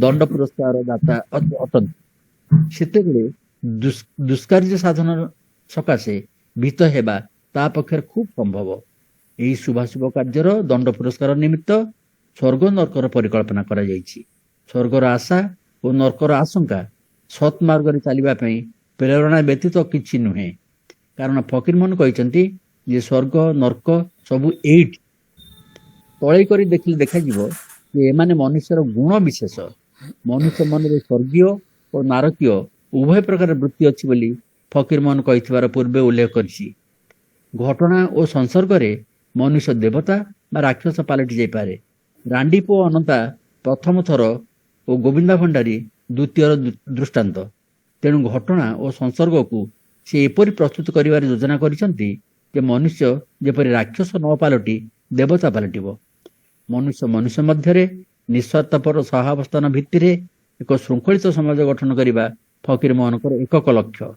ଦଣ୍ଡ ପୁରସ୍କାର ଦାତା ଅଟନ୍ତି। ସେତେବେଳେ ଦୁଷ୍କାର୍ଯ୍ୟ ସାଧନ ସକାଶେ ଭୀତ ହେବା ତା ପକ୍ଷରେ ଖୁବ୍ ସମ୍ଭବ। ଏହି ଶୁଭାଶୁଭ କାର୍ଯ୍ୟର ଦଣ୍ଡ ପୁରସ୍କାର ନିମିତ୍ତ ସ୍ୱର୍ଗ ନର୍କର ପରିକଳ୍ପନା କରାଯାଇଛି। ସ୍ୱର୍ଗର ଆଶା ଓ ନର୍କର ଆଶଙ୍କା ସତ୍ ମାର୍ଗରେ ଚାଲିବା ପାଇଁ ପ୍ରେରଣା ବ୍ୟତୀତ କିଛି ନୁହେଁ। କାରଣ ଫକୀରମୋହନ କହିଛନ୍ତି ଯେ ସ୍ୱର୍ଗ ନର୍କ ସବୁ ଏଇଠି ତଳେ କରି ଦେଖିଲେ ଦେଖାଯିବ ଯେ ଏମାନେ ମନୁଷ୍ୟର ଗୁଣ ବିଶେଷ। ମନୁଷ୍ୟ ମନରେ ସ୍ୱର୍ଗୀୟ ଓ ନାରକୀୟ ଉଭୟ ପ୍ରକାର ବୃତ୍ତି ଅଛି ବୋଲି ଫକୀରମୋହନ କହିଥିବାର ପୂର୍ବେ ଉଲ୍ଲେଖ କରିଛି। ଘଟଣା ଓ ସଂସର୍ଗରେ ମନୁଷ୍ୟ ଦେବତା ବା ରାକ୍ଷସ ପାଲଟି ଯାଇପାରେ। ରାଣ୍ଡି ପୁଅ ଅନନ୍ତା ପ୍ରଥମ ଥର ଓ ଗୋବିନ୍ଦା ଭଣ୍ଡାରୀ ଦ୍ୱିତୀୟର ଦୃଷ୍ଟାନ୍ତ। ତେଣୁ ଘଟଣା ଓ ସଂସର୍ଗକୁ ସେ ଏପରି ପ୍ରସ୍ତୁତ କରିବାରେ ଯୋଜନା କରିଛନ୍ତି ଯେ ମନୁଷ୍ୟ ଯେପରି ରାକ୍ଷସ ନ ପାଲଟି ଦେବତା ପାଲଟିବ। ମନୁଷ୍ୟ ମନୁଷ୍ୟ ମଧ୍ୟରେ ନିଃସ୍ୱାର୍ଥପର ସହାବସ୍ଥାନ ଭିତ୍ତିରେ ଏକ ଶୃଙ୍ଖଳିତ ସମାଜ ଗଠନ କରିବା ଫକୀରମୋହନଙ୍କର ଏକକ ଲକ୍ଷ୍ୟ।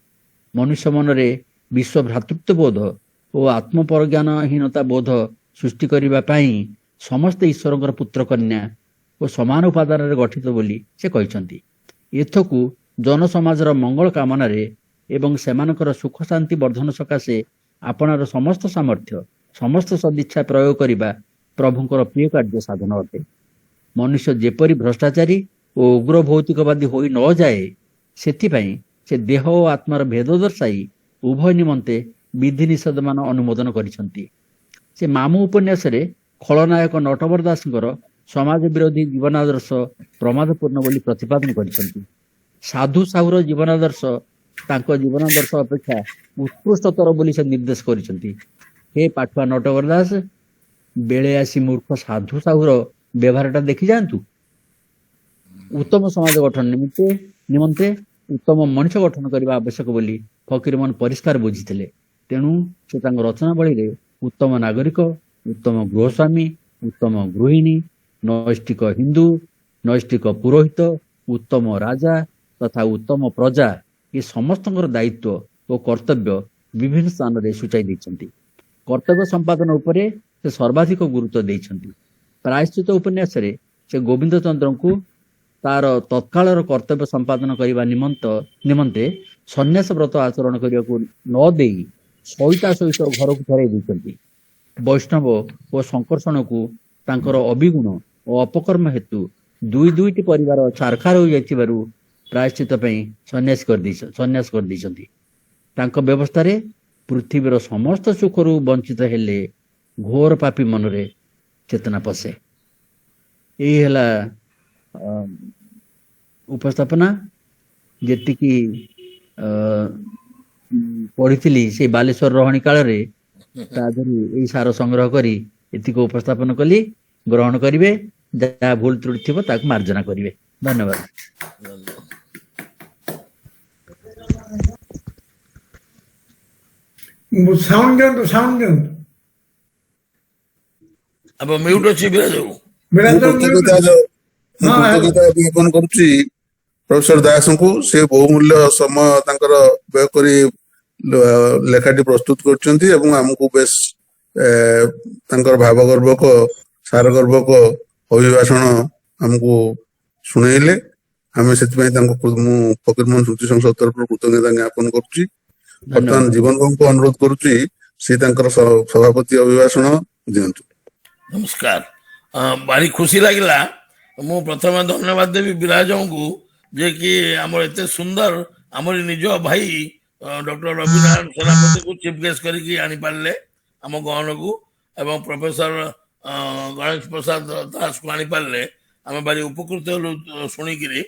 ମନୁଷ୍ୟ ମନରେ ବିଶ୍ୱ ଭ୍ରାତୃତ୍ୱବୋଧ ଓ ଆତ୍ମପରଜ୍ଞାନହୀନତା ବୋଧ ସୃଷ୍ଟି କରିବା ପାଇଁ ସମସ୍ତେ ଈଶ୍ୱରଙ୍କର ପୁତ୍ର କନ୍ୟା ଓ ସମାନ ଉପାଦାନରେ ଗଠିତ ବୋଲି ସେ କହିଛନ୍ତି। ଏଥକୁ ଜନସମାଜର ମଙ୍ଗଳ କାମନାରେ ଏବଂ ସେମାନଙ୍କର ସୁଖ ଶାନ୍ତି ବର୍ଦ୍ଧନ ସକାଶେ ଆପଣାର ସମସ୍ତ ସାମର୍ଥ୍ୟ ସମସ୍ତ ସଦିଚ୍ଛା ପ୍ରୟୋଗ କରିବା ପ୍ରଭୁଙ୍କର ପ୍ରିୟ କାର୍ଯ୍ୟ ସାଧନ ଅଟେ। ମନୁଷ୍ୟ ଯେପରି ଭ୍ରଷ୍ଟାଚାରୀ ଓ ଉଗ୍ର ଭୌତିକବାଦୀ ହୋଇ ନଯାଏ ସେଥିପାଇଁ ସେ ଦେହ ଓ ଆତ୍ମାର ଭେଦ ଦର୍ଶାଇ ଉଭୟ ନିମନ୍ତେ ବିଧିନିଷେଧମାନ ଅନୁମୋଦନ କରିଛନ୍ତି। ସେ ମାମୁଁ ଉପନ୍ୟାସରେ ଖଳନାୟକ ନଟବର ଦାସଙ୍କର ସମାଜ ବିରୋଧୀ ଜୀବନାଦର୍ଶ ପ୍ରମାଦପୂର୍ଣ୍ଣ ବୋଲି ପ୍ରତିପାଦନ କରିଛନ୍ତି। ସାଧୁ ସାହୁର ଜୀବନାଦର୍ଶ ତାଙ୍କ ଜୀବନାଦର୍ଶ ଅପେକ୍ଷା ଉତ୍କୃଷ୍ଟତର ବୋଲି ସେ ନିର୍ଦ୍ଦେଶ କରିଛନ୍ତି। ହେ ପାଠୁଆ ନଟବର ଦାସ, ବେଳେ ଆସି ମୂର୍ଖ ସାଧୁ ସାହୁର ବ୍ୟବହାରଟା ଦେଖି ଯାଆନ୍ତୁ। ଉତ୍ତମ ସମାଜ ଗଠନ ନିମନ୍ତେ ଉତ୍ତମ ମଣିଷ ଗଠନ କରିବା ଆବଶ୍ୟକ ବୋଲି ଫକୀରମୋହନ ପରିଷ୍କାର ବୁଝିଥିଲେ। ତେଣୁ ସେ ତାଙ୍କ ରଚନାବଳୀରେ ଉତ୍ତମ ନାଗରିକ, ଉତ୍ତମ ଗୃହସ୍ୱାମୀ, ଉତ୍ତମ ଗୃହିଣୀ, ନୈଷ୍ଠିକ ହିନ୍ଦୁ, ନୈଷ୍ଠିକ ପୁରୋହିତ, ଉତ୍ତମ ରାଜା ତଥା ଉତ୍ତମ ପ୍ରଜା ଏ ସମସ୍ତଙ୍କର ଦାୟିତ୍ୱ ଓ କର୍ତ୍ତବ୍ୟ ବିଭିନ୍ନ ସ୍ଥାନରେ ସୂଚାଇ ଦେଇଛନ୍ତି। କର୍ତ୍ତବ୍ୟ ସମ୍ପାଦନ ଉପରେ ସେ ସର୍ବାଧିକ ଗୁରୁତ୍ୱ ଦେଇଛନ୍ତି। ପ୍ରାୟଶ୍ଚିତ ଉପନ୍ୟାସରେ ସେ ଗୋବିନ୍ଦ ଚନ୍ଦ୍ରଙ୍କୁ ତାର ତତ୍କାଳର କର୍ତ୍ତବ୍ୟ ସମ୍ପାଦନ କରିବା ନିମନ୍ତେ ସନ୍ନ୍ୟାସ ବ୍ରତ ଆଚରଣ କରିବାକୁ ନ ଦେଇ ସଇତା ସହିତ ଘରକୁ ଫେରାଇ ଦେଇଛନ୍ତି। ବୈଷ୍ଣବ ଓ ସଂକର୍ଷଣକୁ ତାଙ୍କର ଅବିଗୁଣ ଓ ଅପକର୍ମ ହେତୁ ଦୁଇଟି ପରିବାର ଛାରଖାର ହୋଇଯାଇଥିବାରୁ ପ୍ରାୟଶ୍ଚିତ ପାଇଁ ସନ୍ନ୍ୟାସ କରିଦେଇଛନ୍ତି। ତାଙ୍କ ବ୍ୟବସ୍ଥାରେ ପୃଥିବୀର ସମସ୍ତ ସୁଖରୁ ବଞ୍ଚିତ ହେଲେ ଘୋର ପାପୀ ମନରେ ଚେତନା ପଶେ। ଏଇ ହେଲା ଉପସ୍ଥାପନା। ଯେତିକି ପଢିଥିଲି ସେଇ ବାଲେଶ୍ୱର ରହଣୀ କାଳରେ ତା ଦେହରୁ ଏଇ ସାର ସଂଗ୍ରହ କରି ଏତିକି ଉପସ୍ଥାପନ କଲି। ଗ୍ରହଣ କରିବେ, ଯାହା ଭୁଲ ତ୍ରୁଟି ଥିବ ତାକୁ ମାର୍ଜନା କରିବେ। ଧନ୍ୟବାଦ। ସାଉଣ୍ଡ ଦିଅନ୍ତୁ अब म्यूट अच्छी बिराज बाबू ବିରାଜ ମୁଁ କୃତଜ୍ଞତା ଜ୍ଞାପନ କରୁଛି ପ୍ରଫେସର ଦାସଙ୍କୁ। ସେ ବହୁମୂଲ୍ୟ ସମୟ ତାଙ୍କର ବ୍ୟୟ କରି ଲେଖାଟି ପ୍ରସ୍ତୁତ କରିଛନ୍ତି ଏବଂ ଆମକୁ ବେଶ ତାଙ୍କର ଭାବଗର୍ଭକ ସାରଗର୍ଭକ ଅଭିଭାଷଣ ଆମକୁ ଶୁଣେଇଲେ। ଆମେ ସେଥିପାଇଁ ତାଙ୍କୁ ମୁଁ ଫକୀରମୋହନ ସ୍ମୃତି ସଂସଦ ତରଫରୁ କୃତଜ୍ଞତା ଜ୍ଞାପନ କରୁଛି। ବର୍ତ୍ତମାନ ଜୀବନ ବାବୁଙ୍କୁ ଅନୁରୋଧ କରୁଛି ସେ ତାଙ୍କର ସଭାପତି ଅଭିଭାଷଣ ଦିଅନ୍ତୁ। नमस्कार भारी खुशी लगिला मु प्रथम धन्यवाद देवी विराजंकु जे कि आमर एते सुंदर आमर निज भाई डॉक्टर रविनारायण सेनापति को चीफ गेस्ट करके आनी पारले आम गहन को एवं प्रोफेसर गणेश प्रसाद दास को आनी पारले आम भारी उपकृत हलु शुणिकी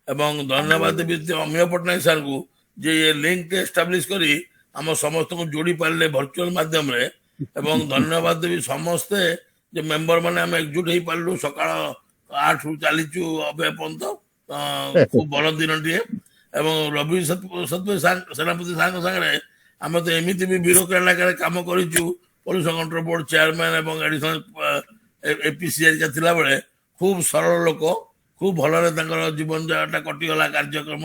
एवं धन्यवाद देवी अमीय पट्टनायक सर को जे ये लिंक एस्टाब्लिश करी आम समस्त को जोड़ी पारले वर्चुअल माध्यम रे एवं धन्यवाद देवी समस्ते जे मेंबर माने हम एकजुट हो पारू सका 8 रु चलीचु अबे पर्यंत खूब बड़ दिन टे एवं रवि सतपति सेनापति सांग संगे आम तो एमती भी ब्यूरोक्रेट आकार कम करूँ पॉल्यूशन कंट्रोल बोर्ड चेयरमैन एवं एडिशनल एपीसी थिला बेले खूब सरल लोक खूब भलरे जीवन जाटा कटिगला कार्यक्रम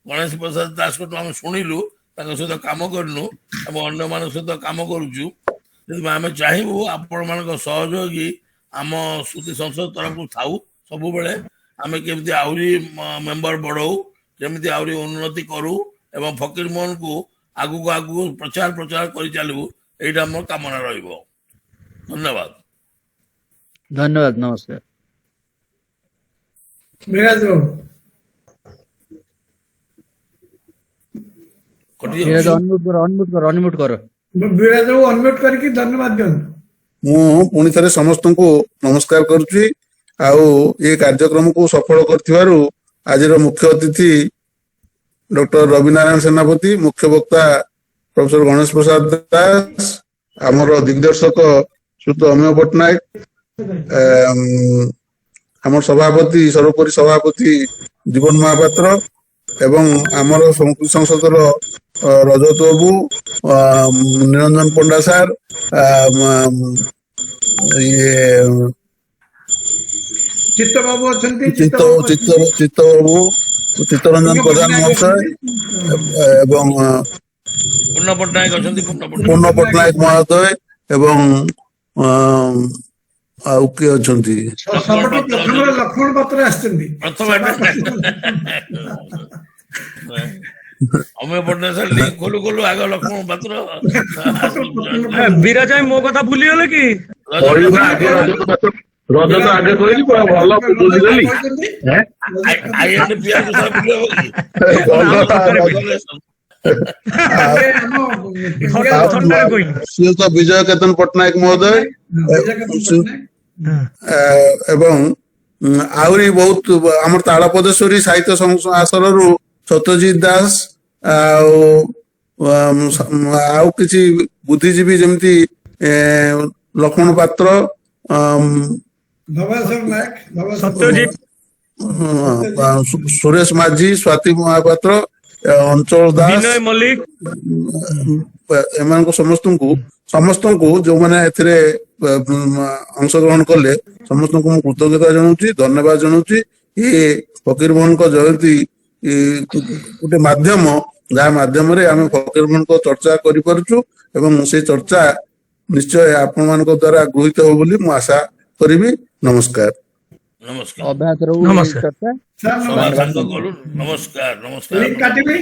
गणेश प्रसाद दास को आम शुणिलु सहित कम करूँ अन्य मान सहित कम करुचु आम चाहबू आपण मान सहयोगी आम श्रुति संसद तरफ थाऊ सब बेले आम केमती आहरी मेंबर बढ़ाऊ केमती आहरी उन्नति करूँ एवं फकीर मोहन को आगु आगु प्रचार प्रचार कर चलू यहाँ मोर कामना रहिबो। धन्यवाद धन्यवाद नमस्कार ବିରାଜ ବାବୁ कटि ବିରାଜ ଅନମ୍ୟୁଟ କର ବିରାଜ ବାବୁ ଅନମ୍ୟୁଟ କରିକି ଧନ୍ୟବାଦ ଦିଅନ୍ତୁ। ମୁଁ ପୁଣି ଥରେ ସମସ୍ତଙ୍କୁ ନମସ୍କାର କରୁଛି। ଆଉ ଏ କାର୍ଯ୍ୟକ୍ରମକୁ ସଫଳ କରିଥିବାରୁ ଆଜିର ମୁଖ୍ୟ ଅତିଥି ଡକ୍ଟର ରବିନାରାୟଣ ସେନାପତି, ମୁଖ୍ୟ ବକ୍ତା ପ୍ରଫେସର ଗଣେଶ ପ୍ରସାଦ ଦାସ, ଆମର ଦିଗ୍ଦର୍ଶକ ଶ୍ରୀଯୁକ୍ତ ଅମୀୟ ପଟ୍ଟନାୟକ, ଆମର ସଭାପତି ସର୍ବୋପରି ସଭାପତି ଜୀବନ ମହାପାତ୍ର ଏବଂ ଆମର ସଂସଦର ରଜତ ବାବୁ, ନିରଞ୍ଜନ ପଣ୍ଡା ସାର୍, ଚିତ୍ତ ବାବୁ ଅଛନ୍ତି, ଚିତ୍ତବାବୁ, ଚିତ୍ତରଞ୍ଜନ ପ୍ରଧାନ ମହାଶୟ ଏବଂ ପୂର୍ଣ୍ଣ ପଟ୍ଟନାୟକ ଅଛନ୍ତି, ପୂର୍ଣ୍ଣ ପଟ୍ଟନାୟକ ମହୋଦୟ ଏବଂ ଆଉ କିଏ ଅଛନ୍ତି? ସବୁଠୁ ପ୍ରଥମରେ ଲକ୍ଷ୍ମଣ ପାତ୍ର ଆସିଛନ୍ତି। अमेय पट्टनायक सर लिंक खोलू खोलू आगे लक्ष्मण पात्र ବିରାଜ ଭାଇ ମୋ କଥା ଭୁଲିଗଲେ କି? ରଜତ ଆଗେ କହିଲି ଭଲ ବୁଝିଦେଲି। आईएनपीआर को सब भूल ଶ୍ରୀଯୁକ୍ତ ବିଜୟ କେତନ ପଟ୍ଟନାୟକ ମହୋଦୟ ଏବଂ ଆହୁରି ବହୁତ ଆମର ତାଳପଦେଶ୍ୱରୀ ସାହିତ୍ୟ ଆସନରୁ ସତ୍ୟଜିତ ଦାସ ଆଉ କିଛି ବୁଦ୍ଧିଜୀବୀ ଯେମିତି ଲକ୍ଷ୍ମଣ ପାତ୍ର, ସତ୍ୟଜିତ, ସୁରେଶ ମାଝୀ, ସ୍ୱାତି ମହାପାତ୍ର, ଅଞ୍ଚଳ ଦାସ, ବିନୟ ମଲ୍ଲିକ, ଏମାନଙ୍କୁ ସମସ୍ତଙ୍କୁ ଯୋଉମାନେ ଏଥିରେ ଅଂଶଗ୍ରହଣ କଲେ ସମସ୍ତଙ୍କୁ ମୁଁ କୃତଜ୍ଞତା ଜଣାଉଛି, ଧନ୍ୟବାଦ ଜଣାଉଛି। ଏ ଫକୀର ମୋହନଙ୍କ ଜୟନ୍ତୀ ଗୋଟେ ମାଧ୍ୟମ ଯାହା ମାଧ୍ୟମରେ ଆମେ ଫକୀର ମୋହନଙ୍କ ଚର୍ଚ୍ଚା କରିପାରୁଛୁ ଏବଂ ସେ ଚର୍ଚ୍ଚା ନିଶ୍ଚୟ ଆପଣମାନଙ୍କ ଦ୍ଵାରା ଗୃହୀତ ହେବ ବୋଲି ମୁଁ ଆଶା କରିବି। ନମସ୍କାର। नमस्कार ଅଭ୍ୟାସ ରହୁ ନମସ୍କାର। ଚର୍ଚ୍ଚା नमस्कार नमस्कार। କାଟିବି।